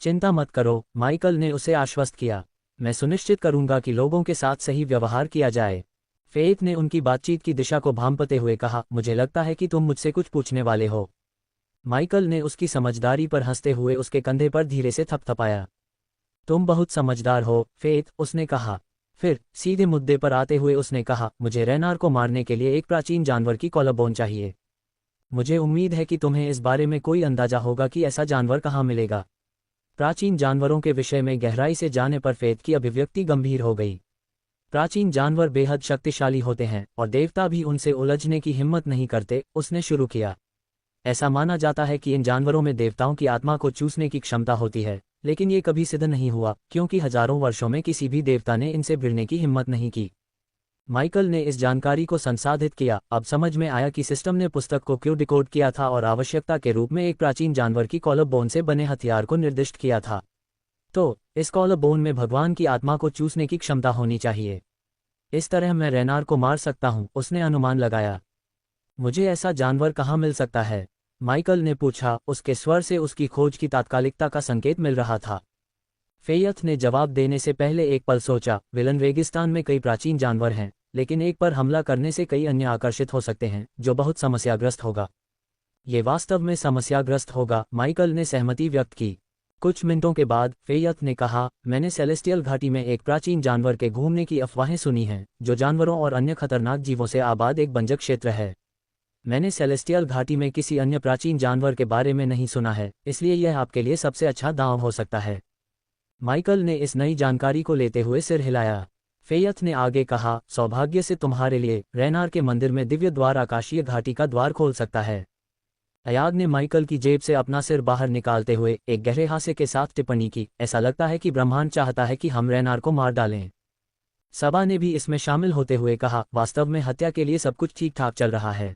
चिंता मत करो, माइकल ने उसे आश्वस्त किया। मैं सुनिश्चित करूंगा कि लोगों के साथ सही व्यवहार किया जाए। फेयत ने उनकी बातचीत की दिशा को भांपते हुए कहा, मुझे लगता है कि तुम मुझसे कुछ पूछने वाले हो। माइकल ने उसकी समझदारी पर हंसते हुए उसके कंधे पर धीरे से थपथपाया। तुम बहुत समझदार हो, फेयत, उसने कहा। फिर सीधे मुद्दे पर आते हुए उसने कहा, मुझे रेनार को मारने के लिए एक प्राचीन जानवर की कॉलरबोन चाहिए। मुझे उम्मीद है कि तुम्हें इस बारे में कोई अंदाजा होगा कि ऐसा जानवर कहाँ मिलेगा। प्राचीन जानवरों के विषय में गहराई से जाने पर फेयत की अभिव्यक्ति गंभीर हो गई। प्राचीन जानवर बेहद शक्तिशाली होते हैं और देवता भी उनसे उलझने की हिम्मत नहीं करते, उसने शुरू किया। ऐसा माना जाता है कि इन जानवरों में देवताओं की आत्मा को चूसने की क्षमता होती है, लेकिन ये कभी सिद्ध नहीं हुआ, क्योंकि हजारों वर्षों में किसी भी देवता ने इनसे भिड़ने की हिम्मत नहीं की। माइकल ने इस जानकारी को संसाधित किया। अब समझ में आया कि सिस्टम ने पुस्तक को क्यों डिकोड किया था और आवश्यकता के रूप में एक प्राचीन जानवर की कॉलरबोन से बने हथियार को निर्दिष्ट किया था। तो इस कॉलरबोन में भगवान की आत्मा को चूसने की क्षमता होनी चाहिए। इस तरह मैं रेनार को मार सकता हूं, उसने अनुमान लगाया। मुझे ऐसा जानवर कहाँ मिल सकता है? माइकल ने पूछा। उसके स्वर से उसकी खोज की तात्कालिकता का संकेत मिल रहा था। फेयत ने जवाब देने से पहले एक पल सोचा। विलन रेगिस्तान में कई प्राचीन जानवर हैं, लेकिन एक पर हमला करने से कई अन्य आकर्षित हो सकते हैं, जो बहुत समस्याग्रस्त होगा। ये वास्तव में समस्याग्रस्त होगा, माइकल ने सहमति व्यक्त की। कुछ मिनटों के बाद फेयत ने कहा, मैंने सेलेस्टियल घाटी में एक प्राचीन जानवर के घूमने की अफवाहें सुनी हैं, जो जानवरों और अन्य खतरनाक जीवों से आबाद एक बंजर क्षेत्र है। मैंने सेलेस्टियल घाटी में किसी अन्य प्राचीन जानवर के बारे में नहीं सुना है, इसलिए यह आपके लिए सबसे अच्छा दांव हो सकता है। माइकल ने इस नई जानकारी को लेते हुए सिर हिलाया। फेयत ने आगे कहा, सौभाग्य से तुम्हारे लिए रेनार के मंदिर में दिव्य द्वार आकाशीय घाटी का द्वार खोल सकता है। अयाग ने माइकल की जेब से अपना सिर बाहर निकालते हुए एक गहरे हास्य के साथ टिप्पणी की, ऐसा लगता है कि ब्रह्मांड चाहता है कि हम रेनार को मार डालें। सबा ने भी इसमें शामिल होते हुए कहा, वास्तव में हत्या के लिए सब कुछ ठीक ठाक चल रहा है।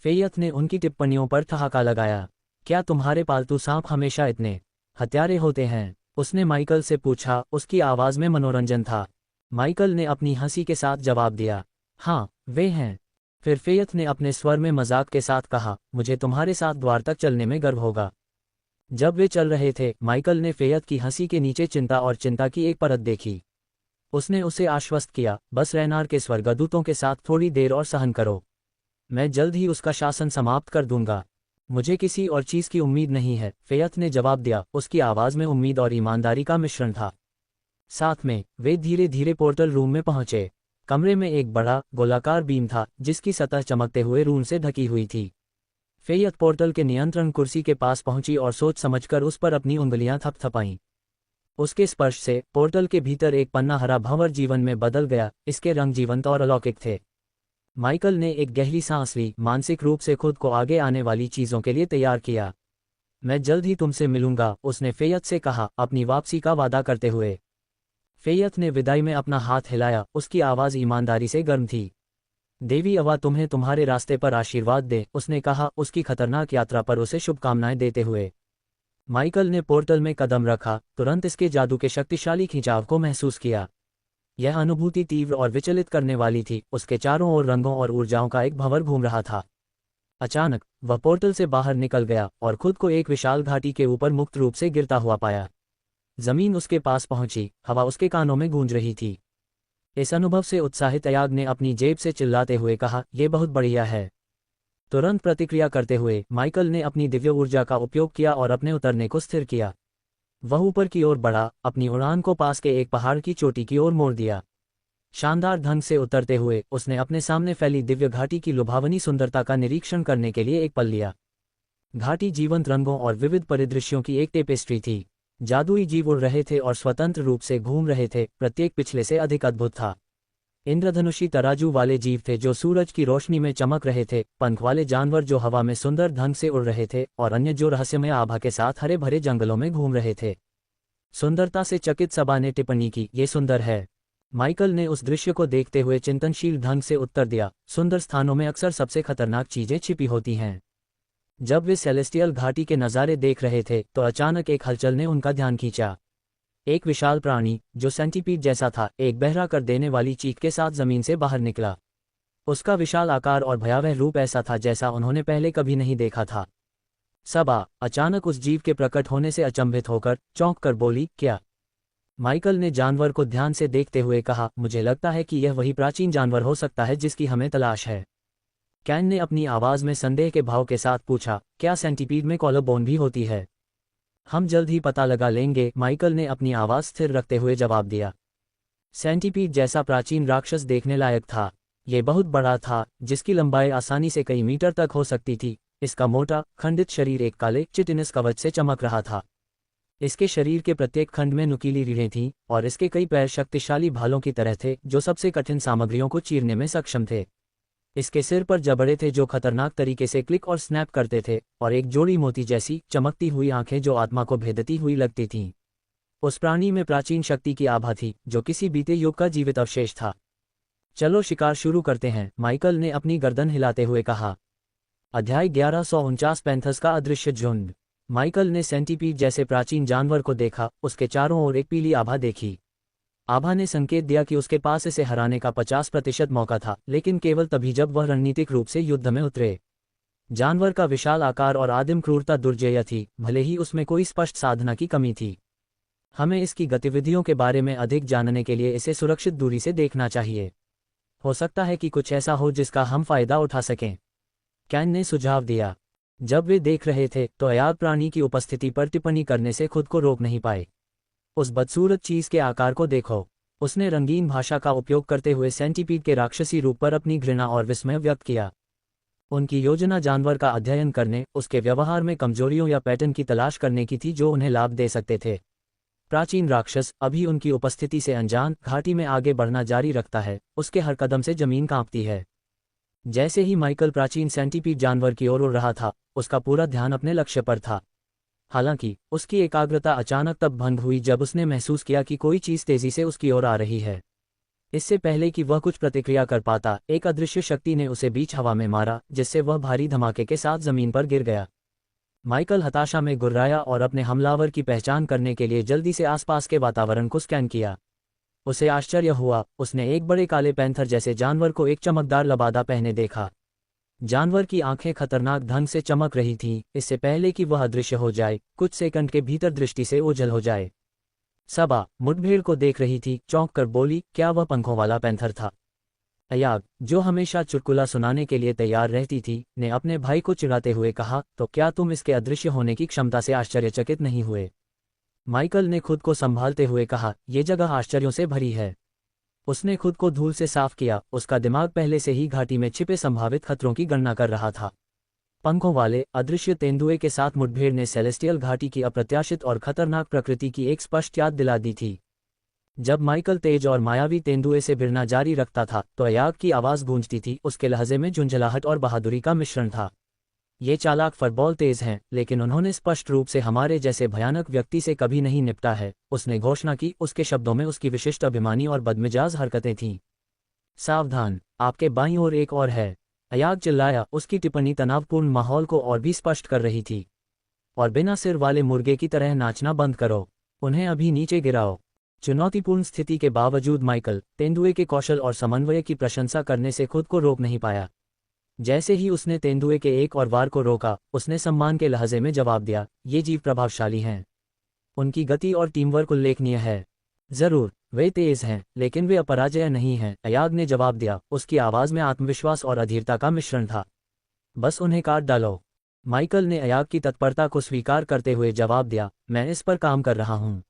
फेयत ने उनकी टिप्पणियों पर ठहाका लगाया। क्या तुम्हारे पालतू सांप हमेशा इतने हत्यारे होते हैं? उसने माइकल से पूछा। उसकी आवाज में मनोरंजन था। माइकल ने अपनी हंसी के साथ जवाब दिया, हाँ, वे हैं। फिर फेयत ने अपने स्वर में मजाक के साथ कहा, मुझे तुम्हारे साथ द्वार तक चलने में गर्व होगा। जब वे चल रहे थे, माइकल ने फेयत की हंसी के नीचे चिंता और चिंता की एक परत देखी। उसने उसे आश्वस्त किया, बस रेनार के स्वर्गदूतों के साथ थोड़ी देर और सहन करो। मैं जल्द ही उसका शासन समाप्त कर दूंगा। मुझे किसी और चीज़ की उम्मीद नहीं है, फ़ेयत ने जवाब दिया। उसकी आवाज़ में उम्मीद और ईमानदारी का मिश्रण था। साथ में वे धीरे धीरे पोर्टल रूम में पहुंचे। कमरे में एक बड़ा गोलाकार बीम था जिसकी सतह चमकते हुए रून से ढकी हुई थी। फ़ेयत पोर्टल के नियंत्रण कुर्सी के पास पहुंची और सोच समझकर उस पर अपनी उंगलियां थपथपाईं। उसके स्पर्श से पोर्टल के भीतर एक पन्ना हरा भंवर जीवन में बदल गया। इसके रंग जीवंत और अलौकिक थे। माइकल ने एक गहरी सांस ली, मानसिक रूप से खुद को आगे आने वाली चीज़ों के लिए तैयार किया। मैं जल्द ही तुमसे मिलूंगा, उसने फ़ेयत से कहा, अपनी वापसी का वादा करते हुए। फ़ेयत ने विदाई में अपना हाथ हिलाया, उसकी आवाज़ ईमानदारी से गर्म थी। देवी अवा तुम्हें तुम्हारे रास्ते पर आशीर्वाद दे, उसने कहा, उसकी खतरनाक यात्रा पर उसे शुभकामनाएं देते हुए। माइकल ने पोर्टल में कदम रखा, तुरंत इसके जादू के शक्तिशाली खिंचाव को महसूस किया। यह अनुभूति तीव्र और विचलित करने वाली थी। उसके चारों ओर रंगों और ऊर्जाओं का एक भंवर घूम रहा था। अचानक वह पोर्टल से बाहर निकल गया और खुद को एक विशाल घाटी के ऊपर मुक्त रूप से गिरता हुआ पाया। जमीन उसके पास पहुंची, हवा उसके कानों में गूंज रही थी। इस अनुभव से उत्साहित अयाग ने अपनी जेब से चिल्लाते हुए कहा, यह बहुत बढ़िया है। तुरंत प्रतिक्रिया करते हुए माइकल ने अपनी दिव्य ऊर्जा का उपयोग किया और अपने उतरने को स्थिर किया। वह ऊपर की ओर बढ़ा, अपनी उड़ान को पास के एक पहाड़ की चोटी की ओर मोड़ दिया। शानदार ढंग से उतरते हुए उसने अपने सामने फैली दिव्य घाटी की लुभावनी सुंदरता का निरीक्षण करने के लिए एक पल लिया। घाटी जीवंत रंगों और विविध परिदृश्यों की एक टेपेस्ट्री थी। जादुई जीव उड़ रहे थे और स्वतंत्र रूप से घूम रहे थे, प्रत्येक पिछले से अधिक अद्भुत था। इंद्रधनुषी तराजू वाले जीव थे जो सूरज की रोशनी में चमक रहे थे, पंख वाले जानवर जो हवा में सुंदर ढंग से उड़ रहे थे, और अन्य जो रहस्यमय आभा के साथ हरे भरे जंगलों में घूम रहे थे। सुंदरता से चकित सबा ने टिप्पणी की, ये सुंदर है। माइकल ने उस दृश्य को देखते हुए चिंतनशील ढंग से उत्तर दिया, सुंदर स्थानों में अक्सर सबसे खतरनाक चीजें छिपी होती हैं। जब वे सेलेस्टियल घाटी के नज़ारे देख रहे थे तो अचानक एक हलचल ने उनका ध्यान खींचा। एक विशाल प्राणी जो सेंटीपीड जैसा था, एक बहरा कर देने वाली चीख के साथ जमीन से बाहर निकला। उसका विशाल आकार और भयावह रूप ऐसा था जैसा उन्होंने पहले कभी नहीं देखा था। सबा अचानक उस जीव के प्रकट होने से अचंभित होकर चौंक कर बोली, क्या? माइकल ने जानवर को ध्यान से देखते हुए कहा, मुझे लगता है कि यह वही प्राचीन जानवर हो सकता है जिसकी हमें तलाश है। कैन ने अपनी आवाज़ में संदेह के भाव के साथ पूछा, क्या सेंटीपीड में कॉलरबोन भी होती है? हम जल्द ही पता लगा लेंगे, माइकल ने अपनी आवाज़ स्थिर रखते हुए जवाब दिया। सेंटीपीड जैसा प्राचीन राक्षस देखने लायक था। ये बहुत बड़ा था, जिसकी लंबाई आसानी से कई मीटर तक हो सकती थी। इसका मोटा खंडित शरीर एक काले चिटिनस कवच से चमक रहा था। इसके शरीर के प्रत्येक खंड में नुकीली रीढ़ें थीं और इसके कई पैर शक्तिशाली भालों की तरह थे जो सबसे कठिन सामग्रियों को चीरने में सक्षम थे। इसके सिर पर जबड़े थे जो खतरनाक तरीके से क्लिक और स्नैप करते थे, और एक जोड़ी मोती जैसी चमकती हुई आंखें जो आत्मा को भेदती हुई लगती थीं। उस प्राणी में प्राचीन शक्ति की आभा थी जो किसी बीते युग का जीवित अवशेष था। चलो शिकार शुरू करते हैं, माइकल ने अपनी गर्दन हिलाते हुए कहा। अध्याय 1149 पैंथर्स का अदृश्य झुंड। माइकल ने सेंटीपीड जैसे प्राचीन जानवर को देखा, उसके चारों ओर एक पीली आभा देखी। आभा ने संकेत दिया कि उसके पास इसे हराने का 50% मौका था, लेकिन केवल तभी जब वह रणनीतिक रूप से युद्ध में उतरे। जानवर का विशाल आकार और आदिम क्रूरता दुर्जेय थी, भले ही उसमें कोई स्पष्ट साधना की कमी थी। हमें इसकी गतिविधियों के बारे में अधिक जानने के लिए इसे सुरक्षित दूरी से देखना चाहिए। हो सकता है कि कुछ ऐसा हो जिसका हम फायदा उठा सकें, कैन ने सुझाव दिया। जब वे देख रहे थे तो अयाद प्राणी की उपस्थिति पर टिप्पणी करने से खुद को रोक नहीं पाए। उस बदसूरत चीज के आकार को देखो, उसने रंगीन भाषा का उपयोग करते हुए सेंटीपीड के राक्षसी रूप पर अपनी घृणा और विस्मय व्यक्त किया। उनकी योजना जानवर का अध्ययन करने, उसके व्यवहार में कमजोरियों या पैटर्न की तलाश करने की थी जो उन्हें लाभ दे सकते थे। प्राचीन राक्षस अभी उनकी उपस्थिति से अनजान घाटी में आगे बढ़ना जारी रखता है, उसके हर कदम से जमीन कांपती है। जैसे ही माइकल प्राचीन सेंटीपीड जानवर की ओर उड़ रहा था, उसका पूरा ध्यान अपने लक्ष्य पर था। हालांकि उसकी एकाग्रता अचानक तब भंग हुई जब उसने महसूस किया कि कोई चीज तेजी से उसकी ओर आ रही है। इससे पहले कि वह कुछ प्रतिक्रिया कर पाता, एक अदृश्य शक्ति ने उसे बीच हवा में मारा, जिससे वह भारी धमाके के साथ जमीन पर गिर गया। माइकल हताशा में गुर्राया और अपने हमलावर की पहचान करने के लिए जल्दी से आसपास के वातावरण को स्कैन किया। उसे आश्चर्य हुआ, उसने एक बड़े काले पैंथर जैसे जानवर को एक चमकदार लबादा पहने देखा। जानवर की आंखें खतरनाक ढंग से चमक रही थीं, इससे पहले कि वह अदृश्य हो जाए, कुछ सेकंड के भीतर दृष्टि से ओझल हो जाए। सबा मुठभेड़ को देख रही थी, चौंक कर बोली, क्या वह पंखों वाला पैंथर था? अयाग, जो हमेशा चुटकुला सुनाने के लिए तैयार रहती थी, ने अपने भाई को चिढ़ाते हुए कहा, तो क्या तुम इसके अदृश्य होने की क्षमता से आश्चर्यचकित नहीं हुए? माइकल ने खुद को संभालते हुए कहा, ये जगह आश्चर्यों से भरी है। उसने खुद को धूल से साफ किया, उसका दिमाग पहले से ही घाटी में छिपे संभावित खतरों की गणना कर रहा था। पंखों वाले अदृश्य तेंदुए के साथ मुठभेड़ ने सेलेस्टियल घाटी की अप्रत्याशित और खतरनाक प्रकृति की एक स्पष्ट याद दिला दी थी। जब माइकल तेज और मायावी तेंदुए से भिड़ना जारी रखता था तो अयाग की आवाज़ गूंजती थी, उसके लहजे में झुंझलाहट और बहादुरी का मिश्रण था। ये चालाक फुटबॉल तेज हैं, लेकिन उन्होंने स्पष्ट रूप से हमारे जैसे भयानक व्यक्ति से कभी नहीं निपटा है, उसने घोषणा की। उसके शब्दों में उसकी विशिष्ट अभिमानी और बदमिजाज हरकतें थीं। सावधान, आपके बाईं ओर एक और है, अयाग चिल्लाया। उसकी टिप्पणी तनावपूर्ण माहौल को और भी स्पष्ट कर रही थी। और बिना सिर वाले मुर्गे की तरह नाचना बंद करो, उन्हें अभी नीचे गिराओ। चुनौतीपूर्ण स्थिति के बावजूद माइकल तेंदुए के कौशल और समन्वय की प्रशंसा करने से खुद को रोक नहीं पाया। जैसे ही उसने तेंदुए के एक और वार को रोका, उसने सम्मान के लहजे में जवाब दिया, ये जीव प्रभावशाली हैं। उनकी गति और टीमवर्क उल्लेखनीय है। जरूर, वे तेज हैं, लेकिन वे अपराजय नहीं हैं, अयाग ने जवाब दिया। उसकी आवाज़ में आत्मविश्वास और अधीरता का मिश्रण था। बस उन्हें काट डालो। माइकल ने अयाग की तत्परता को स्वीकार करते हुए जवाब दिया, मैं इस पर काम कर रहा हूँ।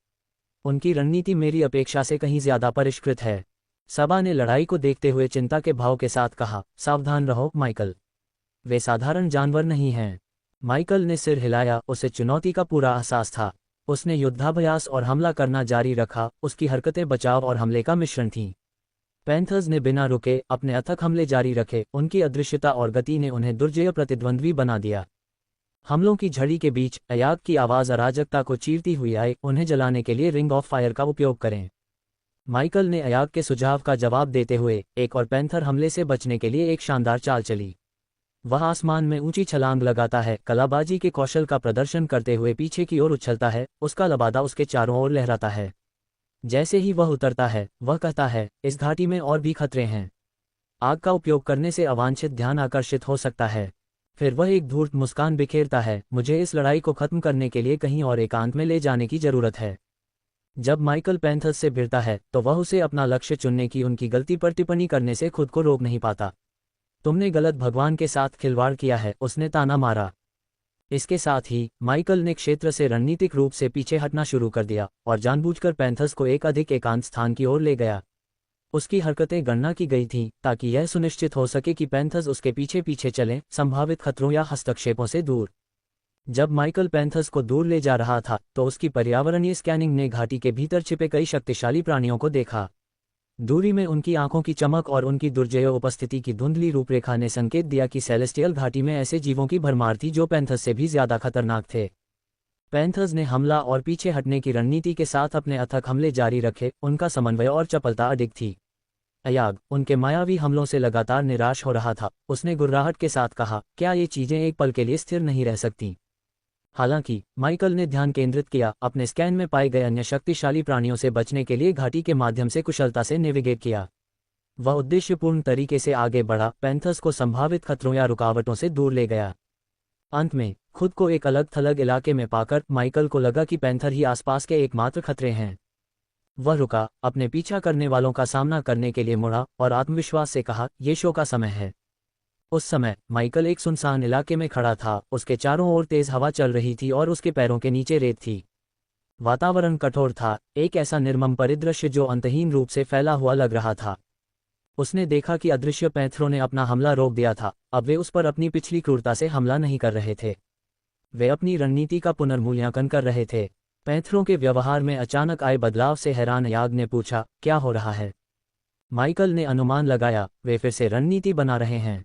उनकी रणनीति मेरी अपेक्षा से कहीं ज्यादा परिष्कृत है। सबा ने लड़ाई को देखते हुए चिंता के भाव के साथ कहा, सावधान रहो माइकल, वे साधारण जानवर नहीं हैं। माइकल ने सिर हिलाया, उसे चुनौती का पूरा एहसास था। उसने युद्धाभ्यास और हमला करना जारी रखा, उसकी हरकतें बचाव और हमले का मिश्रण थीं। पैंथर्स ने बिना रुके अपने अथक हमले जारी रखे, उनकी अदृश्यता और गति ने उन्हें दुर्जय प्रतिद्वंद्वी बना दिया। हमलों की झड़ी के बीच अयाग की आवाज़ अराजकता को चीरती हुई आई, उन्हें जलाने के लिए रिंग ऑफ फायर का उपयोग करें। माइकल ने अयाग के सुझाव का जवाब देते हुए एक और पैंथर हमले से बचने के लिए एक शानदार चाल चली। वह आसमान में ऊंची छलांग लगाता है, कलाबाजी के कौशल का प्रदर्शन करते हुए पीछे की ओर उछलता है, उसका लबादा उसके चारों ओर लहराता है। जैसे ही वह उतरता है, वह कहता है, इस घाटी में और भी खतरे हैं। आग का उपयोग करने से अवांछित ध्यान आकर्षित हो सकता है। फिर वह एक धूर्त मुस्कान बिखेरता है, मुझे इस लड़ाई को खत्म करने के लिए कहीं और एकांत में ले जाने की जरूरत है। जब माइकल पैंथर्स से भिड़ता है तो वह उसे अपना लक्ष्य चुनने की उनकी गलती पर टिप्पणी करने से खुद को रोक नहीं पाता। तुमने गलत भगवान के साथ खिलवाड़ किया है, उसने ताना मारा। इसके साथ ही माइकल ने क्षेत्र से रणनीतिक रूप से पीछे हटना शुरू कर दिया और जानबूझकर पैंथर्स को एक अधिक एकांत स्थान की ओर ले गया। उसकी हरकतें गणना की गई थीं ताकि यह सुनिश्चित हो सके कि पैंथर्स उसके पीछे पीछे चलें, संभावित खतरों या हस्तक्षेपों से दूर। जब माइकल पैंथर्स को दूर ले जा रहा था तो उसकी पर्यावरणीय स्कैनिंग ने घाटी के भीतर छिपे कई शक्तिशाली प्राणियों को देखा। दूरी में उनकी आंखों की चमक और उनकी दुर्जय उपस्थिति की धुंधली रूपरेखा ने संकेत दिया कि सेलेस्टियल घाटी में ऐसे जीवों की भरमार थी जो पैंथर्स से भी ज्यादा खतरनाक थे। पैंथर्स ने हमला और पीछे हटने की रणनीति के साथ अपने अथक हमले जारी रखे, उनका समन्वय और चपलता अडिग थी। अयाग उनके मायावी हमलों से लगातार निराश हो रहा था। उसने गुर्राहट के साथ कहा, क्या ये चीजें एक पल के लिए स्थिर नहीं रह सकती? हालांकि माइकल ने ध्यान केंद्रित किया, अपने स्कैन में पाए गए अन्य शक्तिशाली प्राणियों से बचने के लिए घाटी के माध्यम से कुशलता से नेविगेट किया। वह उद्देश्यपूर्ण तरीके से आगे बढ़ा, पैंथर्स को संभावित खतरों या रुकावटों से दूर ले गया। अंत में खुद को एक अलग थलग इलाके में पाकर माइकल को लगा कि पैंथर ही आसपास के एकमात्र खतरे हैं। वह रुका, अपने पीछा करने वालों का सामना करने के लिए मुड़ा और आत्मविश्वास से कहा, ये शो का समय है। उस समय माइकल एक सुनसान इलाके में खड़ा था, उसके चारों ओर तेज हवा चल रही थी और उसके पैरों के नीचे रेत थी। वातावरण कठोर था, एक ऐसा निर्मम परिदृश्य जो अंतहीन रूप से फैला हुआ लग रहा था। उसने देखा कि अदृश्य पैंथरों ने अपना हमला रोक दिया था। अब वे उस पर अपनी पिछली क्रूरता से हमला नहीं कर रहे थे, वे अपनी रणनीति का पुनर्मूल्यांकन कर रहे थे। पैंथरों के व्यवहार में अचानक आए बदलाव से हैरान अयाग ने पूछा, क्या हो रहा है? माइकल ने अनुमान लगाया, वे फिर से रणनीति बना रहे हैं,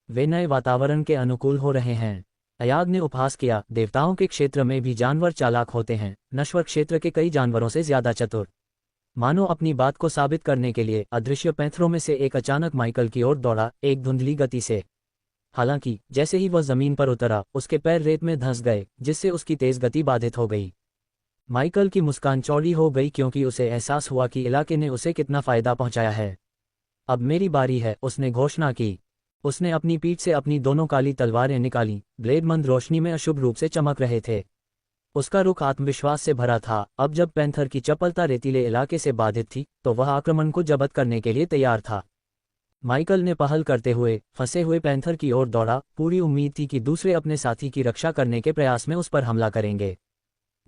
वे नए वातावरण के अनुकूल हो रहे हैं। अयाग ने उपहास किया, देवताओं के क्षेत्र में भी जानवर चालाक होते हैं, नश्वर क्षेत्र के कई जानवरों से ज्यादा चतुर। मानो अपनी बात को साबित करने के लिए अदृश्य पैंथरों में से एक अचानक माइकल की ओर दौड़ा, एक धुंधली गति से। हालांकि जैसे ही वह जमीन पर उतरा, उसके पैर रेत में धंस गए, जिससे उसकी तेज गति बाधित हो गई। माइकल की मुस्कान चौड़ी हो गई क्योंकि उसे एहसास हुआ कि इलाके ने उसे कितना फायदा पहुंचाया है। अब मेरी बारी है, उसने घोषणा की। उसने अपनी पीठ से अपनी दोनों काली तलवारें निकाली, ब्लेड मंद रोशनी में अशुभ रूप से चमक रहे थे। उसका रुख आत्मविश्वास से भरा था। अब जब पैंथर की चपलता रेतीले इलाके से बाधित थी तो वह आक्रमण को जब्त करने के लिए तैयार था। माइकल ने पहल करते हुए फंसे हुए पैंथर की ओर दौड़ा, पूरी उम्मीद थी कि दूसरे अपने साथी की रक्षा करने के प्रयास में उस पर हमला करेंगे।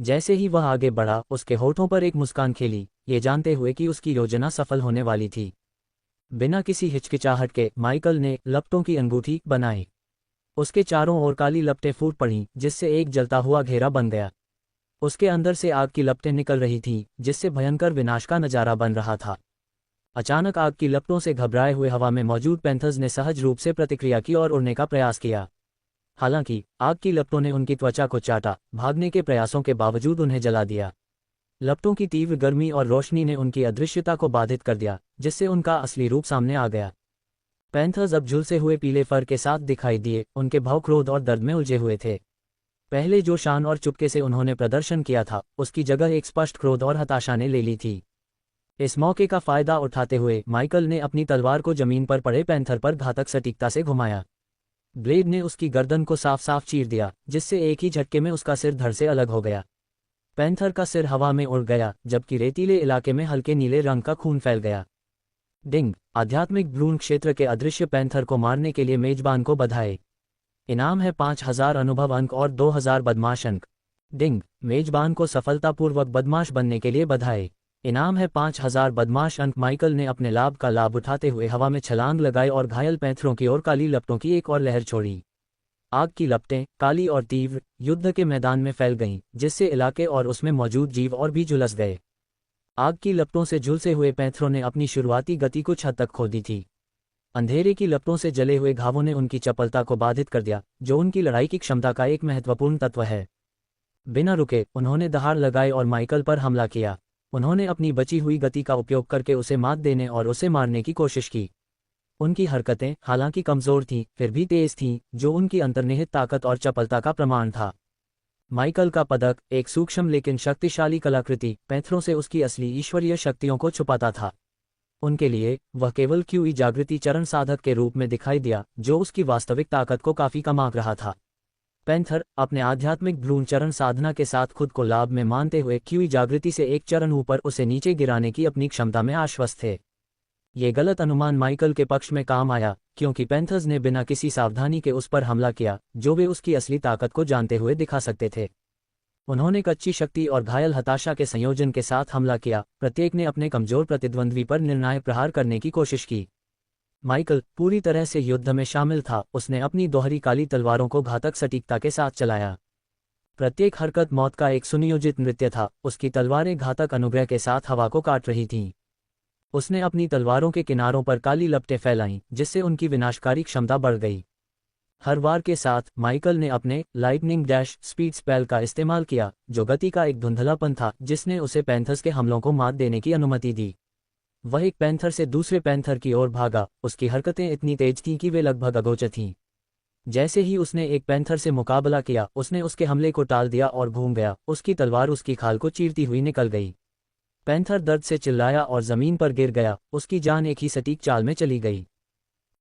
जैसे ही वह आगे बढ़ा, उसके होठों पर एक मुस्कान खेली, ये जानते हुए कि उसकी योजना सफल होने वाली थी। बिना किसी हिचकिचाहट के माइकल ने लपटों की अंगूठी बनाई। उसके चारों ओर काली लपटें फूट पड़ीं, जिससे एक जलता हुआ घेरा बन गया। उसके अंदर से आग की लपटें निकल रही थीं, जिससे भयंकर विनाश का नजारा बन रहा था। अचानक आग की लपटों से घबराए हुए हवा में मौजूद पैंथर्स ने सहज रूप से प्रतिक्रिया की और उड़ने का प्रयास किया। हालांकि आग की लपटों ने उनकी त्वचा को चाटा, भागने के प्रयासों के बावजूद उन्हें जला दिया। लपटों की तीव्र गर्मी और रोशनी ने उनकी अदृश्यता को बाधित कर दिया, जिससे उनका असली रूप सामने आ गया। पैंथर्स अब झुलसे हुए पीले फर के साथ दिखाई दिए, उनके भाव क्रोध और दर्द में उलझे हुए थे। पहले जो शान और चुपके से उन्होंने प्रदर्शन किया था, उसकी जगह एक स्पष्ट क्रोध और हताशा ने ले ली थी। इस मौके का फायदा उठाते हुए माइकल ने अपनी तलवार को जमीन पर पड़े पैंथर पर घातक सटीकता से घुमाया। ब्लेड ने उसकी गर्दन को साफ साफ चीर दिया, जिससे एक ही झटके में उसका सिर धड़ से अलग हो गया। पैंथर का सिर हवा में उड़ गया, जबकि रेतीले इलाके में हल्के नीले रंग का खून फैल गया। डिंग, आध्यात्मिक भ्रूण क्षेत्र के अदृश्य पैंथर को मारने के लिए मेजबान को बधाई। इनाम है 5000 अनुभव अंक और 2000 बदमाश अंक। डिंग, मेजबान को सफलतापूर्वक बदमाश बनने के लिए बधाई। इनाम है 5000 बदमाश अंक। माइकल ने अपने लाभ का लाभ उठाते हुए हवा में छलांग लगाई और घायल पैंथरों की ओर काली लपटों की एक और लहर छोड़ी। आग की लपटें, काली और तीव्र, युद्ध के मैदान में फैल गईं, जिससे इलाके और उसमें मौजूद जीव और भी झुलस गए। आग की लपटों से झुलसे हुए पैंथरों ने अपनी शुरुआती गति कुछ हद तक खो दी थी। अंधेरे की लपटों से जले हुए घावों ने उनकी चपलता को बाधित कर दिया, जो उनकी लड़ाई की क्षमता का एक महत्वपूर्ण तत्व है। बिना रुके उन्होंने दहाड़ लगाई और माइकल पर हमला किया। उन्होंने अपनी बची हुई गति का उपयोग करके उसे मात देने और उसे मारने की कोशिश की। उनकी हरकतें हालांकि कमजोर थीं, फिर भी तेज थीं, जो उनकी अंतर्निहित ताकत और चपलता का प्रमाण था। माइकल का पदक, एक सूक्ष्म लेकिन शक्तिशाली कलाकृति, पैंथरों से उसकी असली ईश्वरीय शक्तियों को छुपाता था। उनके लिए वह केवल क्यूई जागृति चरण साधक के रूप में दिखाई दिया, जो उसकी वास्तविक ताकत को काफी कम आंक रहा था। पैंथर अपने आध्यात्मिक भ्रूण चरण साधना के साथ खुद को लाभ में मानते हुए क्यूई जागृति से एक चरण ऊपर उसे नीचे गिराने की अपनी क्षमता में आश्वस्त थे। ये गलत अनुमान माइकल के पक्ष में काम आया, क्योंकि पैंथर्स ने बिना किसी सावधानी के उस पर हमला किया, जो वे उसकी असली ताकत को जानते हुए दिखा सकते थे। उन्होंने कच्ची शक्ति और घायल हताशा के संयोजन के साथ हमला किया, प्रत्येक ने अपने कमजोर प्रतिद्वंद्वी पर निर्णायक प्रहार करने की कोशिश की। माइकल पूरी तरह से युद्ध में शामिल था, उसने अपनी दोहरी काली तलवारों को घातक सटीकता के साथ चलाया। प्रत्येक हरकत मौत का एक सुनियोजित नृत्य था, उसकी तलवारें घातक अनुग्रह के साथ हवा को काट रही थीं। उसने अपनी तलवारों के किनारों पर काली लपटें फैलाईं, जिससे उनकी विनाशकारी क्षमता बढ़ गई। हर वार के साथ माइकल ने अपने लाइटनिंग डैश स्पीड स्पेल का इस्तेमाल किया, जो गति का एक धुंधलापन था, जिसने उसे पैंथर्स के हमलों को मात देने की अनुमति दी। वह एक पैंथर से दूसरे पैंथर की ओर भागा, उसकी हरकतें इतनी तेज थीं कि वे लगभग अगोचर थीं। जैसे ही उसने एक पैंथर से मुकाबला किया, उसने उसके हमले को टाल दिया और घूम गया, उसकी तलवार उसकी खाल को चीरती हुई निकल गई। पैंथर दर्द से चिल्लाया और जमीन पर गिर गया, उसकी जान एक ही सटीक चाल में चली गई।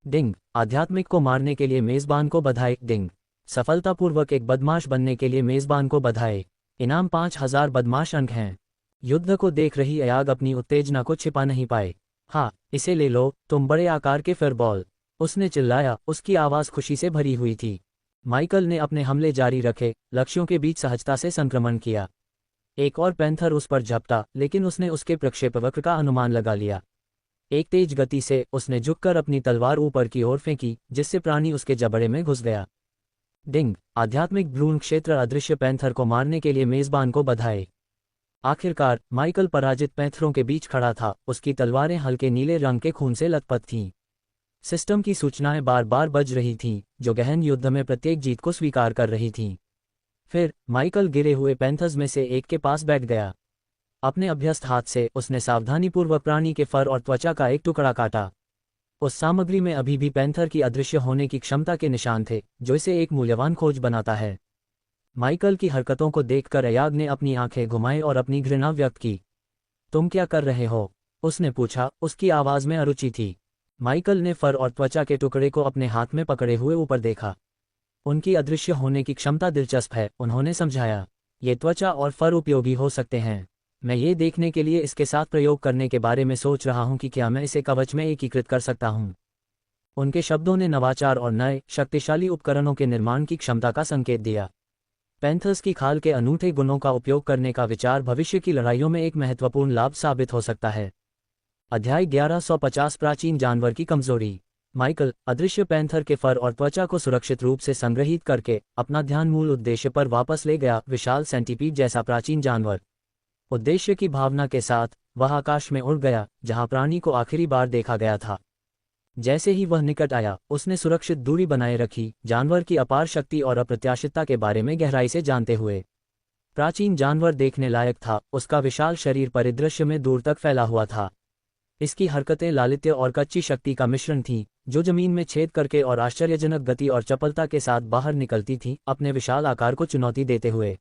डिंग, आध्यात्मिक को मारने के लिए मेजबान को बधाई। डिंग, सफलतापूर्वक एक बदमाश बनने के लिए मेजबान को बधाई। इनाम 5000 बदमाश अंक हैं। युद्ध को देख रही अयाग अपनी उत्तेजना को छिपा नहीं पाए। हाँ, इसे ले लो, तुम बड़े आकार के फिरबॉल, उसने चिल्लाया, उसकी आवाज खुशी से भरी हुई थी। माइकल ने अपने हमले जारी रखे, लक्ष्यों के बीच सहजता से संक्रमण किया। एक और पैंथर उस पर झपटा, लेकिन उसने उसके प्रक्षेपवक्र का अनुमान लगा लिया। एक तेज गति से उसने झुककर अपनी तलवार ऊपर की ओर फेंकी, जिससे प्राणी उसके जबड़े में घुस गया। डिंग, आध्यात्मिक भ्रूण क्षेत्र अदृश्य पैंथर को मारने के लिए मेजबान को बधाई। आखिरकार माइकल पराजित पैंथरों के बीच खड़ा था, उसकी तलवारें हल्के नीले रंग के खून से लथपथ थीं। सिस्टम की सूचनाएं बार बार बज रही थीं, जो गहन युद्ध में प्रत्येक जीत को स्वीकार कर रही थीं। फिर माइकल गिरे हुए पैंथर्स में से एक के पास बैठ गया। अपने अभ्यस्त हाथ से उसने सावधानीपूर्वक प्राणी के फर और त्वचा का एक टुकड़ा काटा। उस सामग्री में अभी भी पैंथर की अदृश्य होने की क्षमता के निशान थे, जो इसे एक मूल्यवान खोज बनाता है। माइकल की हरकतों को देखकर अयाग ने अपनी आंखें घुमाई और अपनी घृणा व्यक्त की। तुम क्या कर रहे हो? उसने पूछा, उसकी आवाज में अरुचि थी। माइकल ने फर और त्वचा के टुकड़े को अपने हाथ में पकड़े हुए ऊपर देखा। उनकी अदृश्य होने की क्षमता दिलचस्प है, उन्होंने समझाया। ये त्वचा और फर उपयोगी हो सकते हैं। मैं ये देखने के लिए इसके साथ प्रयोग करने के बारे में सोच रहा हूं कि क्या मैं इसे कवच में एकीकृत कर सकता हूं। उनके शब्दों ने नवाचार और नए शक्तिशाली उपकरणों के निर्माण की क्षमता का संकेत दिया। पैंथर्स की खाल के अनूठे गुणों का उपयोग करने का विचार भविष्य की लड़ाइयों में एक महत्वपूर्ण लाभ साबित हो सकता है। अध्याय 1150 प्राचीन जानवर की कमजोरी। माइकल अदृश्य पैंथर के फर और त्वचा को सुरक्षित रूप से संग्रहित करके अपना ध्यान मूल उद्देश्य पर वापस ले गया। विशाल सेंटीपीड जैसा प्राचीन जानवर। उद्देश्य की भावना के साथ वह आकाश में उड़ गया जहां प्राणी को आखिरी बार देखा गया था। जैसे ही वह निकट आया, उसने सुरक्षित दूरी बनाए रखी, जानवर की अपार शक्ति और अप्रत्याशितता के बारे में गहराई से जानते हुए। प्राचीन जानवर देखने लायक था, उसका विशाल शरीर परिदृश्य में दूर तक फैला हुआ था। इसकी हरकतें लालित्य और कच्ची शक्ति का मिश्रण थीं, जो जमीन में छेद करके और आश्चर्यजनक गति और चपलता के साथ बाहर निकलती थीं, अपने विशाल आकार को चुनौती देते हुए।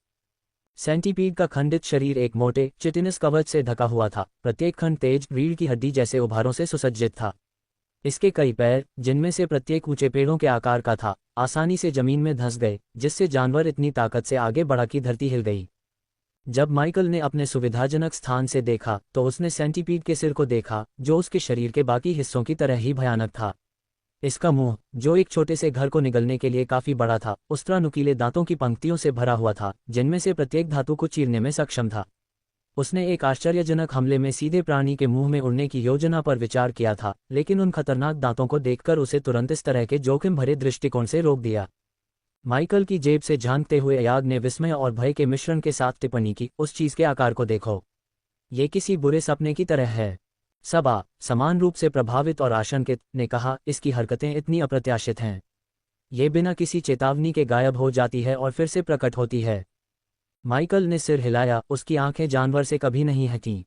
सेंटीपीड का खंडित शरीर एक मोटे चिटिनस कवच से ढका हुआ था, प्रत्येक खंड तेज रीढ़ की हड्डी जैसे उभारों से सुसज्जित था। इसके कई पैर, जिनमें से प्रत्येक ऊंचे पेड़ों के आकार का था, आसानी से जमीन में धंस गए, जिससे जानवर इतनी ताकत से आगे बढ़ा कि धरती हिल गई। जब माइकल ने अपने सुविधाजनक स्थान से देखा तो उसने सेंटीपीड के सिर को देखा, जो उसके शरीर के बाकी हिस्सों की तरह ही भयानक था। इसका मुंह, जो एक छोटे से घर को निगलने के लिए काफी बड़ा था, उस तरह नुकीले दांतों की पंक्तियों से भरा हुआ था, जिनमें से प्रत्येक धातु को चीरने में सक्षम था। उसने एक आश्चर्यजनक हमले में सीधे प्राणी के मुंह में उड़ने की योजना पर विचार किया था, लेकिन उन खतरनाक दांतों को देखकर उसे तुरंत इस तरह के जोखिम भरे दृष्टिकोण से रोक दिया। माइकल की जेब से झांकते हुए अयाग ने विस्मय और भय के मिश्रण के साथ टिप्पणी की, उस चीज के आकार को देखो, ये किसी बुरे सपने की तरह है। सबा, समान रूप से प्रभावित और आशंकित, ने कहा, इसकी हरकतें इतनी अप्रत्याशित हैं। ये बिना किसी चेतावनी के गायब हो जाती है और फिर से प्रकट होती है। माइकल ने सिर हिलाया, उसकी आंखें जानवर से कभी नहीं हटीं।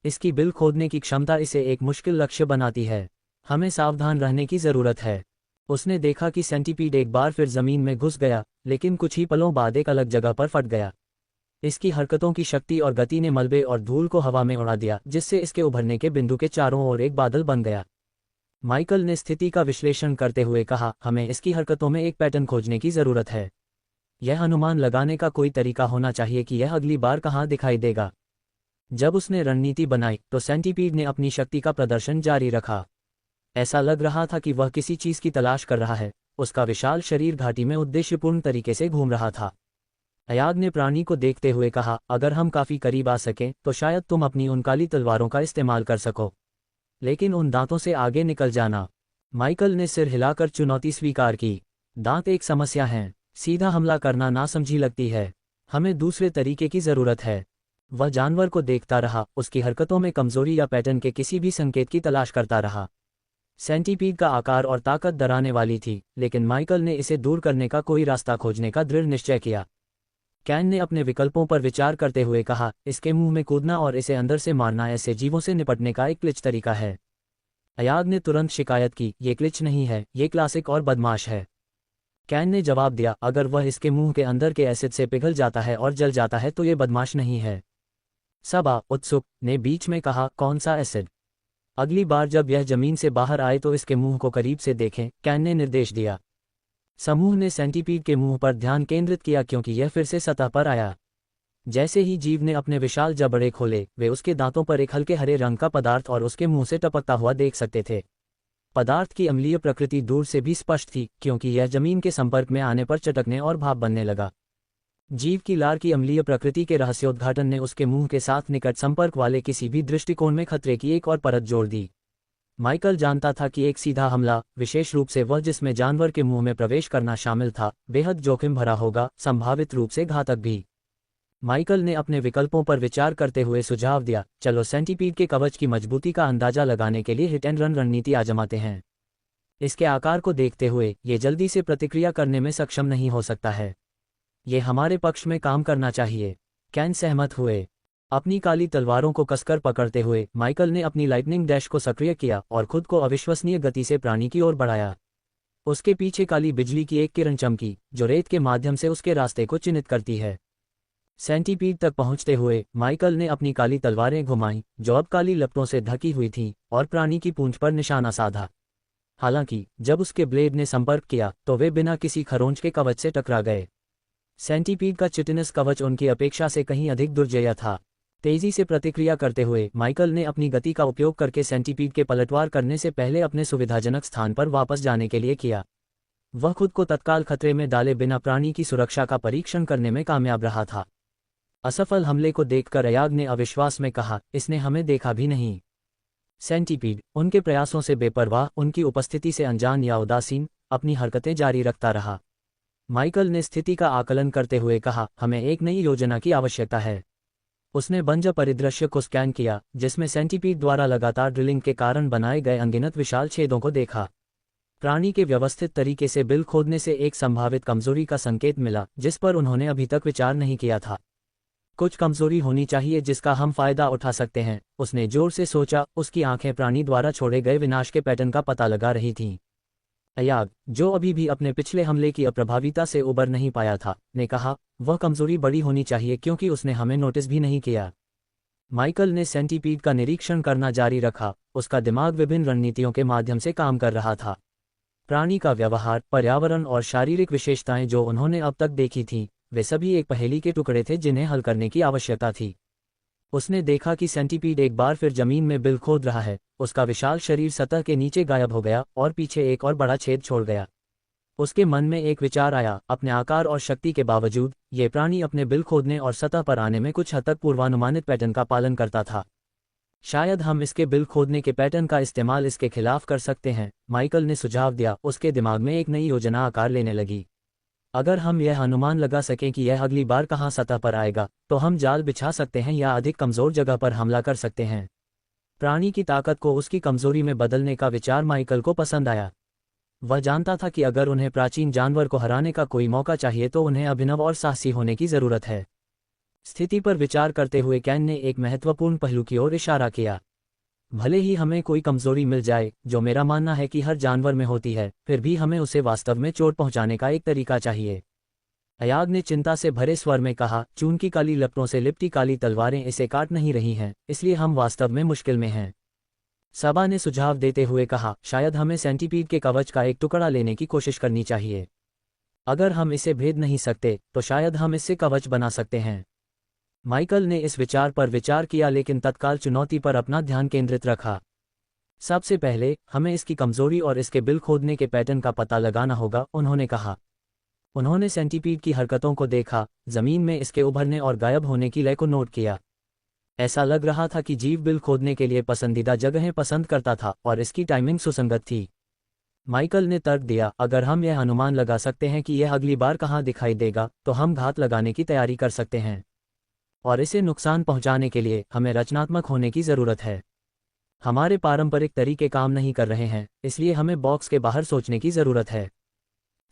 इसकी बिल खोदने की क्षमता इसे एक मुश्किल लक्ष्य बनाती है। हमें सावधान रहने की जरूरत है। उसने देखा कि सेंटीपीड एक बार फिर जमीन में घुस गया, लेकिन कुछ ही पलों बाद एक अलग जगह पर फट गया। इसकी हरकतों की शक्ति और गति ने मलबे और धूल को हवा में उड़ा दिया, जिससे इसके उभरने के बिंदु के चारों ओर एक बादल बन गया। माइकल ने स्थिति का विश्लेषण करते हुए कहा, हमें इसकी हरकतों में एक पैटर्न खोजने की जरूरत है। यह अनुमान लगाने का कोई तरीका होना चाहिए कि यह अगली बार कहाँ दिखाई देगा। जब उसने रणनीति बनाई तो सेंटीपीड ने अपनी शक्ति का प्रदर्शन जारी रखा। ऐसा लग रहा था कि वह किसी चीज की तलाश कर रहा है। उसका विशाल शरीर घाटी में उद्देश्यपूर्ण तरीके से घूम रहा था। अयाग ने प्राणी को देखते हुए कहा, अगर हम काफी करीब आ सकें तो शायद तुम अपनी उन काली तलवारों का इस्तेमाल कर सको, लेकिन उन दांतों से आगे निकल जाना। माइकल ने सिर हिलाकर चुनौती स्वीकार की। दांत एक समस्या हैं, सीधा हमला करना नासमझी लगती है। हमें दूसरे तरीके की जरूरत है। वह जानवर को देखता रहा, उसकी हरकतों में कमजोरी या पैटर्न के किसी भी संकेत की तलाश करता रहा। सेंटीपीड का आकार और ताकत डराने वाली थी, लेकिन माइकल ने इसे दूर करने का कोई रास्ता खोजने का दृढ़ निश्चय किया। कैन ने अपने विकल्पों पर विचार करते हुए कहा, इसके मुंह में कूदना और इसे अंदर से मारना ऐसे जीवों से निपटने का एक क्लिच तरीका है। अयाग ने तुरंत शिकायत की, ये क्लिच नहीं है, ये क्लासिक और बदमाश है। कैन ने जवाब दिया, अगर वह इसके मुंह के अंदर के एसिड से पिघल जाता है और जल जाता है तो ये बदमाश नहीं है। सबा, उत्सुक, ने बीच में कहा, कौन सा एसिड? अगली बार जब यह जमीन से बाहर आए तो इसके मुंह को करीब से देखें, कैन ने निर्देश दिया। समूह ने सेंटीपीड के मुंह पर ध्यान केंद्रित किया क्योंकि यह फिर से सतह पर आया। जैसे ही जीव ने अपने विशाल जबड़े खोले, वे उसके दांतों पर एक हल्के हरे रंग का पदार्थ और उसके मुंह से टपकता हुआ देख सकते थे। पदार्थ की अम्लीय प्रकृति दूर से भी स्पष्ट थी, क्योंकि यह जमीन के संपर्क में आने पर चटकने और भाप बनने लगा। जीव की लार की अम्लीय प्रकृति के रहस्योद्घाटन ने उसके मुंह के साथ निकट संपर्क वाले किसी भी दृष्टिकोण में खतरे की एक और परत जोड़ दी। माइकल जानता था कि एक सीधा हमला, विशेष रूप से वह जिसमें जानवर के मुंह में प्रवेश करना शामिल था, बेहद जोखिम भरा होगा, संभावित रूप से घातक भी। माइकल ने अपने विकल्पों पर विचार करते हुए सुझाव दिया, चलो सेंटीपीड के कवच की मजबूती का अंदाजा लगाने के लिए हिट एंड रन रणनीति आजमाते हैं। इसके आकार को देखते हुए ये जल्दी से प्रतिक्रिया करने में सक्षम नहीं हो सकता है। ये हमारे पक्ष में काम करना चाहिए। कैन सहमत हुए। अपनी काली तलवारों को कसकर पकड़ते हुए माइकल ने अपनी लाइटनिंग डैश को सक्रिय किया और खुद को अविश्वसनीय गति से प्राणी की ओर बढ़ाया। उसके पीछे काली बिजली की एक किरण चमकी, जो रेत के माध्यम से उसके रास्ते को चिन्हित करती है। सेंटीपीड तक पहुंचते हुए माइकल ने अपनी काली तलवारें घुमाईं, जो अब काली लपटों से ढकी हुई थीं, और प्राणी की पूंछ पर निशाना साधा। हालांकि जब उसके ब्लेड ने संपर्क किया तो वे बिना किसी खरोंच के कवच से टकरा गए। सेंटीपीड का चिटिनस कवच उनकी अपेक्षा से कहीं अधिक दुर्जय था। तेजी से प्रतिक्रिया करते हुए माइकल ने अपनी गति का उपयोग करके सेंटीपीड के पलटवार करने से पहले अपने सुविधाजनक स्थान पर वापस जाने के लिए किया। वह खुद को तत्काल खतरे में डाले बिना प्राणी की सुरक्षा का परीक्षण करने में कामयाब रहा था। असफल हमले को देखकर अयाग ने अविश्वास में कहा, इसने हमें देखा भी नहीं। सेंटीपीड उनके प्रयासों से बेपरवाह, उनकी उपस्थिति से अनजान या उदासीन, अपनी हरकतें जारी रखता रहा। माइकल ने स्थिति का आकलन करते हुए कहा, हमें एक नई योजना की आवश्यकता है। उसने बंजर परिदृश्य को स्कैन किया, जिसमें सेंटीपीड द्वारा लगातार ड्रिलिंग के कारण बनाए गए अनगिनत विशाल छेदों को देखा। प्राणी के व्यवस्थित तरीके से बिल खोदने से एक संभावित कमजोरी का संकेत मिला, जिस पर उन्होंने अभी तक विचार नहीं किया था। कुछ कमजोरी होनी चाहिए जिसका हम फायदा उठा सकते हैं, उसने जोर से सोचा। उसकी आंखें प्राणी द्वारा छोड़े गए विनाश के पैटर्न का पता लगा रही थीं। अयाग, जो अभी भी अपने पिछले हमले की अप्रभाविता से उबर नहीं पाया था, ने कहा, वह कमजोरी बड़ी होनी चाहिए क्योंकि उसने हमें नोटिस भी नहीं किया। माइकल ने सेंटीपीड का निरीक्षण करना जारी रखा। उसका दिमाग विभिन्न रणनीतियों के माध्यम से काम कर रहा था। प्राणी का व्यवहार, पर्यावरण और शारीरिक विशेषताएं जो उन्होंने अब तक देखी थीं, वे सभी एक पहेली के टुकड़े थे जिन्हें हल करने की आवश्यकता थी। उसने देखा कि सेंटीपीड एक बार फिर जमीन में बिल खोद रहा है। उसका विशाल शरीर सतह के नीचे गायब हो गया और पीछे एक और बड़ा छेद छोड़ गया। उसके मन में एक विचार आया, अपने आकार और शक्ति के बावजूद ये प्राणी अपने बिल खोदने और सतह पर आने में कुछ हद तक पूर्वानुमानित पैटर्न का पालन करता था। शायद हम इसके बिल खोदने के पैटर्न का इस्तेमाल इसके खिलाफ कर सकते हैं, माइकल ने सुझाव दिया। उसके दिमाग में एक नई योजना आकार लेने लगी। अगर हम यह अनुमान लगा सकें कि यह अगली बार कहाँ सतह पर आएगा, तो हम जाल बिछा सकते हैं या अधिक कमजोर जगह पर हमला कर सकते हैं। प्राणी की ताकत को उसकी कमजोरी में बदलने का विचार माइकल को पसंद आया। वह जानता था कि अगर उन्हें प्राचीन जानवर को हराने का कोई मौका चाहिए तो उन्हें अभिनव और साहसी होने की जरूरत है। स्थिति पर विचार करते हुए कैन ने एक महत्वपूर्ण पहलू की ओर इशारा किया। भले ही हमें कोई कमजोरी मिल जाए, जो मेरा मानना है कि हर जानवर में होती है, फिर भी हमें उसे वास्तव में चोट पहुंचाने का एक तरीका चाहिए। अयाग ने चिंता से भरे स्वर में कहा, चून की काली लपटों से लिपटी काली तलवारें इसे काट नहीं रही हैं, इसलिए हम वास्तव में मुश्किल में हैं। सबा ने सुझाव देते हुए कहा, शायद हमें सेंटीपीड के कवच का एक टुकड़ा लेने की कोशिश करनी चाहिए। अगर हम इसे भेद नहीं सकते, तो शायद हम इससे कवच बना सकते हैं। माइकल ने इस विचार पर विचार किया, लेकिन तत्काल चुनौती पर अपना ध्यान केंद्रित रखा। सबसे पहले हमें इसकी कमजोरी और इसके बिल खोदने के पैटर्न का पता लगाना होगा, उन्होंने कहा। उन्होंने सेंटीपीड की हरकतों को देखा, जमीन में इसके उभरने और गायब होने की लय को नोट किया। ऐसा लग रहा था कि जीव बिल खोदने के लिए पसंदीदा जगहें पसंद करता था और इसकी टाइमिंग सुसंगत थी। माइकल ने तर्क दिया, अगर हम यह अनुमान लगा सकते हैं कि यह अगली बार कहाँ दिखाई देगा, तो हम घात लगाने की तैयारी कर सकते हैं। और इसे नुकसान पहुंचाने के लिए हमें रचनात्मक होने की जरूरत है। हमारे पारंपरिक तरीके काम नहीं कर रहे हैं, इसलिए हमें बॉक्स के बाहर सोचने की जरूरत है।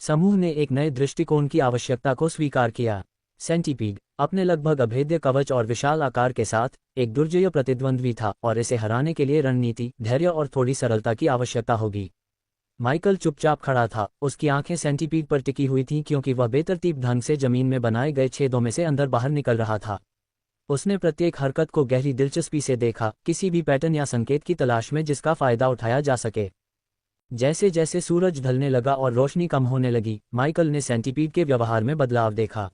समूह ने एक नए दृष्टिकोण की आवश्यकता को स्वीकार किया। सेंटीपीड अपने लगभग अभेद्य कवच और विशाल आकार के साथ एक दुर्जय प्रतिद्वंद्वी था और इसे हराने के लिए रणनीति, धैर्य और थोड़ी सरलता की आवश्यकता होगी। माइकल चुपचाप खड़ा था, उसकी आंखें सेंटीपीड पर टिकी हुई थीं क्योंकि वह बेतरतीब ढंग से जमीन में बनाए गए छेदों में से अंदर बाहर निकल रहा था। उसने प्रत्येक हरकत को गहरी दिलचस्पी से देखा, किसी भी पैटर्न या संकेत की तलाश में जिसका फायदा उठाया जा सके। जैसे जैसे सूरज ढलने लगा और रोशनी कम होने लगी, माइकल ने सेंटीपीड के व्यवहार में बदलाव देखा।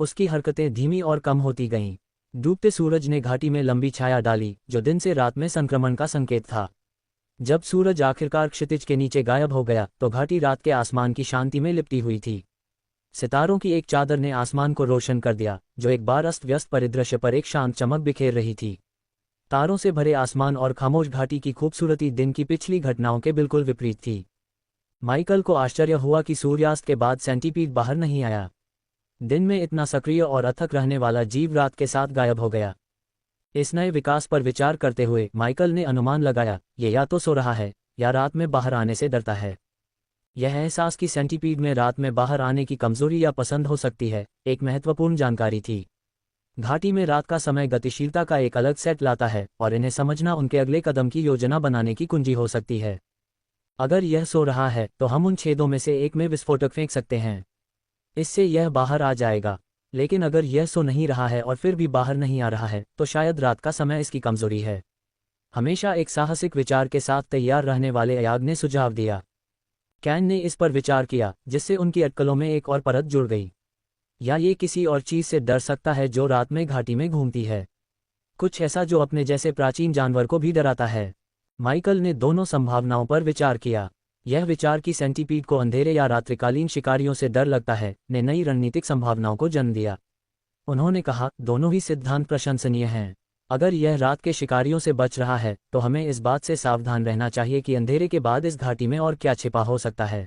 उसकी हरकतें धीमी और कम होती गईं। डूबते सूरज ने घाटी में लंबी छाया डाली, जो दिन से रात में संक्रमण का संकेत था। जब सूरज आखिरकार क्षितिज के नीचे गायब हो गया, तो घाटी रात के आसमान की शांति में लिपटी हुई थी। सितारों की एक चादर ने आसमान को रोशन कर दिया, जो एक बार अस्त व्यस्त परिदृश्य पर एक शांत चमक बिखेर रही थी। तारों से भरे आसमान और खामोश घाटी की खूबसूरती दिन की पिछली घटनाओं के बिल्कुल विपरीत थी। माइकल को आश्चर्य हुआ कि सूर्यास्त के बाद सेंटीपीड बाहर नहीं आया। दिन में इतना सक्रिय और अथक रहने वाला जीव रात के साथ गायब हो गया। इस नए विकास पर विचार करते हुए माइकल ने अनुमान लगाया, ये या तो सो रहा है या रात में बाहर आने से डरता है। यह एहसास कि सेंटीपीड में रात में बाहर आने की कमजोरी या पसंद हो सकती है, एक महत्वपूर्ण जानकारी थी। घाटी में रात का समय गतिशीलता का एक अलग सेट लाता है और इन्हें समझना उनके अगले कदम की योजना बनाने की कुंजी हो सकती है। अगर यह सो रहा है तो हम उन छेदों में से एक में विस्फोटक फेंक सकते हैं। इससे यह बाहर आ जाएगा। लेकिन अगर यह सो नहीं रहा है और फिर भी बाहर नहीं आ रहा है, तो शायद रात का समय इसकी कमजोरी है। हमेशा एक साहसिक विचार के साथ तैयार रहने वाले अयाग ने सुझाव दिया। कैन ने इस पर विचार किया, जिससे उनकी अटकलों में एक और परत जुड़ गई। या ये किसी और चीज से डर सकता है जो रात में घाटी में घूमती है। कुछ ऐसा जो अपने जैसे प्राचीन जानवर को भी डराता है। माइकल ने दोनों संभावनाओं पर विचार किया। यह विचार कि सेंटीपीड को अंधेरे या रात्रिकालीन शिकारियों से डर लगता है ने नई रणनीतिक संभावनाओं को जन्म दिया। उन्होंने कहा, दोनों ही सिद्धांत प्रशंसनीय हैं। अगर यह रात के शिकारियों से बच रहा है तो हमें इस बात से सावधान रहना चाहिए कि अंधेरे के बाद इस घाटी में और क्या छिपा हो सकता है।